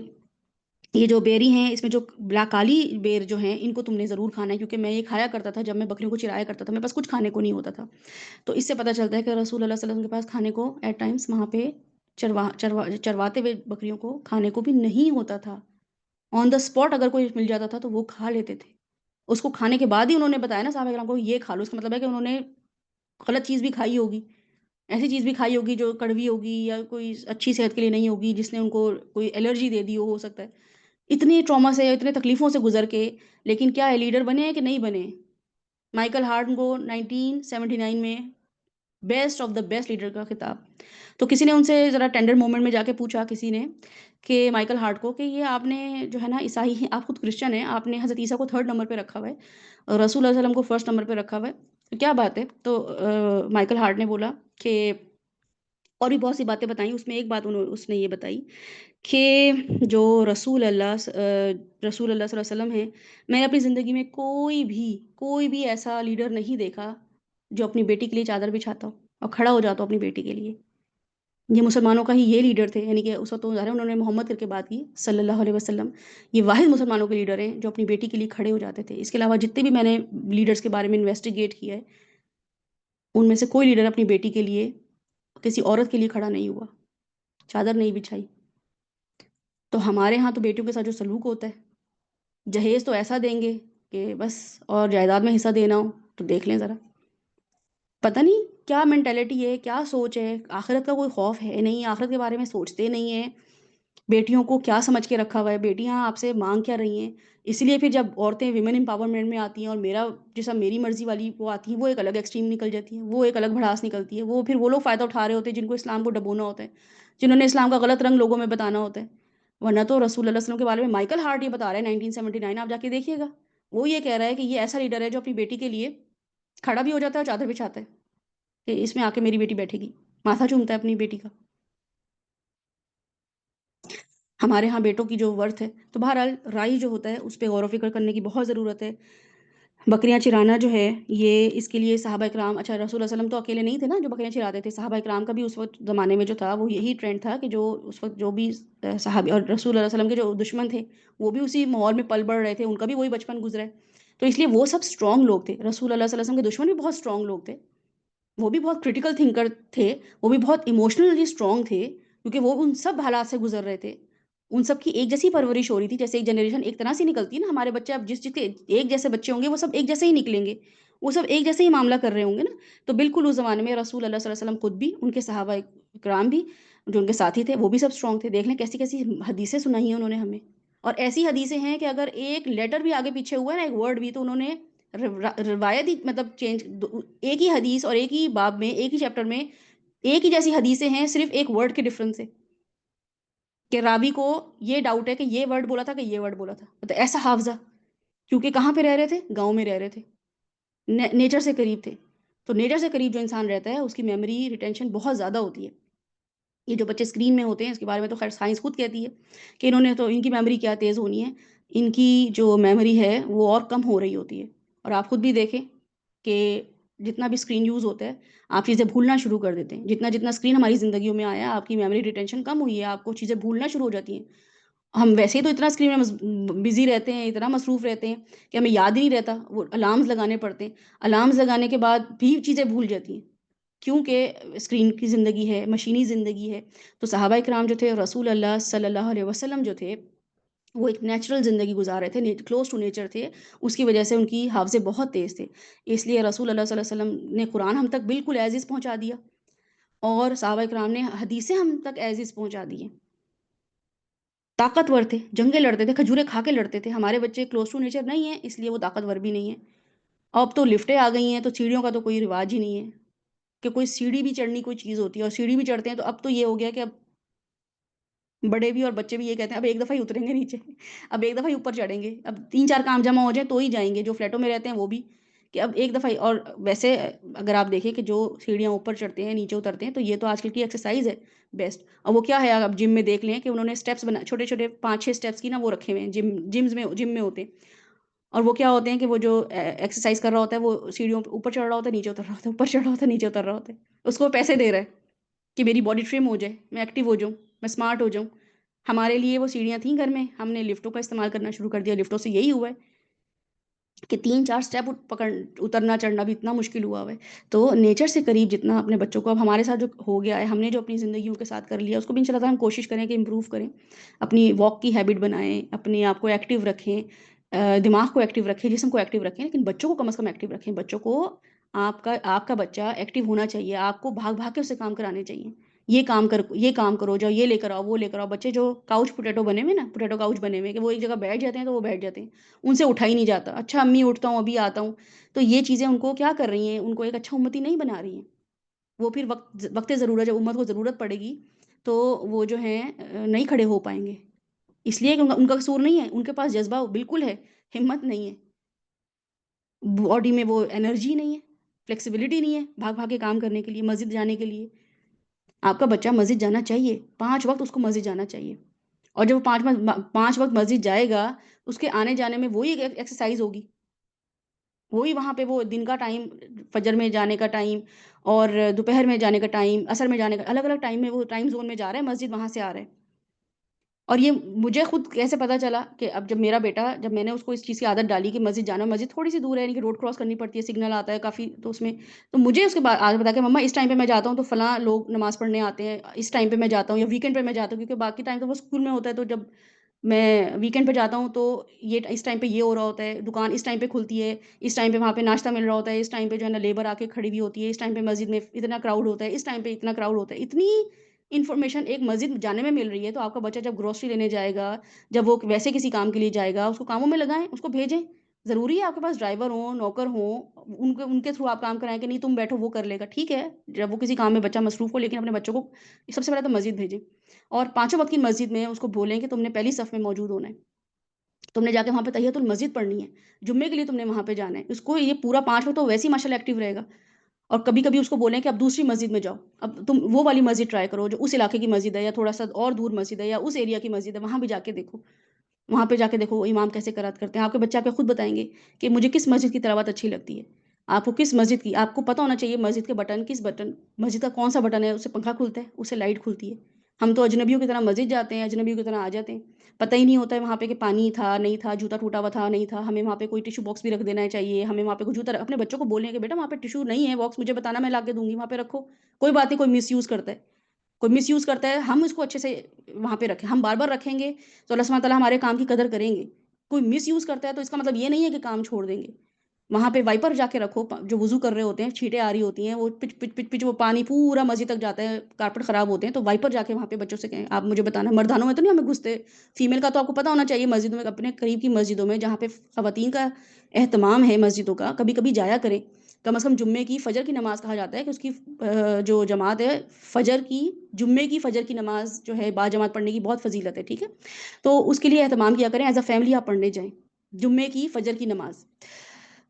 یہ جو بیری ہیں اس میں جو کالی بیر جو ہیں ان کو تم نے ضرور کھانا ہے، کیونکہ میں یہ کھایا کرتا تھا جب میں بکریوں کو چرایا کرتا تھا، میرے پاس کچھ کھانے کو نہیں ہوتا تھا۔ تو اس سے پتہ چلتا ہے کہ رسول اللہ صلی اللہ علیہ وسلم کے پاس کھانے کو ایٹ ٹائمز وہاں پہ چرواتے ہوئے بکریوں کو کھانے کو بھی نہیں ہوتا تھا۔ آن دا اسپاٹ اگر کوئی مل جاتا تھا تو وہ کھا لیتے تھے۔ اس کو کھانے کے بعد ہی انہوں نے بتایا نا صحابہ کرام کو یہ کھا لو، اس کا مطلب ہے کہ انہوں نے غلط چیز بھی کھائی ہوگی، ایسی چیز بھی کھائی ہوگی جو کڑوی ہوگی یا کوئی اچھی صحت کے لیے نہیں ہوگی، جس نے ان کو کوئی الرجی دے دی ہو سکتا ہے۔ اتنی ٹراما سے اتنے تکلیفوں سے گزر کے لیکن کیا ہے لیڈر بنے ہیں کہ نہیں بنے؟ مائیکل ہارٹ کو 1979 میں best of the best leader کا خطاب۔ تو کسی نے ان سے ذرا ٹینڈر مومنٹ میں جا کے پوچھا کسی نے کہ مائیکل ہارٹ کو کہ یہ آپ نے جو ہے نا عیسائی ہیں، آپ خود کرسچن ہیں، آپ نے حضرت عیسیٰ کو 3rd نمبر پہ رکھا ہوا ہے اور رسول اللہ صلی اللہ علیہ وسلم کو 1st نمبر پہ رکھا ہوا ہے، کیا بات ہے؟ تو مائیکل ہارٹ نے بولا کہ اور بھی بہت سی باتیں بتائیں، اس میں ایک بات اس نے یہ بتائی کہ جو رسول اللہ صلی اللہ علیہ وسلم ہیں، میں نے اپنی زندگی میں کوئی بھی ایسا لیڈر نہیں دیکھا جو اپنی بیٹی کے لیے چادر بچھاتا ہو اور کھڑا ہو جاتا ہو اپنی بیٹی کے لیے۔ یہ مسلمانوں کا ہی یہ لیڈر تھے، یعنی کہ اس وقت تو ظاہر ہے انہوں نے محمد کر کے بات کی صلی اللہ علیہ وسلم۔ یہ واحد مسلمانوں کے لیڈر ہیں جو اپنی بیٹی کے لیے کھڑے ہو جاتے تھے۔ اس کے علاوہ جتنے بھی میں نے لیڈرز کے بارے میں انویسٹیگیٹ کیا ہے ان میں سے کوئی لیڈر اپنی بیٹی کے لیے کسی عورت کے لیے کھڑا نہیں ہوا، چادر نہیں بچھائی۔ تو ہمارے ہاں تو بیٹیوں کے ساتھ جو سلوک ہوتا ہے، جہیز تو ایسا دیں گے کہ بس، اور جائیداد میں حصہ دینا ہو تو دیکھ لیں ذرا۔ پتہ نہیں کیا مینٹیلٹی ہے، کیا سوچ ہے، آخرت کا کوئی خوف ہے نہیں، آخرت کے بارے میں سوچتے نہیں ہیں۔ بیٹیوں کو کیا سمجھ کے رکھا ہوا ہے، بیٹیاں آپ سے مانگ کیا رہی ہیں؟ اسی لیے پھر جب عورتیں ویمن امپاورمنٹ میں آتی ہیں اور میرا جیسا میری مرضی والی وہ آتی ہیں، وہ ایک الگ ایکسٹریم نکل جاتی ہیں، وہ ایک الگ بھڑاس نکلتی ہے، وہ پھر وہ لوگ فائدہ اٹھا رہے ہوتے ہیں جن کو اسلام کو ڈبونا ہوتا ہے، جنہوں نے اسلام کا غلط رنگ لوگوں میں بتانا ہوتا ہے۔ ورنہ تو رسول اللہ صلی اللہ علیہ وسلم کے بارے میں مائیکل ہارٹ یہ بتا رہا ہے 1979، آپ جا کے دیکھیے گا، وہ یہ کہہ رہا ہے کہ یہ ایسا لیڈر ہے جو اپنی بیٹی کے لیے کھڑا بھی ہو جاتا ہے اور چادر بچھاتا ہے کہ اس میں آ کے میری بیٹی بیٹھے گی، ماتھا چومتا ہے اپنی بیٹی کا۔ ہمارے ہاں بیٹوں کی جو ورتھ ہے، تو بہرحال رائی جو ہوتا ہے اس پہ غور و فکر کرنے کی بہت ضرورت ہے۔ بکریاں چرانا جو ہے یہ اس کے لیے صحابہ کرام، اچھا رسول اللہ علیہ وسلم تو اکیلے نہیں تھے نا جو بکریاں چراتے تھے، صحابہ کرام کا بھی اس وقت زمانے میں جو تھا وہ یہی ٹرینڈ تھا کہ جو اس وقت جو بھی صحابی اور رسول اللہ علیہ وسلم کے جو دشمن تھے وہ بھی اسی ماحول میں پل بڑھ رہے تھے، ان کا بھی وہی بچپن گزرا ہے، تو اس لیے وہ سب اسٹرانگ لوگ تھے، رسول اللہ صلی اللہ علیہ وسلم کے دشمن بھی بہت اسٹرانگ لوگ تھے، وہ بھی بہت کرٹیکل تھنکر تھے، وہ بھی بہت ایموشنلی اسٹرانگ تھے، کیونکہ وہ ان سب حالات سے گزر رہے تھے، ان سب کی ایک جیسی پرورش ہو رہی تھی، جیسے ایک جنریشن ایک طرح سے نکلتی ہے نا، ہمارے بچے اب جس کے ایک جیسے بچے ہوں گے وہ سب ایک جیسے ہی نکلیں گے، وہ سب ایک جیسے ہی معاملہ کر رہے ہوں گے نا، تو بالکل اس زمانے میں رسول اللہ صلی اللہ علیہ وسلم خود بھی، ان کے صحابہ کرام بھی جو ان کے ساتھی تھے وہ بھی سب اسٹرانگ تھے، دیکھ لیں کیسی کیسی حدیثیں سنائی ہیں انہوں نے ہمیں، اور ایسی حدیثیں ہیں کہ اگر ایک لیٹر بھی آگے پیچھے ہوا ہے نا، ایک ورڈ بھی، تو انہوں نے روایت ہی مطلب چینج، ایک ہی حدیث اور ایک ہی باب میں ایک ہی چیپٹر میں ایک ہی جیسی حدیثیں ہیں، صرف ایک ورڈ کے ڈفرنس سے، کہ راوی کو یہ ڈاؤٹ ہے کہ یہ ورڈ بولا تھا کہ یہ ورڈ بولا تھا، تو ایسا حافظہ، کیونکہ کہاں پہ رہ رہے تھے، گاؤں میں رہ رہے تھے، نیچر سے قریب تھے، تو نیچر سے قریب جو انسان رہتا ہے اس کی میموری ریٹینشن بہت زیادہ ہوتی ہے، یہ جو بچے اسکرین میں ہوتے ہیں اس کے بارے میں تو خیر سائنس خود کہتی ہے کہ انہوں نے تو ان کی میموری کیا تیز ہونی ہے، ان کی جو میموری ہے وہ اور کم ہو رہی ہوتی ہے، اور آپ خود بھی دیکھیں کہ جتنا بھی اسکرین یوز ہوتا ہے آپ چیزیں بھولنا شروع کر دیتے ہیں، جتنا جتنا اسکرین ہماری زندگیوں میں آیا آپ کی میموری ریٹینشن کم ہوئی ہے، آپ کو چیزیں بھولنا شروع ہو جاتی ہیں، ہم ویسے ہی تو اتنا اسکرین میں بزی رہتے ہیں، اتنا مصروف رہتے ہیں کہ ہمیں یاد ہی نہیں رہتا، وہ الارمز لگانے پڑتے ہیں، الارمز لگانے کے بعد بھی چیزیں بھول جاتی ہیں، کیونکہ اسکرین کی زندگی ہے، مشینی زندگی ہے، تو صحابہ کرام جو تھے، رسول اللہ صلی اللہ علیہ وسلم جو تھے، وہ ایک نیچرل زندگی گزار رہے تھے، کلوز ٹو نیچر تھے، اس کی وجہ سے ان کی حافظے بہت تیز تھے، اس لیے رسول اللہ صلی اللہ علیہ وسلم نے قرآن ہم تک بالکل ایز از پہنچا دیا، اور صحابہ کرام نے حدیثیں ہم تک ایز از پہنچا دی ہیں، طاقتور تھے، جنگیں لڑتے تھے، کھجورے کھا کے لڑتے تھے، ہمارے بچے کلوز ٹو نیچر نہیں ہیں اس لیے وہ طاقتور بھی نہیں ہیں، اب تو لفٹیں آ گئی ہیں تو سیڑھیوں کا تو کوئی رواج ہی نہیں ہے کہ کوئی سیڑھی بھی چڑھنی کوئی چیز ہوتی ہے، اور سیڑھی بھی چڑھتے ہیں تو اب تو یہ ہو گیا کہ اب بڑے بھی اور بچے بھی یہ کہتے ہیں اب ایک دفعہ ہی اتریں گے نیچے، اب ایک دفعہ ہی اوپر چڑھیں گے، اب تین چار کام جمع ہو جائیں تو ہی جائیں گے، جو فلیٹوں میں رہتے ہیں وہ بھی کہ اب ایک دفعہ ہی، اور ویسے اگر آپ دیکھیں کہ جو سیڑھیاں اوپر چڑھتے ہیں نیچے اترتے ہیں تو یہ تو آج کل کی ایکسرسائز ہے بیسٹ، اور وہ کیا ہے آپ جم میں دیکھ لیں کہ انہوں نے اسٹیپس بنا چھوٹے چھوٹے 5-6 اسٹیپس کی نا وہ رکھے ہوئے ہیں جم میں ہوتے ہیں، اور وہ کیا ہوتے ہیں کہ وہ جو ایکسرسائز کر رہا ہوتا ہے وہ سیڑھیوں پہ اوپر چڑھ رہا ہوتا ہے نیچے اتر رہا ہوتا ہے، اوپر چڑھ رہا ہوتا ہے نیچے اتر رہا ہوتا ہے، اس کو پیسے دے رہا ہے کہ میری باڈی ٹرم ہو جائے، میں ایکٹیو ہو جاؤں، میں اسمارٹ ہو جاؤں، ہمارے لیے وہ سیڑھیاں تھیں گھر میں، ہم نے لفٹوں کا استعمال کرنا شروع کر دیا، لفٹوں سے یہی ہوا ہے کہ 3-4 اسٹیپ پکڑ اترنا چڑھنا بھی اتنا مشکل ہوا ہے، تو نیچر سے قریب جتنا اپنے بچوں کو، اب ہمارے ساتھ جو ہو گیا ہے، ہم نے جو اپنی زندگیوں کے ساتھ کر لیا اس کو بھی ان شاء اللہ ہم کوشش کریں کہ امپروو کریں، اپنی واک کی ہیبٹ بنائیں، اپنے آپ کو ایکٹیو رکھیں، دماغ کو ایکٹیو رکھیں، جسم کو ایکٹیو رکھیں، لیکن بچوں کو کم از کم ایکٹیو رکھیں، بچوں کو آپ کا بچہ ایکٹیو ہونا چاہیے، آپ کو بھاگ بھاگ کے اسے کام کرانے چاہیے، یہ کام کرو جاؤ، یہ لے کر آؤ، وہ لے کر آؤ، بچے جو کاؤچ پوٹیٹو بنے ہوئے نا، پوٹیٹو کاؤچ بنے ہوئے کہ وہ ایک جگہ بیٹھ جاتے ہیں تو وہ بیٹھ جاتے ہیں، ان سے اٹھا ہی نہیں جاتا، اچھا امی اٹھتا ہوں ابھی آتا ہوں، تو یہ چیزیں ان کو کیا کر رہی ہیں، ان کو ایک اچھا امتی نہیں بنا رہی ہیں، وہ پھر وقت ضرورت جب امت کو ضرورت پڑے گی تو وہ جو ہیں نہیں کھڑے ہو پائیں گے، اس لیے کہ ان کا قصور نہیں ہے، ان کے پاس جذبہ بالکل ہے، ہمت نہیں ہے، باڈی میں وہ انرجی نہیں ہے، فلیکسیبلٹی نہیں ہے بھاگ بھاگ کے کام کرنے کے لیے، مسجد جانے کے لیے، آپ کا بچہ مسجد جانا چاہیے، 5 وقت اس کو مسجد جانا چاہیے، اور جب وہ 5 وقت مسجد جائے گا اس کے آنے جانے میں وہی ایکسرسائز ہوگی، وہی وہاں پہ وہ دن کا ٹائم، فجر میں جانے کا ٹائم اور دوپہر میں جانے کا ٹائم، عصر میں جانے کا، الگ الگ ٹائم میں وہ ٹائم زون میں جا رہا ہے، مسجد وہاں سے آ رہا ہے، اور یہ مجھے خود کیسے پتا چلا کہ اب جب میرا بیٹا، جب میں نے اس کو اس چیز کی عادت ڈالی کہ مسجد جانا، مسجد تھوڑی سی دور ہے، یعنی کہ روڈ کراس کرنی پڑتی ہے، سگنل آتا ہے کافی، تو اس میں تو مجھے اس کے بعد عادت بتا کہ مما اس ٹائم پہ میں جاتا ہوں تو فلاں لوگ نماز پڑھنے آتے ہیں، اس ٹائم پہ میں جاتا ہوں، یا ویکینڈ پہ میں جاتا ہوں، کیونکہ باقی ٹائم تو وہ اسکول میں ہوتا ہے، تو جب میں ویکینڈ پہ جاتا ہوں تو یہ اس ٹائم پہ یہ ہو رہا ہوتا ہے، دکان اس ٹائم پہ کھلتی ہے، اس ٹائم پہ وہاں پہ ناشتہ مل رہا ہوتا ہے، اس ٹائم پہ جو ہے نا لیبر آ کے کھڑی ہوئی ہوتی ہے، اس ٹائم پہ مسجد میں اتنا کراؤڈ ہوتا ہے، اس ٹائم پہ اتنا کراؤڈ ہوتا ہے، اتنی انفارمیشن ایک مسجد جانے میں مل رہی ہے، تو آپ کا بچہ جب گروسری لینے جائے گا، جب وہ ویسے کسی کام کے لیے جائے گا، اس کو کاموں میں لگائیں، اس کو بھیجیں، ضروری ہے آپ کے پاس ڈرائیور ہوں، نوکر ہوں، ان کے تھرو آپ کام کرائیں کہ نہیں تم بیٹھو وہ کر لے گا، ٹھیک ہے جب وہ کسی کام میں بچہ مصروف ہو، لیکن اپنے بچوں کو سب سے پہلے تو مسجد بھیجیں، اور 5 وقت کی مسجد میں اس کو بولیں کہ تم نے پہلی صف میں موجود ہونا ہے، تم نے جا کے وہاں پہ تحیت المسجد پڑھنی ہے، جمعے کے لیے تم نے وہاں پہ جانا ہے، اس کو یہ پورا 5 وقت تو ویسے ہی ماشاء اللہ ایکٹیو رہے گا، اور کبھی کبھی اس کو بولیں کہ اب دوسری مسجد میں جاؤ، اب تم وہ والی مسجد ٹرائی کرو جو اس علاقے کی مسجد ہے، یا تھوڑا سا اور دور مسجد ہے، یا اس ایریا کی مسجد ہے، وہاں بھی جا کے دیکھو، وہاں پہ جا کے دیکھو امام کیسے قرات کرتے ہیں، آپ کے بچے آپ کو خود بتائیں گے کہ مجھے کس مسجد کی تلاوت اچھی لگتی ہے، آپ کو کس مسجد کی آپ کو پتہ ہونا چاہیے مسجد کے بٹن کس بٹن مسجد کا کون-سا بٹن ہے، اس سے پنکھا کھلتا ہے، اس سے لائٹ کھلتی ہے۔ ہم تو اجنبیوں کی طرح مسجد جاتے ہیں، اجنبیوں کی طرح آ جاتے ہیں، پتہ ہی نہیں ہوتا ہے وہاں پہ کہ پانی تھا، نہیں تھا، جوتا ٹوٹا ہوا تھا، نہیں تھا، ہمیں وہاں پہ کوئی ٹشو باکس بھی رکھ دینا چاہیے، ہمیں وہاں پہ کوئی جوتا اپنے بچوں کو بولیں کہ بیٹا وہاں پہ ٹشو نہیں ہے باکس مجھے بتانا میں لا کے دوں گی، وہاں پہ رکھو، کوئی بات نہیں کوئی مس یوز کرتا ہے۔ کوئی مس یوز کرتا ہے، ہم اس کو اچھے سے وہاں پہ رکھیں، ہم بار-بار رکھیں گے تو اللہ سبحانہ تعالیٰ ہمارے کام کی قدر کریں گے۔ کوئی مس یوز کرتا ہے تو اس کا مطلب یہ نہیں ہے کہ کام چھوڑ دیں گے۔ وہاں پہ وائپر جا کے رکھو جو وضو کر رہے ہوتے ہیں، چھینٹیں آ رہی ہوتی ہیں، وہ پچ پچ پچ پچ وہ پانی پورا مسجد تک جاتا ہے، کارپیٹ خراب ہوتے ہیں، تو وائپر جا کے وہاں پہ بچوں سے کہیں آپ مجھے بتانا مردانوں میں تو نہیں ہمیں گھستے، فیمیل کا تو آپ کو پتہ ہونا چاہیے مسجدوں میں اپنے قریب کی مسجدوں میں جہاں پہ خواتین کا اہتمام ہے مسجدوں کا، کبھی-کبھی جایا کریں۔ کم از کم جمعے کی فجر کی نماز کہا جاتا ہے کہ اس کی جو جماعت ہے فجر کی جمعے کی فجر کی نماز جو ہے باجماعت پڑھنے کی بہت فضیلت ہے، ٹھیک ہے؟ تو اس کے لیے اہتمام کیا کریں ایز اے فیملی آپ پڑھنے جائیں، جمعے کی فجر کی نماز۔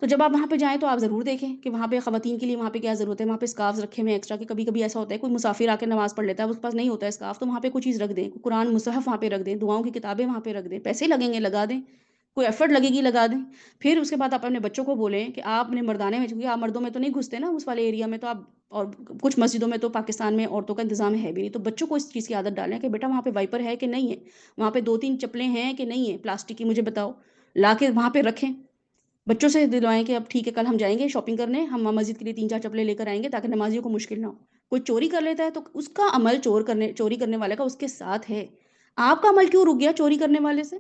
تو جب آپ وہاں پہ جائیں تو آپ ضرور دیکھیں کہ وہاں پہ خواتین کے لیے وہاں پہ کیا ضرورت ہے، وہاں پہ اسکارفز رکھے ہوئے ہیں ایکسٹرا کہ کبھی-کبھی ایسا ہوتا ہے کوئی مسافر آ کے نماز پڑھ لیتا ہے، اس کے پاس نہیں ہوتا ہے اسکارف تو وہاں پہ کوئی چیز رکھ دیں، قرآن مصحف وہاں پہ رکھ دیں، دعاؤں کی کتابیں وہاں پہ رکھ دیں، پیسے لگیں گے لگا دیں، کوئی ایفرٹ لگے گی لگا دیں۔ پھر اس کے بعد آپ اپنے بچوں کو بولیں کہ آپ اپنے مردانے میں چونکہ آپ مردوں میں تو نہیں گھستے نا اس والے ایریا میں تو آپ اور کچھ مسجدوں میں تو پاکستان میں عورتوں کا انتظام ہے بھی نہیں، تو بچوں کو اس چیز کی عادت ڈالیں کہ بیٹا وہاں پہ وائپر ہے کہ نہیں ہے، وہاں پہ 2-3 چپلیں ہیں کہ نہیں ہیں پلاسٹک کی مجھے بتاؤ، لا کے وہاں پہ رکھیں۔ بچوں سے دلوائیں کہ اب ٹھیک ہے کل ہم جائیں گے شاپنگ کرنے، ہم مسجد کے لیے 3-4 چپلیں لے کر آئیں گے تاکہ نمازیوں کو مشکل نہ ہو۔ کوئی چوری کر لیتا ہے تو اس کا عمل چوری کرنے والے کا اس کے ساتھ ہے۔ آپ کا عمل کیوں رک گیا چوری کرنے والے سے؟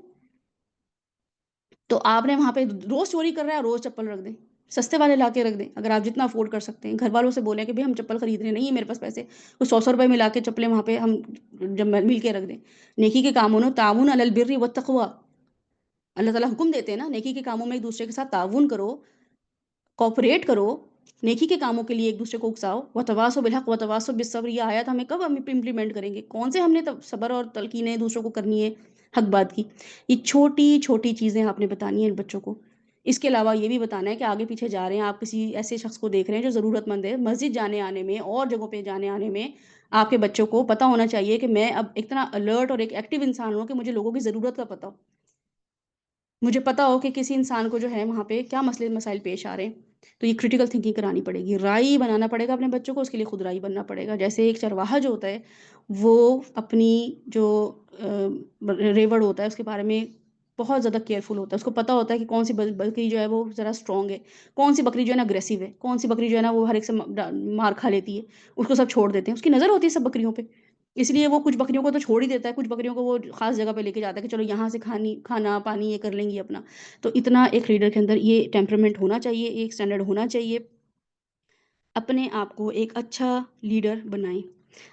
تو آپ نے وہاں پہ روز چوری کر رہا ہے روز چپل رکھ دیں، سستے والے لا کے رکھ دیں اگر آپ جتنا افورڈ کر سکتے ہیں، گھر والوں سے بولیں کہ بھئی ہم چپل خرید رہے ہیں، نہیں ہے میرے پاس پیسے، کچھ 100 روپے ملا کے چپلیں وہاں پہ ہم جب مل کے رکھ دیں۔ نیکی کے کاموں میں تعاون علی البر والتقوی، اللہ تعالیٰ حکم دیتے ہیں نا نیکی کے کاموں میں ایک دوسرے کے ساتھ تعاون کرو، کوآپریٹ کرو، نیکی کے کاموں کے لیے ایک دوسرے کو اکساؤ، وتواصوا بالحق وتواصوا بالصبر، یہ آیت ہمیں کب ہم امپلیمنٹ کریں گے؟ کون سے ہم نے صبر اور تلقینیں دوسروں کو کرنی ہے حق بات کی؟ یہ چھوٹی چھوٹی چیزیں آپ نے بتانی ہیں بچوں کو۔ اس کے علاوہ یہ بھی بتانا ہے کہ آگے پیچھے جا رہے ہیں آپ کسی ایسے شخص کو دیکھ رہے ہیں جو ضرورت مند ہے، مسجد جانے آنے میں اور جگہوں پہ جانے آنے میں آپ کے بچوں کو پتہ ہونا چاہیے کہ میں اب اتنا الرٹ اور ایک ایکٹیو انسان ہوں کہ مجھے لوگوں کی ضرورت کا پتہ ہو، مجھے پتا ہو کہ کسی انسان کو جو ہے وہاں پہ کیا مسئلے مسائل پیش آ رہے ہیں، تو یہ کرٹیکل تھنکنگ کرانی پڑے گی، رائی بنانا پڑے گا اپنے بچوں کو، اس کے لیے خود رائی بننا پڑے گا۔ جیسے ایک چرواہا جو ہوتا ہے وہ اپنی جو ریوڑ ہوتا ہے اس کے بارے میں بہت زیادہ کیئرفل ہوتا ہے، اس کو پتا ہوتا ہے کہ کون سی بکری جو ہے وہ ذرا اسٹرانگ ہے، کون سی بکری جو ہے نا اگریسو ہے، کون سی بکری جو ہے نا وہ ہر ایک سے مار کھا لیتی ہے، اس کو سب چھوڑ دیتے ہیں، اس کی نظر ہوتی ہے سب بکریوں پہ، اس لیے وہ کچھ بکریوں کو تو چھوڑ ہی دیتا ہے، کچھ بکریوں کو وہ خاص جگہ پہ لے کے جاتا ہے کہ چلو یہاں سے کھانا پانی یہ کر لیں گی اپنا۔ تو اتنا ایک لیڈر کے اندر یہ ٹیمپرامنٹ ہونا چاہیے، ایک اسٹینڈرڈ ہونا چاہیے۔ اپنے آپ کو ایک اچھا لیڈر بنائیں،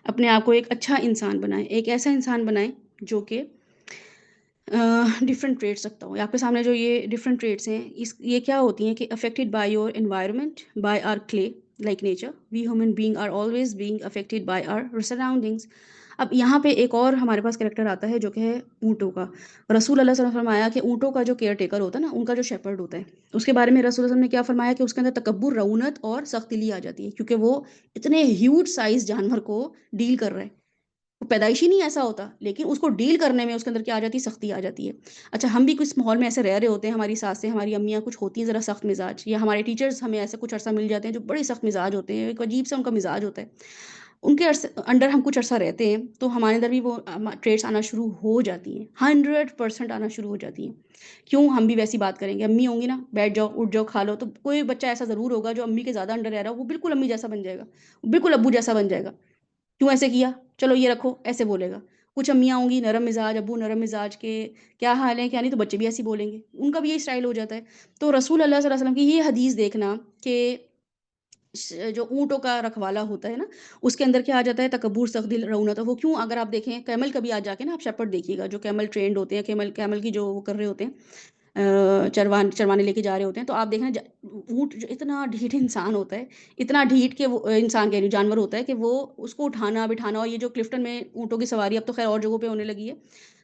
اپنے آپ کو ایک اچھا انسان بنائیں، ایک ایسا انسان بنائیں جو کہ ڈفرینٹ ٹریٹس رکھتا ہوں۔ آپ کے سامنے جو یہ ڈفرینٹ ٹریٹس ہیں یہ کیا ہوتی ہیں کہ affected by your environment by our clay like nature we human being are always being affected by our surroundings. اب یہاں پہ ایک اور ہمارے پاس کریکٹر آتا ہے جو کہ ہے اونٹوں کا۔ رسول اللہ صلی اللہ علیہ وسلم نے فرمایا کہ اونٹوں کا جو کیئر ٹیکر ہوتا ہے نا ان کا جو شیپرڈ ہوتا ہے اس کے بارے میں رسول اللہ صلی اللہ علیہ وسلم نے کیا فرمایا کہ اس کے اندر تکبر رعونت اور سخت دلی آ جاتی ہے کیونکہ وہ اتنے ہیوج سائز جانور کو ڈیل کر رہا ہے، وہ پیدائشی نہیں ایسا ہوتا لیکن اس کو ڈیل کرنے میں اس کے اندر کیا آ جاتی ہے سختی آ جاتی ہے۔ اچھا ہم بھی کچھ ماحول میں ایسے رہ رہے ہوتے ہیں، ہماری ساسیں ہماری امیاں کچھ ہوتی ہیں ذرا سخت مزاج، یا ہمارے ٹیچرز ہمیں ایسے کچھ عرصہ مل جاتے ہیں جو بڑے سخت مزاج ہوتے ہیں، ایک عجیب سا ان کا مزاج ہوتا ہے، ان کے انڈر ہم کچھ عرصہ رہتے ہیں تو ہمارے اندر بھی وہ ٹریٹس آنا شروع ہو جاتی ہیں، 100% آنا شروع ہو جاتی ہیں۔ کیوں؟ ہم بھی ویسی بات کریں گے، امی ہوں گی نا بیٹھ جاؤ اٹھ جاؤ کھا لو، تو کوئی بچہ ایسا ضرور ہوگا جو امی کے زیادہ انڈر رہ رہا ہے وہ بالکل امی جیسا بن جائے گا، بالکل ابو جیسا بن جائے گا، کیوں ایسے کیا چلو یہ رکھو ایسے بولے گا۔ کچھ امیاں ہوں گی نرم مزاج، ابو نرم مزاج کے، کیا حال ہے کیا نہیں، تو بچے بھی ایسے بولیں گے، ان کا بھی یہی اسٹائل ہو جاتا ہے۔ تو رسول اللہ صلی اللہ علیہ وسلم کی یہ حدیث دیکھنا کہ جو اونٹوں کا رکھوالا ہوتا ہے نا اس کے اندر کیا آ جاتا ہے تکبر سخت دل رعونت، وہ کیوں؟ اگر آپ دیکھیں کیمل کبھی آ جا کے نا آپ شیپرڈ دیکھیے گا جو کیمل ٹرینڈ ہوتے ہیں، کیمل کی جو وہ کر رہے ہوتے ہیں چروانے لے کے جا رہے ہوتے ہیں، تو آپ دیکھیں اونٹ جو اتنا ڈھیٹ انسان ہوتا ہے، اتنا ڈھیٹ کہ وہ انسان کے جانور ہوتا ہے کہ وہ اس کو اٹھانا بٹھانا، اور یہ جو کلفٹن میں اونٹوں کی سواری اب تو خیر اور جگہوں پہ ہونے لگی ہے،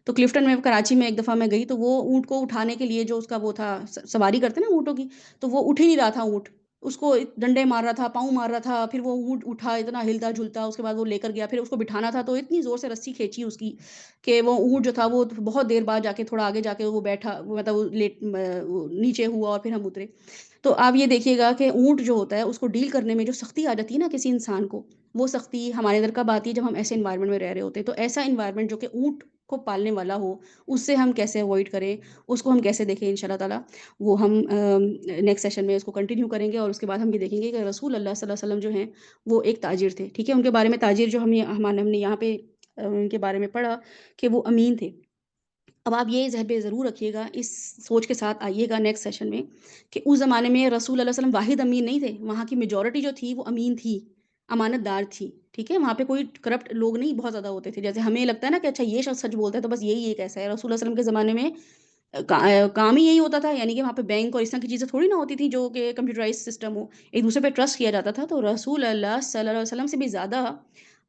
تو کلفٹن میں کراچی میں ایک دفعہ میں گئی تو وہ اونٹ کو اٹھانے کے لیے جو اس کا وہ تھا سواری کرتے ہیں نا اونٹوں کی، تو وہ اٹھ ہی نہیں رہا تھا اونٹ، اس کو ڈنڈے مار رہا تھا، پاؤں مار رہا تھا، پھر وہ اونٹ اٹھا اتنا ہلتا-جھلتا، اس کے بعد وہ لے کر گیا، پھر اس کو بٹھانا تھا تو اتنی زور سے رسی کھینچی اس کی کہ وہ اونٹ جو تھا وہ بہت دیر بعد جا کے تھوڑا آگے جا کے وہ بیٹھا، مطلب وہ نیچے ہوا اور پھر ہم اترے۔ تو آپ یہ دیکھیے گا کہ اونٹ جو ہوتا ہے اس کو ڈیل کرنے میں جو سختی آ جاتی ہے نا کسی انسان کو، وہ سختی ہمارے اندر کب آتی ہے جب ہم ایسے انوائرمنٹ میں رہ رہے ہوتے ہیں۔ تو ایسا انوائرمنٹ جو کہ اونٹ کو پالنے والا ہو، اس سے ہم کیسے اوائڈ کریں، اس کو ہم کیسے دیکھیں انشاءاللہ تعالیٰ، وہ ہم نیکسٹ سیشن میں اس کو کنٹینیو کریں گے، اور اس کے بعد ہم یہ دیکھیں گے کہ رسول اللہ صلی اللہ علیہ وسلم جو ہیں وہ ایک تاجر تھے، ٹھیک ہے؟ ان کے بارے میں تاجر جو ہم نے یہاں پہ ان کے بارے میں پڑھا کہ وہ امین تھے۔ اب آپ یہ ذہن پہ ضرور رکھیے گا، اس سوچ کے ساتھ آئیے گا نیکسٹ سیشن میں کہ اس زمانے میں رسول اللہ صلی اللہ علیہ وسلم واحد امین نہیں تھے، وہاں کی میجورٹی جو تھی وہ امین تھی، امانت دار تھی، ٹھیک ہے؟ وہاں پہ کوئی کرپٹ لوگ نہیں بہت زیادہ ہوتے تھے، جیسے ہمیں لگتا ہے نا کہ اچھا یہ شخص سچ بولتا ہے تو بس یہی ایک ایسا ہے۔ رسول اللہ صلی اللہ علیہ وسلم کے زمانے میں کام ہی یہی ہوتا تھا، یعنی کہ وہاں پہ بینک اور اس طرح کی چیزیں تھوڑی نہ ہوتی تھیں جو کہ کمپیوٹرائز سسٹم ہو، ایک دوسرے پہ ٹرسٹ کیا جاتا تھا۔ تو رسول اللہ صلی اللہ علیہ وسلم سے بھی زیادہ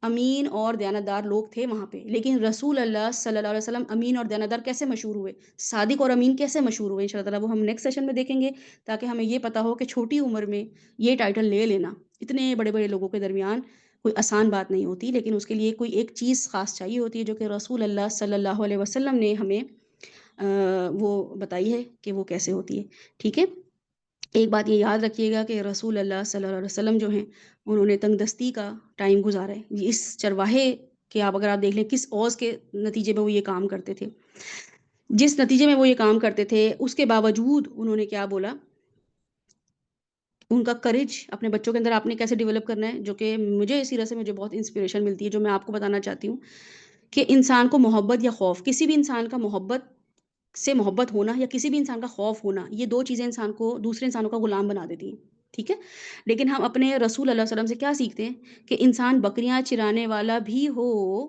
امین اور دیانتدار لوگ تھے وہاں پہ، لیکن رسول اللہ صلی اللہ علیہ وسلم امین اور دیانتدار کیسے مشہور ہوئے، صادق اور امین کیسے مشہور ہوئے، انشاءاللہ تعالیٰ وہ ہم نیکسٹ سیشن میں دیکھیں گے، تاکہ ہمیں یہ پتہ ہو کہ چھوٹی عمر میں یہ ٹائٹل لے لینا اتنے بڑے بڑے لوگوں کے درمیان کوئی آسان بات نہیں ہوتی، لیکن اس کے لیے کوئی ایک چیز خاص چاہیے ہوتی ہے جو کہ رسول اللہ صلی اللہ علیہ وسلم نے ہمیں وہ بتائی ہے کہ وہ کیسے ہوتی ہے، ٹھیک ہے؟ ایک بات یہ یاد رکھیے گا کہ رسول اللہ صلی اللہ علیہ وسلم جو ہیں انہوں نے تنگ دستی کا ٹائم گزارا ہے، اس چرواہے کہ آپ اگر آپ دیکھ لیں کس عوض کے نتیجے میں وہ یہ کام کرتے تھے، جس نتیجے میں وہ یہ کام کرتے تھے اس کے باوجود انہوں نے کیا بولا، ان کا کریج اپنے بچوں کے اندر آپ نے کیسے ڈیولپ کرنا ہے، جو کہ مجھے اس سیرت سے مجھے بہت انسپریشن ملتی ہے، جو میں آپ کو بتانا چاہتی ہوں کہ انسان کو محبت یا خوف، کسی بھی انسان کا محبت سے محبت ہونا یا کسی بھی انسان کا خوف ہونا، یہ دو چیزیں انسان کو دوسرے انسانوں کا غلام بنا دیتی ہیں، ٹھیک ہے؟ لیکن ہم اپنے رسول اللہ صلی اللہ علیہ وسلم سے کیا سیکھتے ہیں کہ انسان بکریاں چرانے والا بھی ہو،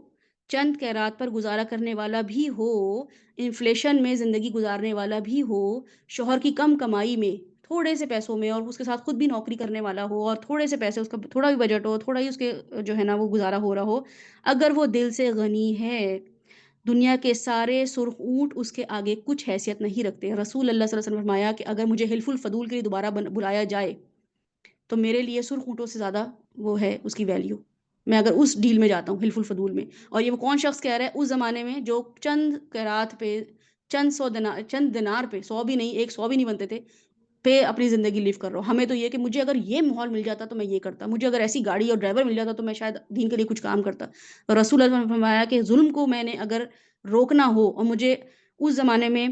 چند خیرات پر گزارا کرنے والا بھی ہو، انفلیشن میں زندگی گزارنے والا بھی ہو، شوہر کی کم کمائی میں تھوڑے سے پیسوں میں اور اس کے ساتھ خود بھی نوکری کرنے والا ہو اور تھوڑے سے پیسے اس کا تھوڑا بھی بجٹ ہو، تھوڑا ہی اس کے جو ہے نا وہ گزارا ہو رہا ہو، اگر وہ دل سے غنی ہے، دنیا کے سارے سرخ اونٹ اس کے آگے کچھ حیثیت نہیں رکھتے۔ رسول اللہ صلی اللہ علیہ وسلم نے فرمایا کہ اگر مجھے حلف الفضول کے لیے دوبارہ بلایا جائے تو میرے لیے سرخ اونٹوں سے زیادہ وہ ہے اس کی ویلیو، میں اگر اس ڈیل میں جاتا ہوں حلف الفضول میں۔ اور یہ وہ کون شخص کہہ رہا ہے اس زمانے میں جو چند قرات پہ چند دینار پہ، 100 بھی نہیں، 100 بھی نہیں بنتے تھے، پہ اپنی زندگی لیو کر رہا ہوں۔ ہمیں تو یہ کہ مجھے اگر یہ ماحول مل جاتا تو میں یہ کرتا، مجھے اگر ایسی گاڑی اور ڈرائیور مل جاتا تو میں شاید دین کے لیے کچھ کام کرتا۔ اور رسول اللہ نے فرمایا کہ ظلم کو میں نے اگر روکنا ہو، اور مجھے اس زمانے میں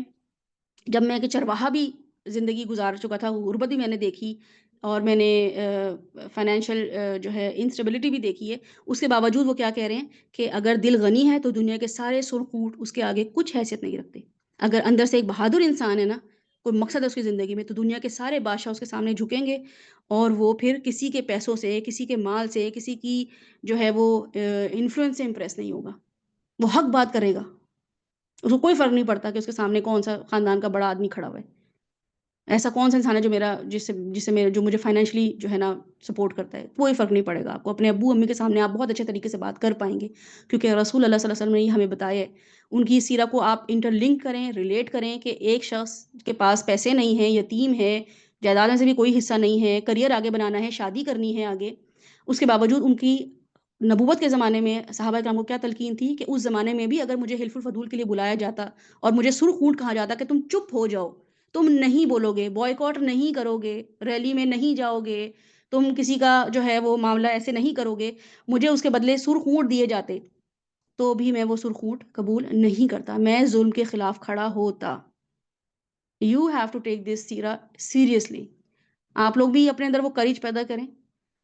جب میں کہ چرواہا بھی زندگی گزار چکا تھا، غربت بھی میں نے دیکھی اور میں نے فائنینشیل جو ہے انسٹیبلٹی بھی دیکھی ہے، اس کے باوجود وہ کیا کہہ رہے ہیں کہ اگر دل غنی ہے تو دنیا کے سارے سرخ اونٹ اس کے آگے کچھ حیثیت نہیں رکھتے۔ اگر اندر سے ایک بہادر انسان ہے نا، کوئی مقصد ہے اس کی زندگی میں، تو دنیا کے سارے بادشاہ اس کے سامنے جھکیں گے اور وہ پھر کسی کے پیسوں سے، کسی کے مال سے، کسی کی جو ہے وہ انفلوئنس سے امپریس نہیں ہوگا، وہ حق بات کرے گا، اس کو کوئی فرق نہیں پڑتا کہ اس کے سامنے کون سا خاندان کا بڑا آدمی کھڑا ہوا ہے، ایسا کون سا انسان ہے جو میرا جس سے میرے جو مجھے فائنینشلی جو ہے نا سپورٹ کرتا ہے، کوئی فرق نہیں پڑے گا آپ کو، اپنے ابو امی کے سامنے آپ بہت اچھے طریقے سے بات کر پائیں گے، کیونکہ رسول اللہ صلی اللہ علیہ وسلم نے یہ ہمیں بتایا ہے۔ ان کی سیرت کو آپ انٹر لنک کریں، ریلیٹ کریں کہ ایک شخص کے پاس پیسے نہیں ہیں، یتیم ہے، جائیداد میں سے بھی کوئی حصہ نہیں ہے، کریئر آگے بنانا ہے، شادی کرنی ہے آگے، اس کے باوجود ان کی نبوت کے زمانے میں صحابہ کرام کو کیا تلقین تھی کہ اس زمانے میں بھی اگر مجھے حلف الفضول کے لیے بلایا جاتا اور مجھے سرخ اونٹ کہا جاتا کہ تم چپ ہو جاؤ، تم نہیں بولو گے، بوائیکاٹ نہیں کرو گے، ریلی میں نہیں جاؤ گے، تم کسی کا جو ہے وہ معاملہ ایسے نہیں کرو گے، مجھے اس کے بدلے سرخ اونٹ دیے جاتے تو بھی میں وہ سرخ اونٹ قبول نہیں کرتا، میں ظلم کے خلاف کھڑا ہوتا۔ You have to take this سیرہ سیریسلی۔ آپ لوگ بھی اپنے اندر وہ کریج پیدا کریں،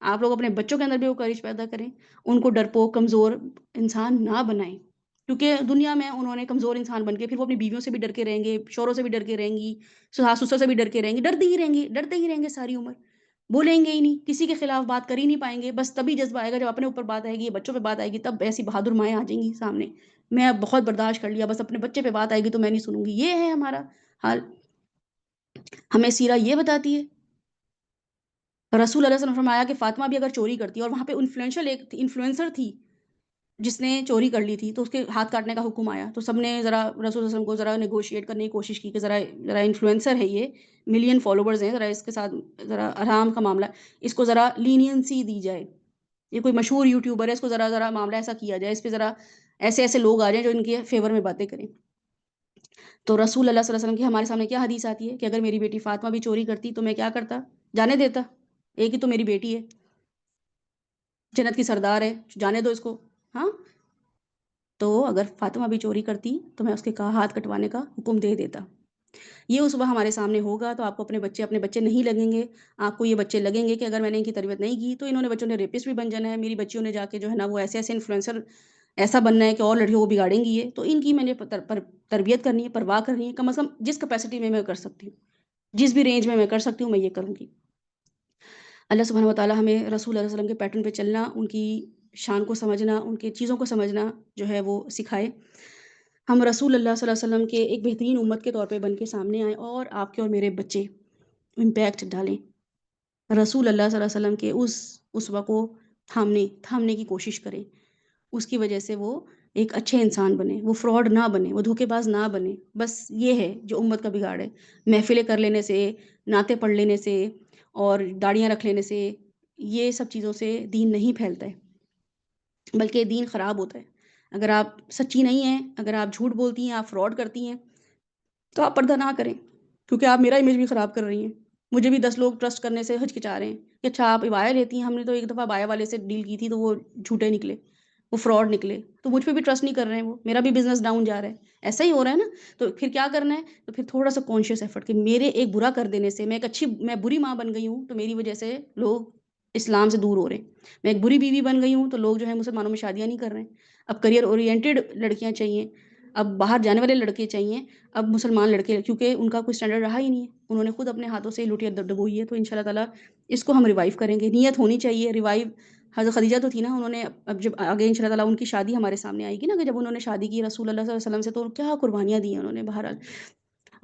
آپ لوگ اپنے بچوں کے اندر بھی وہ کریج پیدا کریں، ان کو ڈرپوک کمزور انسان نہ بنائیں، کیونکہ دنیا میں انہوں نے کمزور انسان بن کے پھر وہ اپنی بیویوں سے بھی ڈر کے رہیں گے، شوہروں سے بھی ڈر کے رہیں گی، ساس سسر سے بھی ڈر کے رہیں گی، ڈرتے ہی رہیں گے ساری عمر، بولیں گے ہی نہیں، کسی کے خلاف بات کر ہی نہیں پائیں گے، بس تبھی جذبہ آئے گا جب اپنے اوپر بات آئے گی، بچوں پہ بات آئے گی، تب ایسی بہادر مائیں آ جائیں گی سامنے، میں اب بہت برداشت کر لیا، بس اپنے بچے پہ بات آئے گی تو میں نہیں سنوں گی، یہ ہے ہمارا حال۔ ہمیں سیرہ یہ بتاتی ہے، رسول اللہ صلی اللہ علیہ وسلم نے فرمایا کہ فاطمہ بھی اگر چوری کرتی، اور وہاں پہ انفلوئنشل ایک انفلوئنسر تھی جس نے چوری کر لی تھی تو اس کے ہاتھ کاٹنے کا حکم آیا، تو سب نے ذرا رسول صلی اللہ علیہ وسلم کو ذرا نیگوشیٹ کرنے کی کوشش کی کہ ذرا ذرا انفلوئنسر ہے یہ، ملین فالوورز ہیں، ذرا اس کے ساتھ ذرا آرام کا معاملہ ہے، اس کو ذرا لینینسی دی جائے، یہ کوئی مشہور یوٹیوبر ہے، اس کو ذرا ذرا معاملہ ایسا کیا جائے، اس پہ ذرا ایسے ایسے لوگ آ جائیں جو ان کے فیور میں باتیں کریں۔ تو رسول اللہ صلی اللہ علیہ وسلم کی ہمارے سامنے کیا حدیث آتی ہے کہ اگر میری بیٹی فاطمہ بھی چوری کرتی تو میں کیا کرتا؟ جانے دیتا، ایک ہی تو میری بیٹی ہے، جنت کی سردار ہے، جانے دو اس کو۔ ہاں، تو اگر فاطمہ بھی چوری کرتی تو میں اس کے ہاتھ کٹوانے کا حکم دے دیتا۔ یہ اس وقت ہمارے سامنے ہوگا تو آپ کو اپنے بچے نہیں لگیں گے، آپ کو یہ بچے لگیں گے کہ اگر میں نے ان کی تربیت نہیں کی تو انہوں نے بچوں نے ریپسٹ بھی بن جانا ہے، میری بچیوں نے جا کے جو ہے نا وہ ایسے ایسے انفلوئنسر ایسا بننا ہے کہ اور لڑکیوں کو بگاڑیں گی یہ، تو ان کی میں نے تربیت کرنی ہے، پرواہ کرنی ہے، کم از کم جس کیپیسٹی میں کر سکتی ہوں، جس بھی رینج میں کر سکتی ہوں میں یہ کروں گی۔ اللہ سبحانہ و تعالیٰ ہمیں رسول اللہ علیہ وسلم کے پیٹرن پہ چلنا، ان کی شان کو سمجھنا، ان کی چیزوں کو سمجھنا جو ہے وہ سکھائے۔ ہم رسول اللہ صلی اللہ علیہ وسلم کے ایک بہترین امت کے طور پہ بن کے سامنے آئیں اور آپ کے اور میرے بچے امپیکٹ ڈالیں، رسول اللہ صلی اللہ علیہ وسلم کے اس اسوہ کو تھامنے کی کوشش کریں، اس کی وجہ سے وہ ایک اچھے انسان بنے، وہ فراڈ نہ بنے، وہ دھوکے باز نہ بنے۔ بس یہ ہے جو امت کا بگاڑ ہے، محفلیں کر لینے سے، نعتیں پڑھ لینے سے اور داڑیاں رکھ لینے سے، یہ سب چیزوں سے دین نہیں پھیلتا ہے، بلکہ دین خراب ہوتا ہے۔ اگر آپ سچی نہیں ہیں، اگر آپ جھوٹ بولتی ہیں، آپ فراڈ کرتی ہیں، تو آپ پردہ نہ کریں، کیونکہ آپ میرا امیج بھی خراب کر رہی ہیں۔ مجھے بھی 10 لوگ ٹرسٹ کرنے سے ہچکچا رہے ہیں کہ اچھا آپ عبایا لیتی ہیں، ہم نے تو ایک دفعہ عبایا والے سے ڈیل کی تھی تو وہ جھوٹے نکلے، وہ فراڈ نکلے، تو مجھ پہ بھی ٹرسٹ نہیں کر رہے ہیں، وہ میرا بھی بزنس ڈاؤن جا رہا ہے، ایسا ہی ہو رہا ہے نا۔ تو پھر کیا کرنا ہے؟ تو پھر تھوڑا سا کانشیس ایفرٹ کہ میرے ایک برا کر دینے سے میں بری ماں بن گئی ہوں تو میری وجہ سے لوگ اسلام سے دور ہو رہے ہیں، میں ایک بری بیوی بن گئی ہوں تو لوگ جو ہے مسلمانوں میں شادیاں نہیں کر رہے ہیں، اب کریئر اورینٹیڈ لڑکیاں چاہیے، اب باہر جانے والے لڑکے چاہیے، اب مسلمان لڑکے، کیونکہ ان کا کوئی اسٹینڈرڈ رہا ہی نہیں ہے، انہوں نے خود اپنے ہاتھوں سے لوٹیا ڈبوئی ہے۔ تو ان شاء اللہ تعالیٰ اس کو ہم ریوائیو کریں گے، نیت ہونی چاہیے ریوائیو۔ حضرت خدیجہ تو تھی نا، انہوں نے اب جب آگے ان شاء اللہ تعالیٰ ان کی شادی ہمارے سامنے آئے گی نا، کہ جب انہوں نے شادی کی رسول اللہ صلی اللہ علیہ وسلم سے تو کیا قربانیاں دی ہیں انہوں نے بہرحال،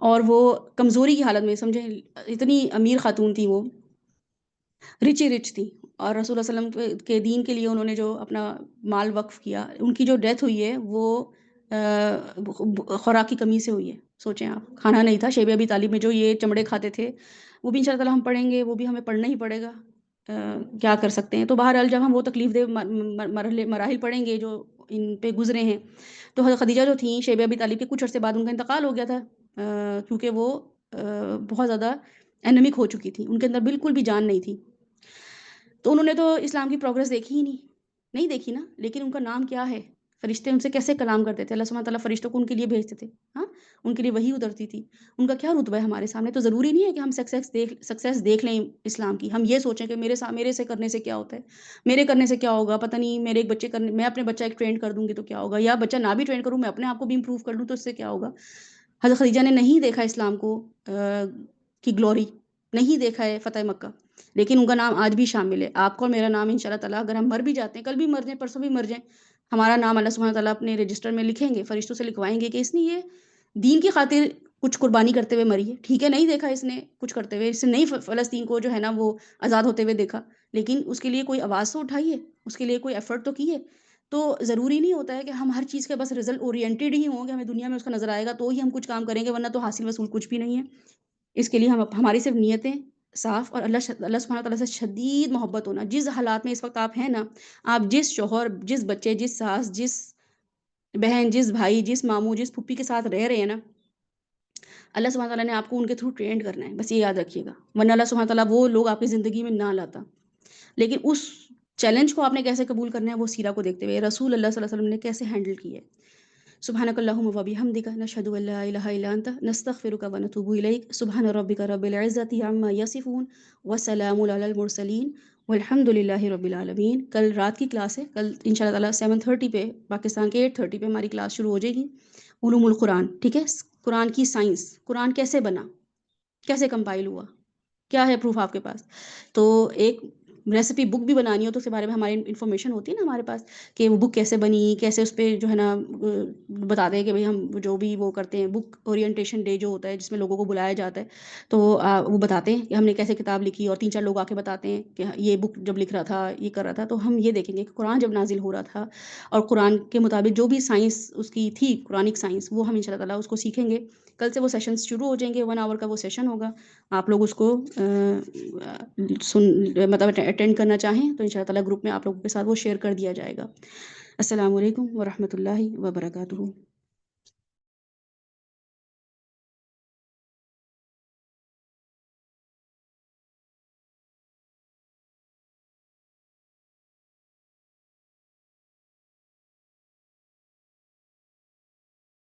اور وہ کمزوری کی حالت میں، سمجھیں اتنی امیر خاتون تھی، وہ رچ ہی رچ تھی، اور رسول اللہ صلی اللہ علیہ وسلم کے دین کے لیے انہوں نے جو اپنا مال وقف کیا، ان کی جو ڈیتھ ہوئی ہے وہ خوراک کی کمی سے ہوئی ہے۔ سوچیں آپ، کھانا نہیں تھا، شیب ابی طالب میں جو یہ چمڑے کھاتے تھے وہ بھی ان شاء اللہ تعالیٰ ہم پڑھیں گے، وہ بھی ہمیں پڑھنا ہی پڑے گا، کیا کر سکتے ہیں۔ تو بہرحال جب ہم وہ تکلیف دہ مراحل پڑھیں گے جو ان پہ گزرے ہیں، تو حضرت خدیجہ جو تھیں شیب ابی طالب کے کچھ عرصے بعد ان کا انتقال ہو گیا تھا، کیونکہ وہ بہت زیادہ اینمک ہو چکی تھی، ان کے اندر بالکل بھی جان نہیں تھی، تو انہوں نے تو اسلام کی پروگرس دیکھی ہی نہیں دیکھی نا، لیکن ان کا نام کیا ہے، فرشتے ان سے کیسے کلام کرتے تھے، اللہ سبحانہ تعالیٰ فرشتوں کو ان کے لیے بھیجتے تھے، ہاں ان کے لیے وحی اترتی تھی، ان کا کیا رتبہ ہے ہمارے سامنے۔ تو ضروری نہیں ہے کہ ہم سکسیس دیکھ لیں اسلام کی، ہم یہ سوچیں کہ میرے سے کرنے سے کیا ہوتا ہے، میرے کرنے سے کیا ہوگا، پتہ نہیں میرے ایک بچے کرنے، میں اپنے بچہ ایک ٹرین کر دوں گی تو کیا ہوگا، یا بچہ نہ بھی ٹرین کروں، میں اپنے آپ کو بھی امپروو کر لوں تو اس سے کیا ہوگا۔ حضرت خدیجہ نے نہیں دیکھا اسلام کو کی گلوری، نہیں دیکھا ہے فتح مکہ، لیکن ان کا نام آج بھی شامل ہے۔ آپ کو اور میرا نام ان شاء اللہ تعالیٰ، اگر ہم مر بھی جاتے ہیں، کل بھی مر جائیں، پرسوں بھی مر جائیں، ہمارا نام اللہ سبحانہ تعالیٰ اپنے رجسٹر میں لکھیں گے، فرشتوں سے لکھوائیں گے کہ اس نے یہ دین کی خاطر کچھ قربانی کرتے ہوئے مری ہے، ٹھیک ہے، نہیں دیکھا اس نے کچھ کرتے ہوئے، اس نے نہیں فلسطین کو جو ہے نا وہ آزاد ہوتے ہوئے دیکھا، لیکن اس کے لیے کوئی آواز تو اٹھائی ہے، اس کے لیے کوئی ایفرٹ تو کی ہے۔ تو ضروری نہیں ہوتا ہے کہ ہم ہر چیز کے بس رزلٹ اورینٹیڈ ہی ہوں، کہ ہمیں دنیا میں اس کا نظر آئے گا تو ہی ہم کچھ کام کریں گے، ورنہ تو حاصل وصول کچھ بھی نہیں ہے۔ اس کے لیے ہماری صرف نیتیں صاف، اور اللہ سبحانہ تعالیٰ سے شدید محبت ہونا۔ جس حالات میں اس وقت آپ ہیں نا، آپ جس شوہر، جس بچے، جس ساس، جس بہن، جس بھائی، جس ماموں، جس پھپھی کے ساتھ رہ رہے ہیں نا، اللہ سبحانہ تعالیٰ نے آپ کو ان کے تھرو ٹرینڈ کرنا ہے، بس یہ یاد رکھیے گا، ورنہ اللہ سبحانہ تعالیٰ وہ لوگ آپ کی زندگی میں نہ لاتا۔ لیکن اس چیلنج کو آپ نے کیسے قبول کرنا ہے، وہ سیرہ کو دیکھتے ہوئے رسول اللہ صلی اللہ علیہ وسلم نے کیسے ہینڈل کی ہے۔ سبحانک اللہم و بحمدک، نشہد ان لا الہ الا انت، نستغفرک و نتوب الیک، سبحان ربک رب العزۃ عما یصفون، وسلام علی المرسلین، والحمد للہ رب العالمین۔ کل رات کی کلاس ہے، کل ان شاء اللہ تعالیٰ 7:30 پہ، پاکستان کے 8:30 پہ ہماری کلاس شروع ہو جائے گی، علوم القرآن، ٹھیک ہے، قرآن کی سائنس، قرآن کیسے بنا، کیسے کمپائل ہوا، کیا ہے پروف آپ کے پاس۔ تو ایک ریسیپی بک بھی بنانی ہو تو اس کے بارے میں ہماری انفارمیشن ہوتی ہے نا ہمارے پاس، کہ وہ بک کیسے بنی، کیسے اس پہ جو ہے نا بتاتے ہیں کہ بھئی ہم جو بھی وہ کرتے ہیں بک اورینٹیشن ڈے جو ہوتا ہے جس میں لوگوں کو بلایا جاتا ہے، تو وہ بتاتے ہیں کہ ہم نے کیسے کتاب لکھی، اور 3-4 لوگ آ کے بتاتے ہیں کہ یہ بک جب لکھ رہا تھا، یہ کر رہا تھا، تو ہم یہ دیکھیں گے کہ قرآن جب نازل ہو رہا تھا اور قرآن کے مطابق جو بھی سائنس اس کی تھی، قرآنک سائنس، وہ ہم ان شاء اللہ تعالیٰ اس کو سیکھیں گے۔ کل سے وہ سیشنز شروع ہو جائیں گے، 1 آور کا وہ سیشن ہوگا، آپ لوگ اس کو مطلب اٹینڈ کرنا چاہیں تو ان شاء اللہ تعالیٰ گروپ میں آپ لوگوں کے ساتھ وہ شیئر کر دیا جائے گا۔ السلام علیکم ورحمۃ اللہ وبرکاتہ۔